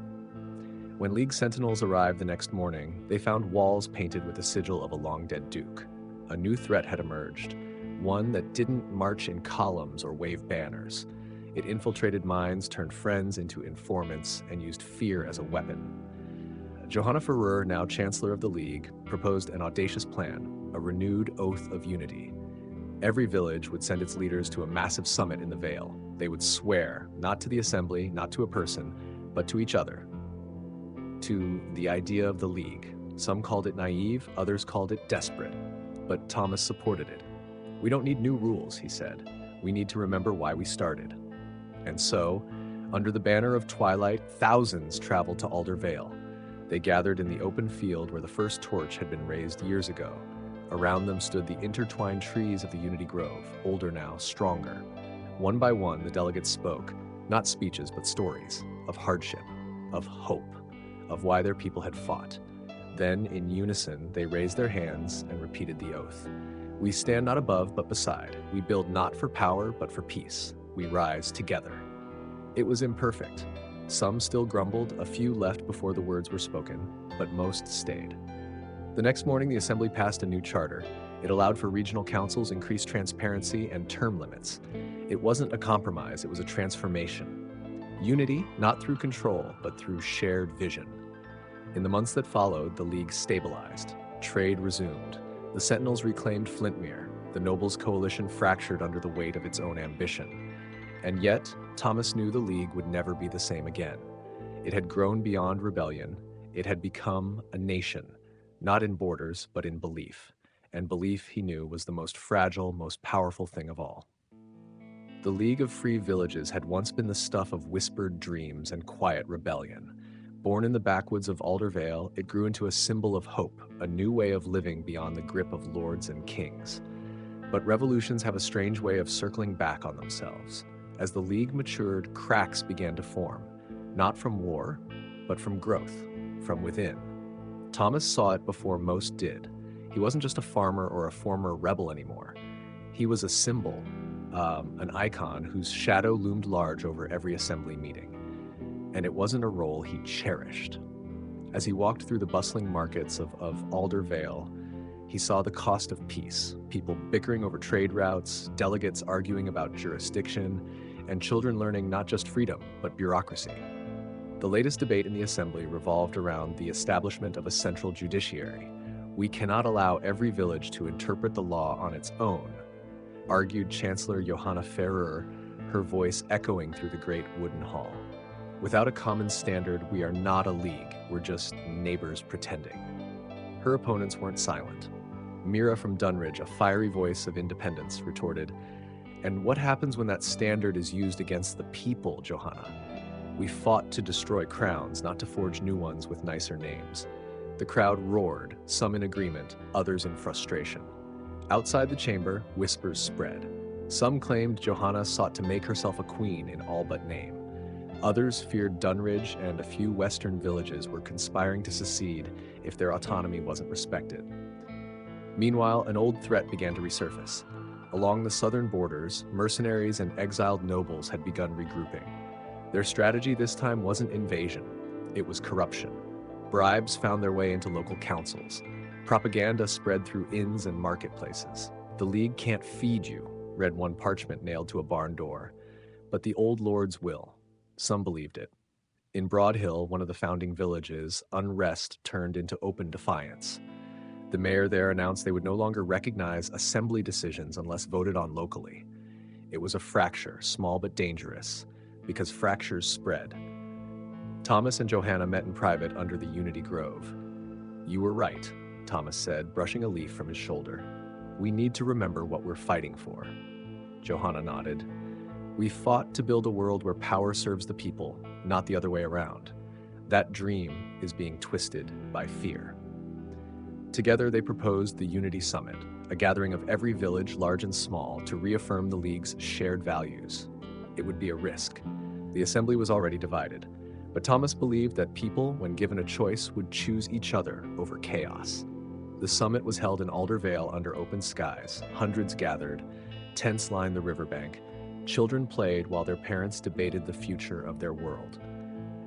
When League sentinels arrived the next morning, they found walls painted with the sigil of a long-dead duke. A new threat had emerged, one that didn't march in columns or wave banners. It infiltrated minds, turned friends into informants, and used fear as a weapon. Johanna Ferrer, now Chancellor of the League, proposed an audacious plan, a renewed oath of unity. Every village would send its leaders to a massive summit in the Vale. They would swear, not to the assembly, not to a person, but to each other, to the idea of the League. Some called it naive, others called it desperate, but Thomas supported it. "We don't need new rules," he said. "We need to remember why we started." And so, under the banner of twilight, thousands traveled to Aldervale. They gathered in the open field where the first torch had been raised years ago. Around them stood the intertwined trees of the Unity Grove, older now, stronger. One by one, the delegates spoke, not speeches, but stories, of hardship, of hope, of why their people had fought. Then, in unison, they raised their hands and repeated the oath. "We stand not above, but beside. We build not for power, but for peace. We rise together." It was imperfect. Some still grumbled, a few left before the words were spoken, but most stayed. The next morning, the Assembly passed a new charter. It allowed for regional councils, increased transparency, and term limits. It wasn't a compromise, it was a transformation. Unity, not through control, but through shared vision. In the months that followed, the League stabilized. Trade resumed. The Sentinels reclaimed Flintmere. The Nobles' coalition fractured under the weight of its own ambition. And yet, Thomas knew the League would never be the same again. It had grown beyond rebellion. It had become a nation, not in borders, but in belief. And belief, he knew, was the most fragile, most powerful thing of all. The League of Free Villages had once been the stuff of whispered dreams and quiet rebellion. Born in the backwoods of Aldervale, it grew into a symbol of hope, a new way of living beyond the grip of lords and kings. But revolutions have a strange way of circling back on themselves. As the League matured, cracks began to form, not from war, but from growth, from within. Thomas saw it before most did. He wasn't just a farmer or a former rebel anymore. He was a symbol, an icon whose shadow loomed large over every assembly meeting. And it wasn't a role he cherished. As he walked through the bustling markets of Aldervale, he saw the cost of peace, people bickering over trade routes, delegates arguing about jurisdiction, and children learning not just freedom, but bureaucracy. The latest debate in the assembly revolved around the establishment of a central judiciary. "We cannot allow every village to interpret the law on its own," argued Chancellor Johanna Ferrer, her voice echoing through the great wooden hall. Without a common standard, we are not a league, we're just neighbors pretending. Her opponents weren't silent. Mira from Dunridge, a fiery voice of independence, retorted, "And what happens when that standard is used against the people, Johanna? We fought to destroy crowns, not to forge new ones with nicer names." The crowd roared, some in agreement, others in frustration. Outside the chamber, whispers spread. Some claimed Johanna sought to make herself a queen in all but name. Others feared Dunridge and a few western villages were conspiring to secede if their autonomy wasn't respected. Meanwhile, an old threat began to resurface. Along the southern borders, mercenaries and exiled nobles had begun regrouping. Their strategy this time wasn't invasion, it was corruption. Bribes found their way into local councils. Propaganda spread through inns and marketplaces. "The League can't feed you," read one parchment nailed to a barn door, "but the old lords will." Some believed it. In Broad Hill, one of the founding villages, unrest turned into open defiance. The mayor there announced they would no longer recognize assembly decisions unless voted on locally. It was a fracture, small but dangerous, because fractures spread. Thomas and Johanna met in private under the Unity Grove. "You were right," Thomas said, brushing a leaf from his shoulder. "We need to remember what we're fighting for." Johanna nodded. "We fought to build a world where power serves the people, not the other way around. That dream is being twisted by fear." Together they proposed the Unity Summit, a gathering of every village, large and small, to reaffirm the League's shared values. It would be a risk. The assembly was already divided. But Thomas believed that people, when given a choice, would choose each other over chaos. The summit was held in Alder Vale under open skies. Hundreds gathered. Tents lined the riverbank. Children played while their parents debated the future of their world.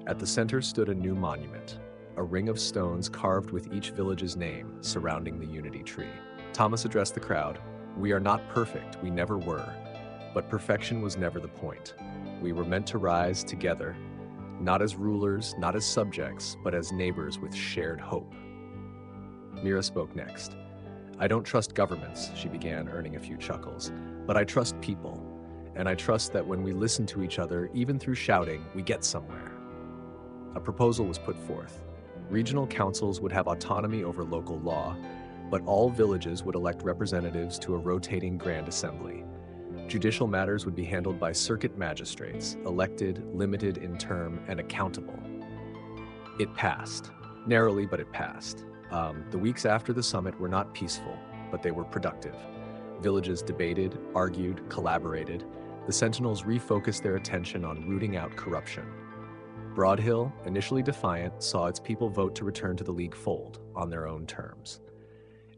At the center stood a new monument, a ring of stones carved with each village's name surrounding the unity tree. Thomas addressed the crowd. "We are not perfect, we never were. But perfection was never the point. We were meant to rise together, not as rulers, not as subjects, but as neighbors with shared hope." Mira spoke next. "I don't trust governments," she began, earning a few chuckles, "but I trust people. And I trust that when we listen to each other, even through shouting, we get somewhere." A proposal was put forth. Regional councils would have autonomy over local law, but all villages would elect representatives to a rotating Grand Assembly. Judicial matters would be handled by circuit magistrates, elected, limited in term, and accountable. It passed. Narrowly, but it passed. The weeks after the summit were not peaceful, but they were productive. Villages debated, argued, collaborated. The Sentinels refocused their attention on rooting out corruption. Broad Hill, initially defiant, saw its people vote to return to the League fold on their own terms.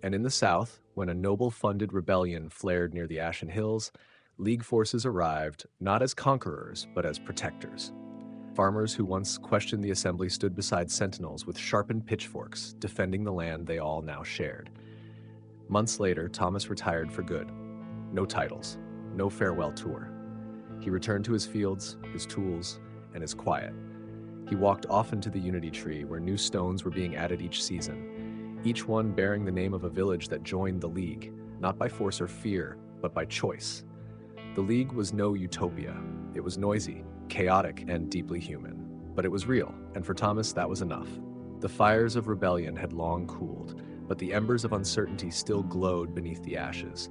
And in the south, when a noble-funded rebellion flared near the Ashen Hills, League forces arrived, not as conquerors, but as protectors. Farmers who once questioned the assembly stood beside sentinels with sharpened pitchforks, defending the land they all now shared. Months later, Thomas retired for good. No titles, no farewell tour. He returned to his fields, his tools, and his quiet. He walked often to the Unity Tree, where new stones were being added each season, each one bearing the name of a village that joined the League, not by force or fear, but by choice. The League was no utopia. It was noisy, chaotic, and deeply human. But it was real, and for Thomas that was enough. The fires of rebellion had long cooled, but the embers of uncertainty still glowed beneath the ashes.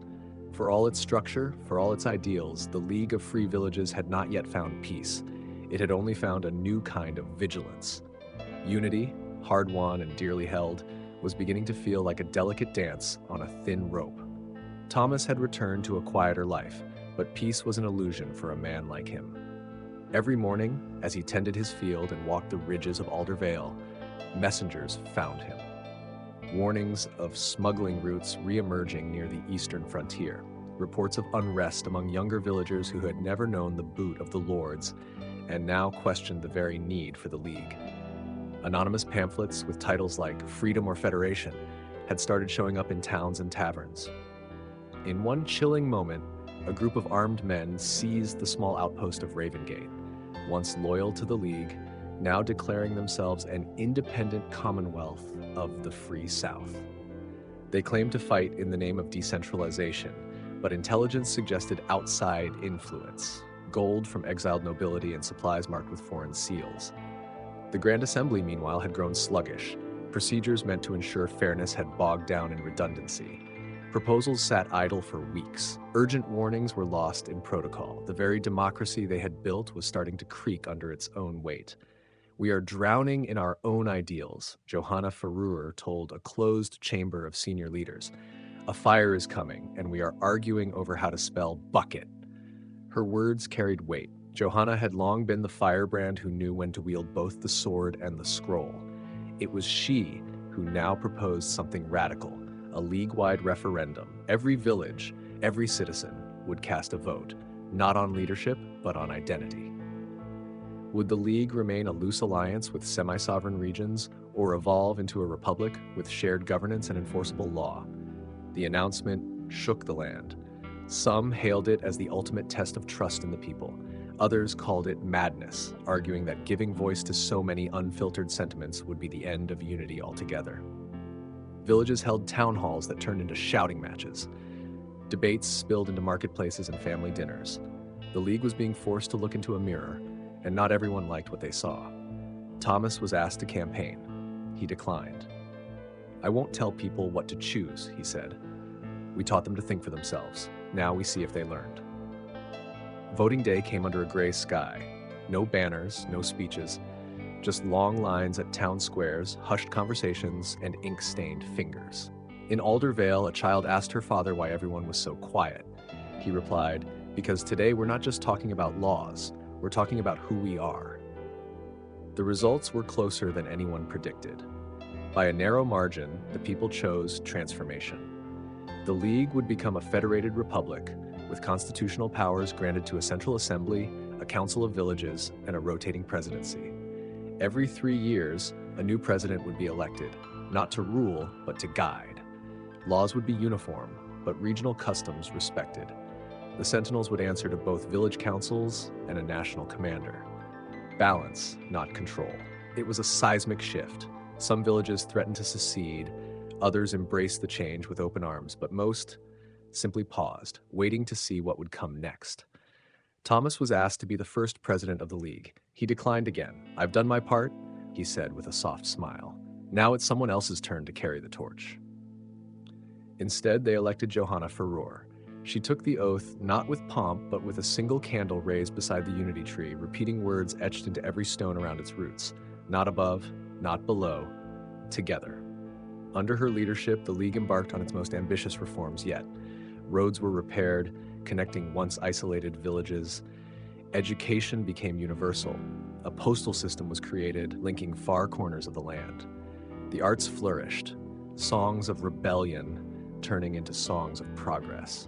For all its structure, for all its ideals, the League of Free Villages had not yet found peace. It had only found a new kind of vigilance. Unity, hard-won and dearly held, was beginning to feel like a delicate dance on a thin rope. Thomas had returned to a quieter life, but peace was an illusion for a man like him. Every morning, as he tended his field and walked the ridges of Alder Vale, messengers found him. Warnings of smuggling routes re-emerging near the eastern frontier, reports of unrest among younger villagers who had never known the boot of the lords and now questioned the very need for the League. Anonymous pamphlets with titles like Freedom or Federation had started showing up in towns and taverns. In one chilling moment, a group of armed men seized the small outpost of Ravengate, once loyal to the League, now declaring themselves an independent commonwealth of the Free South. They claimed to fight in the name of decentralization, but intelligence suggested outside influence. gold from exiled nobility and supplies marked with foreign seals. The Grand Assembly, meanwhile, had grown sluggish. Procedures meant to ensure fairness had bogged down in redundancy. Proposals sat idle for weeks. Urgent warnings were lost in protocol. The very democracy they had built was starting to creak under its own weight. "We are drowning in our own ideals," Johanna Ferrer told a closed chamber of senior leaders. "A fire is coming, and we are arguing over how to spell bucket." Her words carried weight. Johanna had long been the firebrand who knew when to wield both the sword and the scroll. It was she who now proposed something radical, a league-wide referendum. Every village, every citizen would cast a vote, not on leadership, but on identity. Would the League remain a loose alliance with semi-sovereign regions, or evolve into a republic with shared governance and enforceable law? The announcement shook the land. Some hailed it as the ultimate test of trust in the people. Others called it madness, arguing that giving voice to so many unfiltered sentiments would be the end of unity altogether. Villages held town halls that turned into shouting matches. Debates spilled into marketplaces and family dinners. The League was being forced to look into a mirror, and not everyone liked what they saw. Thomas was asked to campaign. He declined. "I won't tell people what to choose," he said. "We taught them to think for themselves. Now we see if they learned." Voting day came under a gray sky. No banners, no speeches, just long lines at town squares, hushed conversations, and ink-stained fingers. In Alder Vale, a child asked her father why everyone was so quiet. He replied, "Because today we're not just talking about laws, we're talking about who we are." The results were closer than anyone predicted. By a narrow margin, the people chose transformation. The League would become a federated republic, with constitutional powers granted to a central assembly, a council of villages, and a rotating presidency. Every 3 years, a new president would be elected, not to rule, but to guide. Laws would be uniform, but regional customs respected. The sentinels would answer to both village councils and a national commander. Balance, not control. It was a seismic shift. Some villages threatened to secede, others embraced the change with open arms, but most simply paused, waiting to see what would come next. Thomas was asked to be the first president of the League. He declined again. "I've done my part," he said with a soft smile. "Now it's someone else's turn to carry the torch." Instead, they elected Johanna Ferrer. She took the oath not with pomp, but with a single candle raised beside the unity tree, repeating words etched into every stone around its roots. Not above, not below, together. Under her leadership, the League embarked on its most ambitious reforms yet. Roads were repaired, connecting once isolated villages. Education became universal. A postal system was created, linking far corners of the land. The arts flourished, songs of rebellion turning into songs of progress.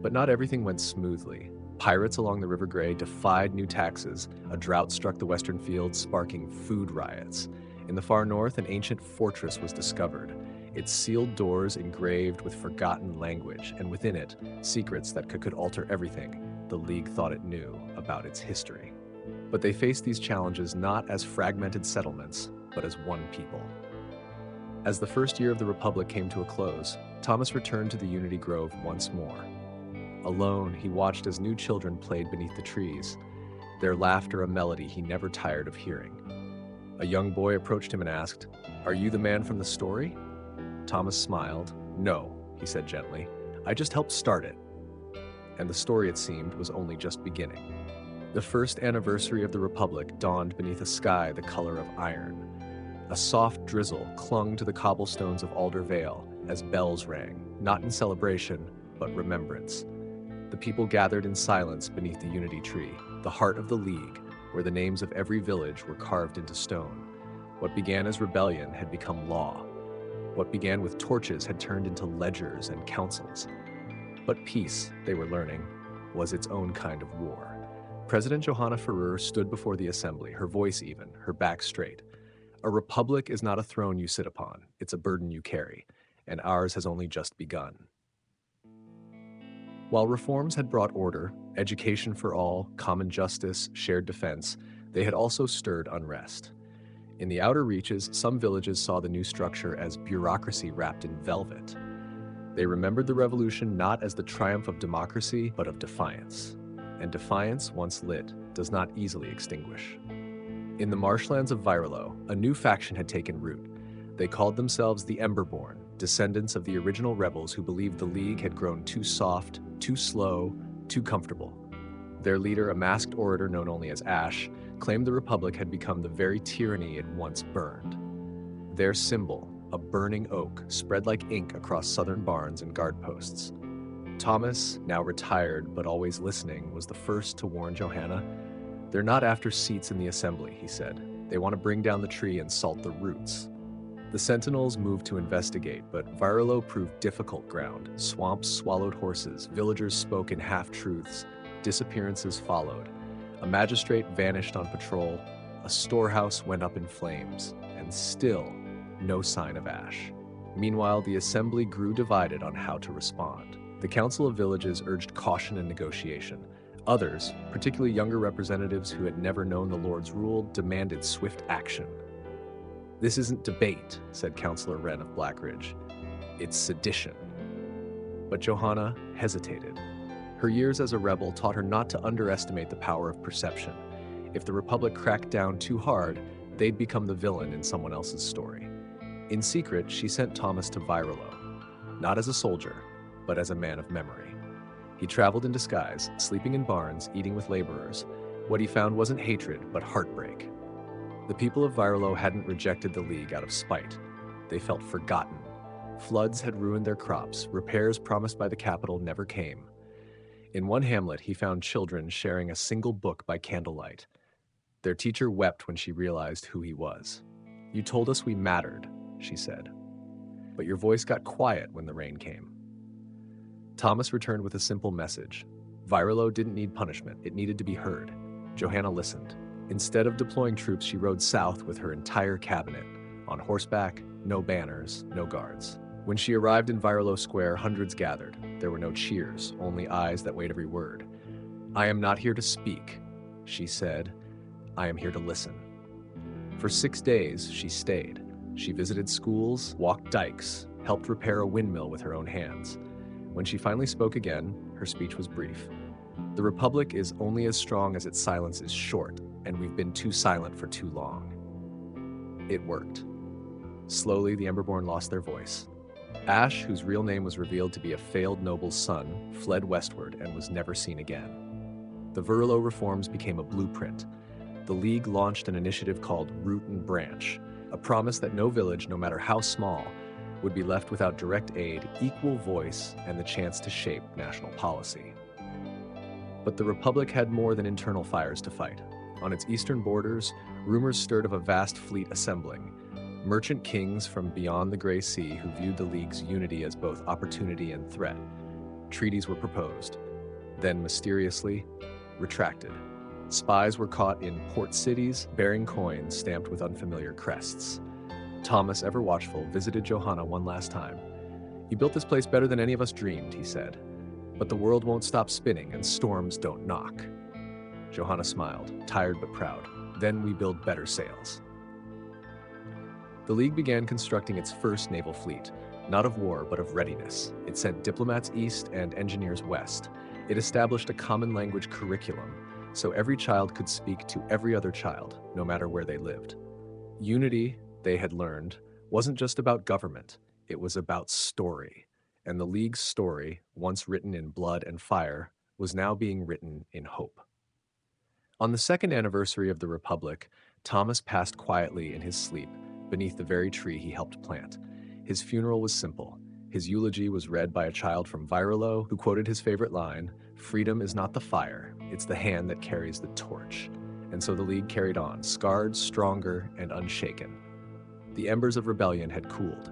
But not everything went smoothly. Pirates along the River Grey defied new taxes. A drought struck the western fields, sparking food riots. In the far north, an ancient fortress was discovered, its sealed doors engraved with forgotten language, and within it, secrets that could alter everything the League thought it knew about its history. But they faced these challenges not as fragmented settlements, but as one people. As the first year of the Republic came to a close, Thomas returned to the Unity Grove once more. Alone, he watched as new children played beneath the trees, their laughter a melody he never tired of hearing. A young boy approached him and asked, "Are you the man from the story?" Thomas smiled. "No," he said gently. "I just helped start it." And the story, it seemed, was only just beginning. The first anniversary of the Republic dawned beneath a sky the color of iron. A soft drizzle clung to the cobblestones of Alder Vale as bells rang, not in celebration, but remembrance. The people gathered in silence beneath the Unity Tree, the heart of the League, where the names of every village were carved into stone. What began as rebellion had become law. What began with torches had turned into ledgers and councils. But peace, they were learning, was its own kind of war. President Johanna Ferrer stood before the assembly, her voice even, her back straight. "A republic is not a throne you sit upon, it's a burden you carry, and ours has only just begun." While reforms had brought order, education for all, common justice, shared defense, they had also stirred unrest. In the outer reaches, some villages saw the new structure as bureaucracy wrapped in velvet. They remembered the revolution not as the triumph of democracy, but of defiance. and defiance, once lit, does not easily extinguish. In the marshlands of Viralo, a new faction had taken root. They called themselves the Emberborn, descendants of the original rebels who believed the League had grown too soft, too slow, too comfortable. Their leader, a masked orator known only as Ash, claimed the Republic had become the very tyranny it once burned. Their symbol, a burning oak, spread like ink across southern barns and guard posts. Thomas, now retired but always listening, was the first to warn Johanna. "They're not after seats in the assembly," he said. "They want to bring down the tree and salt the roots." The sentinels moved to investigate, but Viralo proved difficult ground. Swamps swallowed horses, villagers spoke in half-truths, disappearances followed. A magistrate vanished on patrol, a storehouse went up in flames, and still no sign of Ash. Meanwhile, the assembly grew divided on how to respond. The Council of Villages urged caution and negotiation. Others, particularly younger representatives who had never known the Lord's rule, demanded swift action. "This isn't debate," said Councillor Wren of Blackridge. "It's sedition." But Johanna hesitated. Her years as a rebel taught her not to underestimate the power of perception. If the Republic cracked down too hard, they'd become the villain in someone else's story. In secret, she sent Thomas to Viralo, not as a soldier, but as a man of memory. He traveled in disguise, sleeping in barns, eating with laborers. What he found wasn't hatred, but heartbreak. The people of Viralo hadn't rejected the League out of spite. They felt forgotten. Floods had ruined their crops. Repairs promised by the capital never came. In one hamlet, he found children sharing a single book by candlelight. Their teacher wept when she realized who he was. "You told us we mattered," she said. "But your voice got quiet when the rain came." Thomas returned with a simple message. Viralo didn't need punishment, it needed to be heard. Johanna listened. Instead of deploying troops, she rode south with her entire cabinet. On horseback, no banners, no guards. When she arrived in Viralo Square, hundreds gathered. There were no cheers, only eyes that weighed every word. "I am not here to speak," she said. "I am here to listen." For 6 days, she stayed. She visited schools, walked dikes, helped repair a windmill with her own hands. When she finally spoke again, her speech was brief. "The Republic is only as strong as its silence is short, and we've been too silent for too long." It worked. Slowly, the Emberborn lost their voice. Ash, whose real name was revealed to be a failed noble's son, fled westward and was never seen again. The Viralo reforms became a blueprint. The League launched an initiative called Root and Branch, a promise that no village, no matter how small, would be left without direct aid, equal voice, and the chance to shape national policy. But the Republic had more than internal fires to fight. On its eastern borders, rumors stirred of a vast fleet assembling. Merchant kings from beyond the Gray Sea who viewed the League's unity as both opportunity and threat. Treaties were proposed, then mysteriously retracted. Spies were caught in port cities, bearing coins stamped with unfamiliar crests. Thomas, ever watchful, visited Johanna one last time. "You built this place better than any of us dreamed," he said. "But the world won't stop spinning and storms don't knock." Johanna smiled, tired but proud. "Then we build better sails." The League began constructing its first naval fleet, not of war, but of readiness. It sent diplomats east and engineers west. It established a common language curriculum, so every child could speak to every other child, no matter where they lived. Unity, they had learned, wasn't just about government, it was about story. And the League's story, once written in blood and fire, was now being written in hope. On the second anniversary of the Republic, Thomas passed quietly in his sleep beneath the very tree he helped plant. His funeral was simple. His eulogy was read by a child from Viralo who quoted his favorite line, "Freedom is not the fire, it's the hand that carries the torch." And so the League carried on, scarred, stronger, and unshaken. The embers of rebellion had cooled,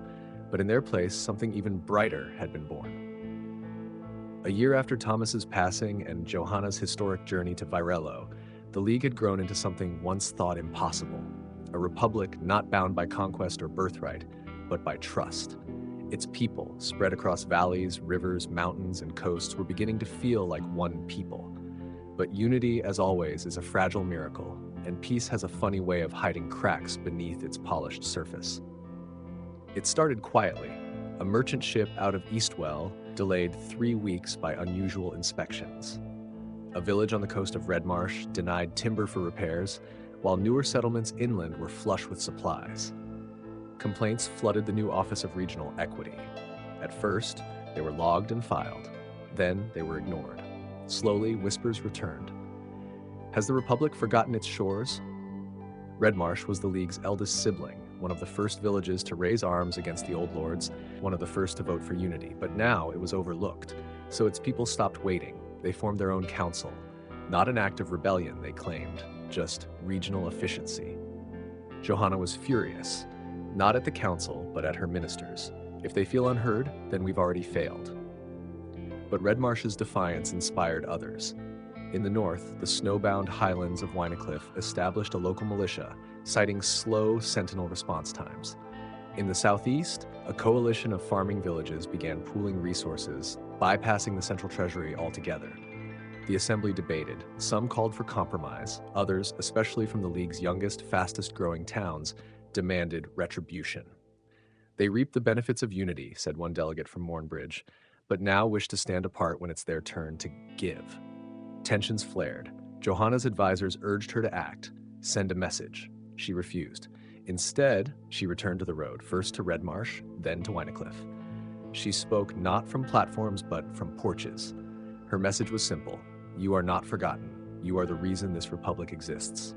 but in their place, something even brighter had been born. A year after Thomas's passing and Johanna's historic journey to Viralo, the League had grown into something once thought impossible. A republic not bound by conquest or birthright, but by trust. Its people, spread across valleys, rivers, mountains, and coasts, were beginning to feel like one people. But unity, as always, is a fragile miracle, and peace has a funny way of hiding cracks beneath its polished surface. It started quietly. A merchant ship out of Eastwell delayed 3 weeks by unusual inspections. A village on the coast of Red Marsh denied timber for repairs, while newer settlements inland were flush with supplies. Complaints flooded the new Office of Regional Equity. At first, they were logged and filed. Then they were ignored. Slowly, whispers returned. Has the Republic forgotten its shores? Red Marsh was the League's eldest sibling, one of the first villages to raise arms against the Old Lords, one of the first to vote for unity. But now it was overlooked, so its people stopped waiting. They formed their own council. Not an act of rebellion, they claimed, just regional efficiency. Johanna was furious, not at the council, but at her ministers. If they feel unheard, then we've already failed. But Red Marsh's defiance inspired others. In the north, the snowbound highlands of Wynacliffe established a local militia, citing slow sentinel response times. In the southeast, a coalition of farming villages began pooling resources, bypassing the central treasury altogether. The assembly debated. Some called for compromise. Others, especially from the League's youngest, fastest-growing towns, demanded retribution. They reaped the benefits of unity, said one delegate from Mournbridge, but now wish to stand apart when it's their turn to give. Tensions flared. Johanna's advisors urged her to act, send a message. She refused. Instead, she returned to the road, first to Red Marsh, then to Wynacliffe. She spoke not from platforms, but from porches. Her message was simple. You are not forgotten. You are the reason this republic exists.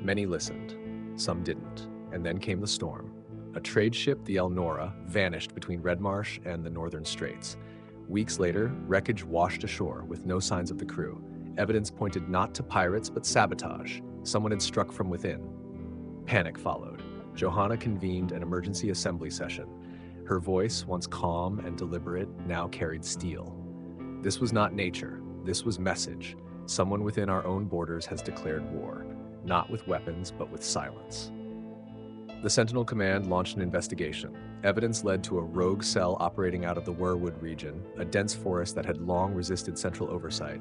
Many listened. Some didn't. And then came the storm. A trade ship, the Elnora, vanished between Red Marsh and the northern straits. Weeks later, wreckage washed ashore with no signs of the crew. Evidence pointed not to pirates, but sabotage. Someone had struck from within. Panic followed. Johanna convened an emergency assembly session. Her voice, once calm and deliberate, now carried steel. This was not nature. This was message. Someone within our own borders has declared war, not with weapons, but with silence. The Sentinel Command launched an investigation. Evidence led to a rogue cell operating out of the Werwood region, a dense forest that had long resisted central oversight.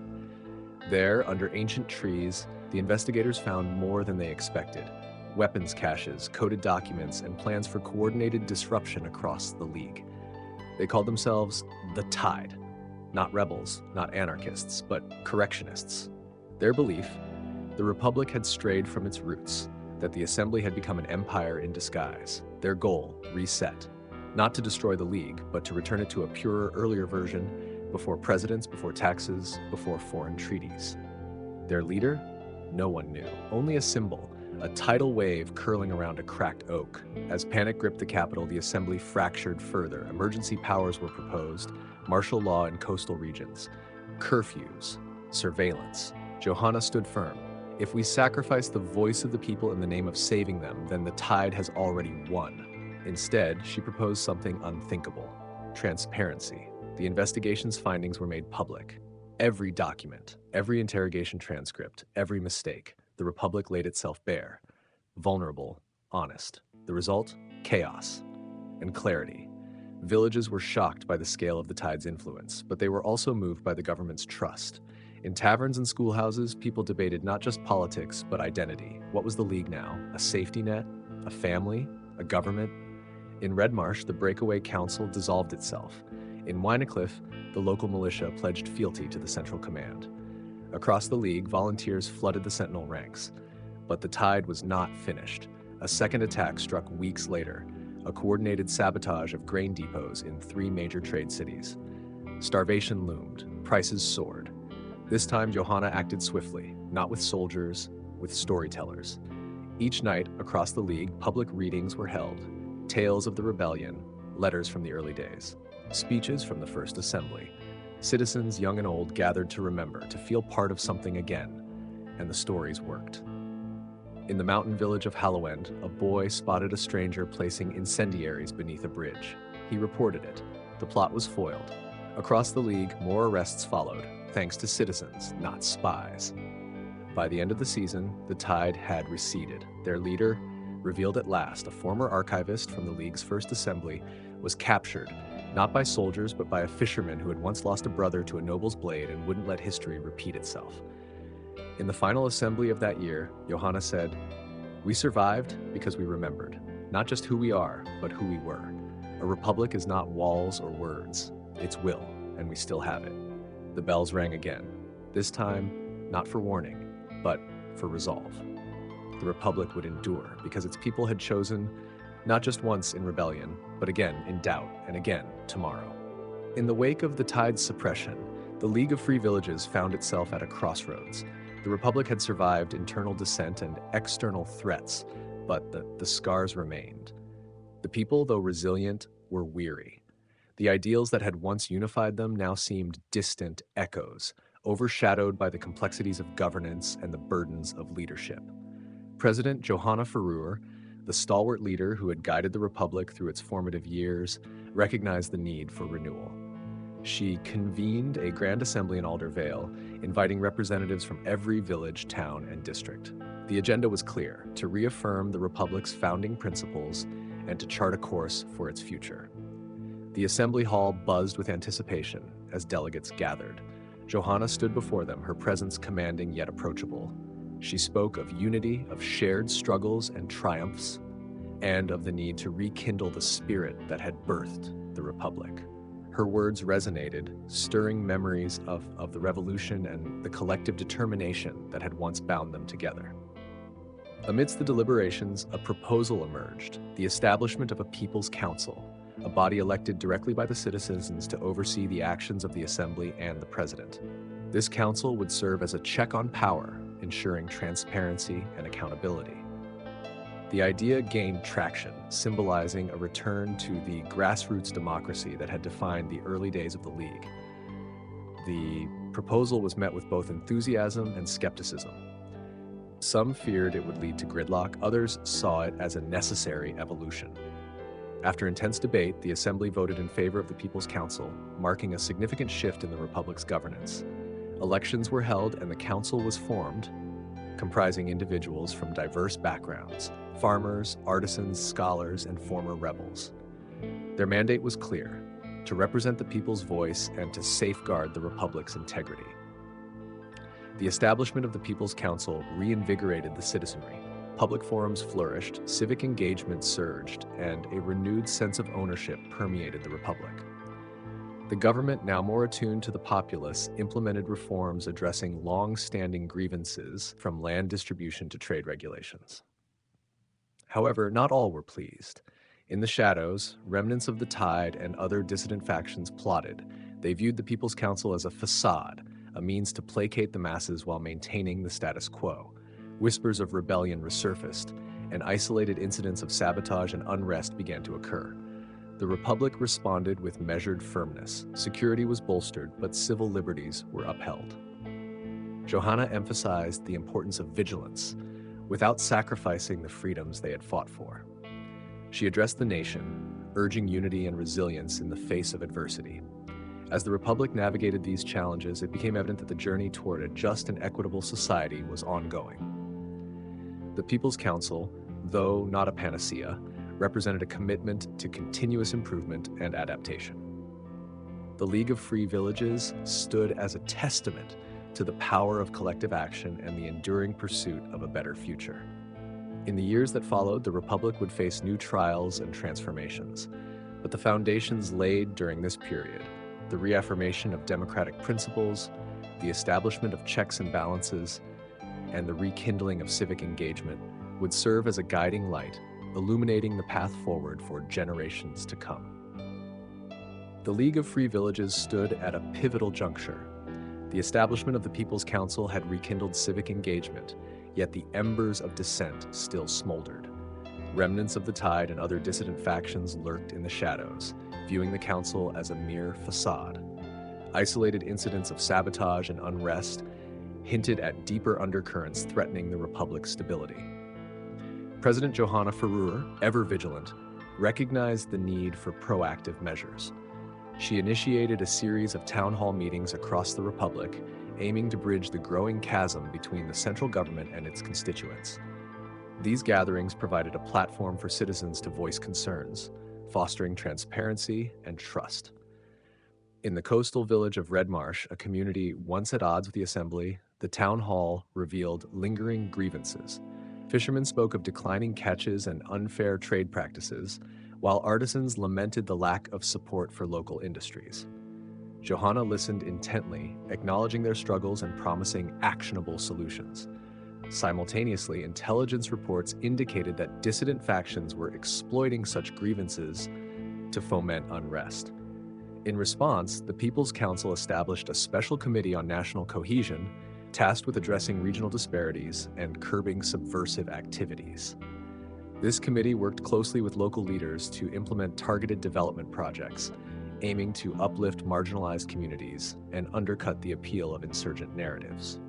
There, under ancient trees, the investigators found more than they expected. Weapons caches, coded documents, and plans for coordinated disruption across the League. They called themselves the Tide. Not rebels, not anarchists, but correctionists. Their belief, the Republic had strayed from its roots, that the Assembly had become an empire in disguise. Their goal, reset. Not to destroy the League, but to return it to a purer, earlier version, before presidents, before taxes, before foreign treaties. Their leader? No one knew. Only a symbol, a tidal wave curling around a cracked oak. As panic gripped the capital, the Assembly fractured further. Emergency powers were proposed, martial law in coastal regions, curfews, surveillance. Johanna stood firm. If we sacrifice the voice of the people in the name of saving them, then the tide has already won. Instead, she proposed something unthinkable: transparency. The investigation's findings were made public. Every document, every interrogation transcript, every mistake, the Republic laid itself bare. Vulnerable, honest. The result? Chaos and clarity. Villages were shocked by the scale of the tide's influence, but they were also moved by the government's trust. In taverns and schoolhouses, people debated not just politics, but identity. What was the League now? A safety net? A family? A government? In Red Marsh, the breakaway council dissolved itself. In Wynacliffe, the local militia pledged fealty to the Central Command. Across the League, volunteers flooded the Sentinel ranks. But the tide was not finished. A second attack struck weeks later, a coordinated sabotage of grain depots in 3 major trade cities. Starvation loomed, prices soared. This time, Johanna acted swiftly, not with soldiers, with storytellers. Each night, across the League, public readings were held. Tales of the rebellion, letters from the early days, speeches from the first assembly. Citizens, young and old, gathered to remember, to feel part of something again. And the stories worked. In the mountain village of Hallowend, a boy spotted a stranger placing incendiaries beneath a bridge. He reported it. The plot was foiled. Across the League, more arrests followed, thanks to citizens, not spies. By the end of the season, the tide had receded. Their leader, revealed at last, a former archivist from the League's first assembly, was captured, not by soldiers, but by a fisherman who had once lost a brother to a noble's blade and wouldn't let history repeat itself. In the final assembly of that year, Johanna said, "We survived because we remembered, not just who we are, but who we were. A republic is not walls or words, it's will, and we still have it." The bells rang again. this time not for warning, but for resolve. The Republic would endure because its people had chosen not just once in rebellion, but again in doubt and again tomorrow. In the wake of the tide's suppression, the League of Free Villages found itself at a crossroads. The Republic had survived internal dissent and external threats, but the scars remained. The people, though resilient, were weary. The ideals that had once unified them now seemed distant echoes, overshadowed by the complexities of governance and the burdens of leadership. President Johanna Ferrer, the stalwart leader who had guided the Republic through its formative years, recognized the need for renewal. She convened a Grand Assembly in Aldervale, inviting representatives from every village, town, and district. The agenda was clear: to reaffirm the Republic's founding principles and to chart a course for its future. The assembly hall buzzed with anticipation as delegates gathered. Johanna stood before them, her presence commanding yet approachable. She spoke of unity, of shared struggles and triumphs, and of the need to rekindle the spirit that had birthed the Republic. Her words resonated, stirring memories of the revolution and the collective determination that had once bound them together. Amidst the deliberations, a proposal emerged: the establishment of a People's Council, a body elected directly by the citizens to oversee the actions of the Assembly and the President. This council would serve as a check on power, ensuring transparency and accountability. The idea gained traction, symbolizing a return to the grassroots democracy that had defined the early days of the League. The proposal was met with both enthusiasm and skepticism. Some feared it would lead to gridlock, others saw it as a necessary evolution. After intense debate, the Assembly voted in favor of the People's Council, marking a significant shift in the Republic's governance. Elections were held and the council was formed, comprising individuals from diverse backgrounds: farmers, artisans, scholars, and former rebels. Their mandate was clear: to represent the people's voice and to safeguard the Republic's integrity. The establishment of the People's Council reinvigorated the citizenry. Public forums flourished, civic engagement surged, and a renewed sense of ownership permeated the Republic. The government, now more attuned to the populace, implemented reforms addressing long-standing grievances, from land distribution to trade regulations. However, not all were pleased. In the shadows, remnants of the Tide and other dissident factions plotted. They viewed the People's Council as a facade, a means to placate the masses while maintaining the status quo. Whispers of rebellion resurfaced, and isolated incidents of sabotage and unrest began to occur. The Republic responded with measured firmness. Security was bolstered, but civil liberties were upheld. Johanna emphasized the importance of vigilance, without sacrificing the freedoms they had fought for. She addressed the nation, urging unity and resilience in the face of adversity. As the Republic navigated these challenges, it became evident that the journey toward a just and equitable society was ongoing. The People's Council, though not a panacea, represented a commitment to continuous improvement and adaptation. The League of Free Villages stood as a testament to the power of collective action and the enduring pursuit of a better future. In the years that followed, the Republic would face new trials and transformations, but the foundations laid during this period, the reaffirmation of democratic principles, the establishment of checks and balances, and the rekindling of civic engagement, would serve as a guiding light, illuminating the path forward for generations to come. The League of Free Villages stood at a pivotal juncture. The establishment of the People's Council had rekindled civic engagement, yet the embers of dissent still smoldered. Remnants of the Tide and other dissident factions lurked in the shadows, viewing the council as a mere facade. Isolated incidents of sabotage and unrest hinted at deeper undercurrents threatening the Republic's stability. President Johanna Ferrer, ever vigilant, recognized the need for proactive measures. She initiated a series of town hall meetings across the Republic, aiming to bridge the growing chasm between the central government and its constituents. These gatherings provided a platform for citizens to voice concerns, fostering transparency and trust. In the coastal village of Red Marsh, a community once at odds with the Assembly, the town hall revealed lingering grievances. Fishermen spoke of declining catches and unfair trade practices, while artisans lamented the lack of support for local industries. Johanna listened intently, acknowledging their struggles and promising actionable solutions. Simultaneously, intelligence reports indicated that dissident factions were exploiting such grievances to foment unrest. In response, the People's Council established a special committee on national cohesion, tasked with addressing regional disparities and curbing subversive activities. This committee worked closely with local leaders to implement targeted development projects, aiming to uplift marginalized communities and undercut the appeal of insurgent narratives.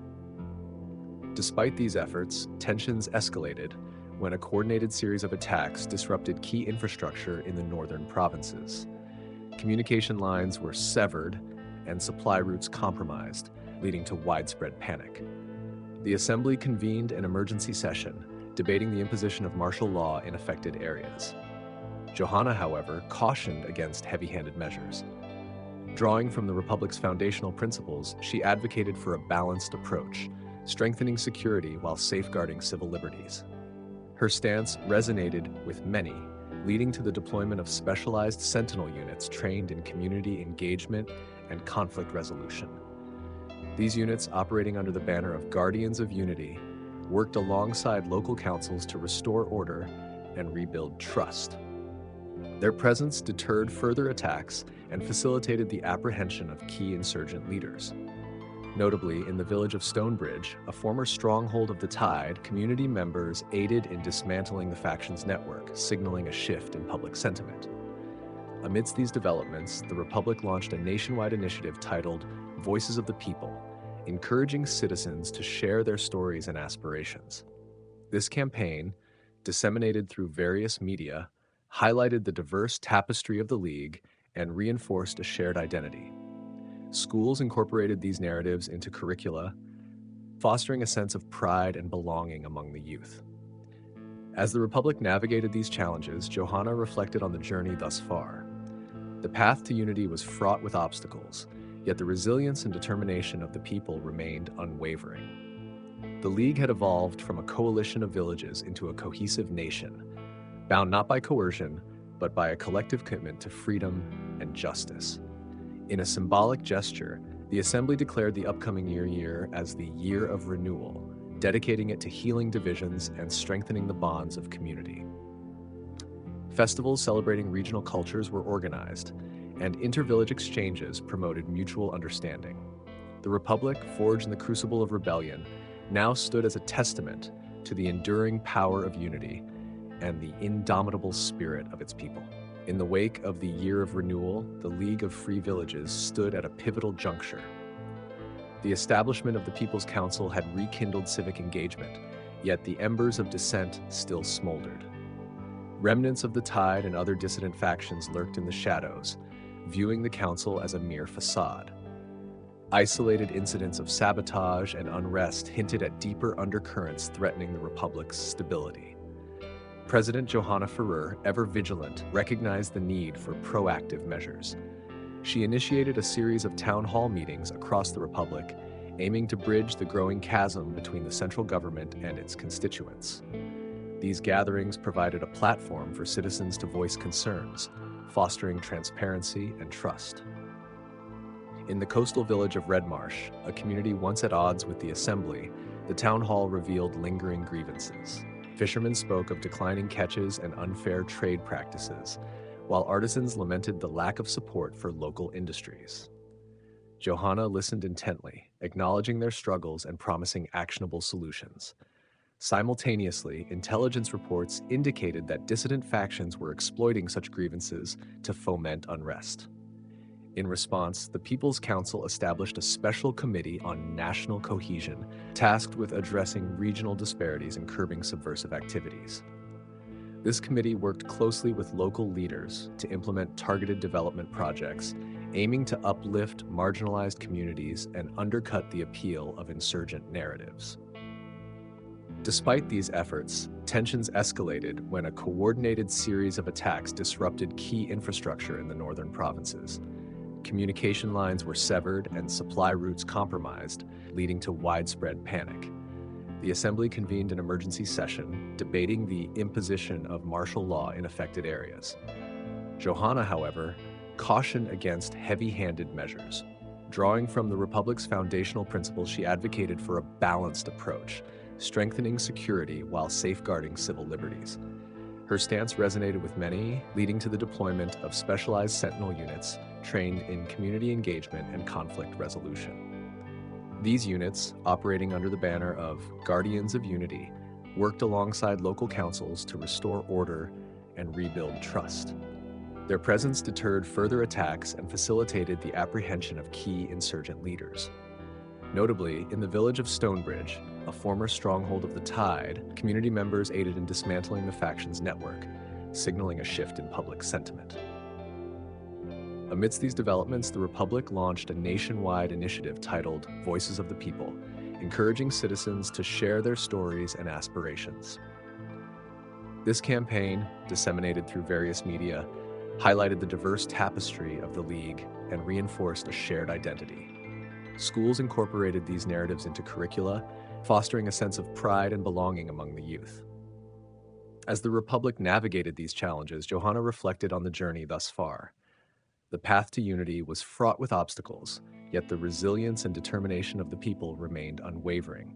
Despite these efforts, tensions escalated when a coordinated series of attacks disrupted key infrastructure in the northern provinces. Communication lines were severed and supply routes compromised, leading to widespread panic. The Assembly convened an emergency session, debating the imposition of martial law in affected areas. Johanna, however, cautioned against heavy-handed measures. Drawing from the Republic's foundational principles, she advocated for a balanced approach, strengthening security while safeguarding civil liberties. Her stance resonated with many, leading to the deployment of specialized sentinel units trained in community engagement and conflict resolution. These units, operating under the banner of Guardians of Unity, worked alongside local councils to restore order and rebuild trust. Their presence deterred further attacks and facilitated the apprehension of key insurgent leaders. Notably, in the village of Stonebridge, a former stronghold of the Tide, community members aided in dismantling the faction's network, signaling a shift in public sentiment. Amidst these developments, the Republic launched a nationwide initiative titled Voices of the People, encouraging citizens to share their stories and aspirations. This campaign, disseminated through various media, highlighted the diverse tapestry of the League and reinforced a shared identity. Schools incorporated these narratives into curricula, fostering a sense of pride and belonging among the youth. As the Republic navigated these challenges, Johanna reflected on the journey thus far. The path to unity was fraught with obstacles, yet the resilience and determination of the people remained unwavering. The League had evolved from a coalition of villages into a cohesive nation, bound not by coercion, but by a collective commitment to freedom and justice. In a symbolic gesture, the Assembly declared the upcoming year as the Year of Renewal, dedicating it to healing divisions and strengthening the bonds of community. Festivals celebrating regional cultures were organized, and inter-village exchanges promoted mutual understanding. The Republic, forged in the crucible of rebellion, now stood as a testament to the enduring power of unity and the indomitable spirit of its people. In the wake of the Year of Renewal, the League of Free Villages stood at a pivotal juncture. The establishment of the People's Council had rekindled civic engagement, yet the embers of dissent still smoldered. Remnants of the Tide and other dissident factions lurked in the shadows, viewing the council as a mere facade. Isolated incidents of sabotage and unrest hinted at deeper undercurrents threatening the Republic's stability. President Johanna Ferrer, ever vigilant, recognized the need for proactive measures. She initiated a series of town hall meetings across the Republic, aiming to bridge the growing chasm between the central government and its constituents. These gatherings provided a platform for citizens to voice concerns, fostering transparency and trust. In the coastal village of Redmarsh, a community once at odds with the Assembly, the town hall revealed lingering grievances. Fishermen spoke of declining catches and unfair trade practices, while artisans lamented the lack of support for local industries. Johanna listened intently, acknowledging their struggles and promising actionable solutions. Simultaneously, intelligence reports indicated that dissident factions were exploiting such grievances to foment unrest. In response, the People's Council established a special committee on national cohesion, tasked with addressing regional disparities and curbing subversive activities. This committee worked closely with local leaders to implement targeted development projects, aiming to uplift marginalized communities and undercut the appeal of insurgent narratives. Despite these efforts, tensions escalated when a coordinated series of attacks disrupted key infrastructure in the northern provinces. Communication lines were severed and supply routes compromised, leading to widespread panic. The Assembly convened an emergency session, debating the imposition of martial law in affected areas. Johanna, however, caution against heavy-handed measures. Drawing from the Republic's foundational principles, she advocated for a balanced approach, strengthening security while safeguarding civil liberties. Her stance resonated with many, leading to the deployment of specialized sentinel units trained in community engagement and conflict resolution. These units, operating under the banner of Guardians of Unity, worked alongside local councils to restore order and rebuild trust. Their presence deterred further attacks and facilitated the apprehension of key insurgent leaders. Notably, in the village of Stonebridge, a former stronghold of the Tide, community members aided in dismantling the faction's network, signaling a shift in public sentiment. Amidst these developments, the Republic launched a nationwide initiative titled Voices of the People, encouraging citizens to share their stories and aspirations. This campaign, disseminated through various media, highlighted the diverse tapestry of the League and reinforced a shared identity. Schools incorporated these narratives into curricula, fostering a sense of pride and belonging among the youth. As the Republic navigated these challenges, Johanna reflected on the journey thus far. The path to unity was fraught with obstacles, yet the resilience and determination of the people remained unwavering.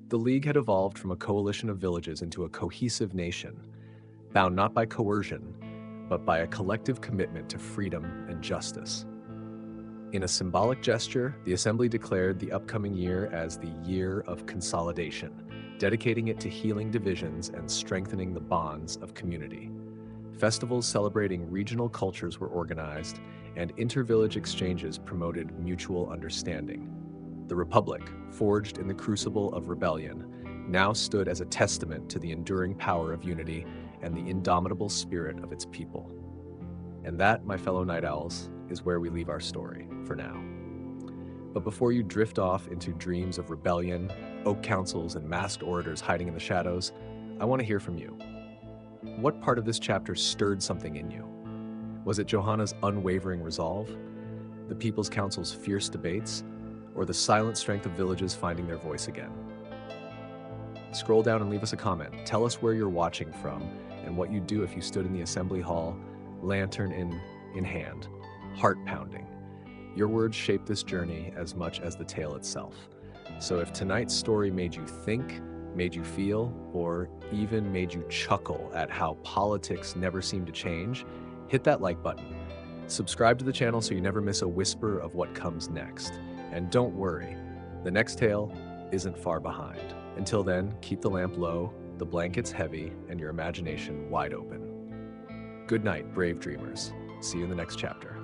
The League had evolved from a coalition of villages into a cohesive nation, bound not by coercion, but by a collective commitment to freedom and justice. In a symbolic gesture, the Assembly declared the upcoming year as the Year of Consolidation, dedicating it to healing divisions and strengthening the bonds of community. Festivals celebrating regional cultures were organized, and inter-village exchanges promoted mutual understanding. The Republic, forged in the crucible of rebellion, now stood as a testament to the enduring power of unity and the indomitable spirit of its people. And that, my fellow Night Owls, is where we leave our story for now. But before you drift off into dreams of rebellion, oak councils, and masked orators hiding in the shadows, I want to hear from you. What part of this chapter stirred something in you? Was it Johanna's unwavering resolve, the People's Council's fierce debates, or the silent strength of villages finding their voice again? Scroll down and leave us a comment. Tell us where you're watching from and what you'd do if you stood in the assembly hall, lantern in hand, heart pounding. Your words shape this journey as much as the tale itself. So if tonight's story made you think, made you feel, or even made you chuckle at how politics never seem to change, hit that like button. Subscribe to the channel so you never miss a whisper of what comes next. And don't worry, the next tale isn't far behind. Until then, keep the lamp low, the blankets heavy, and your imagination wide open. Good night, brave dreamers. See you in the next chapter.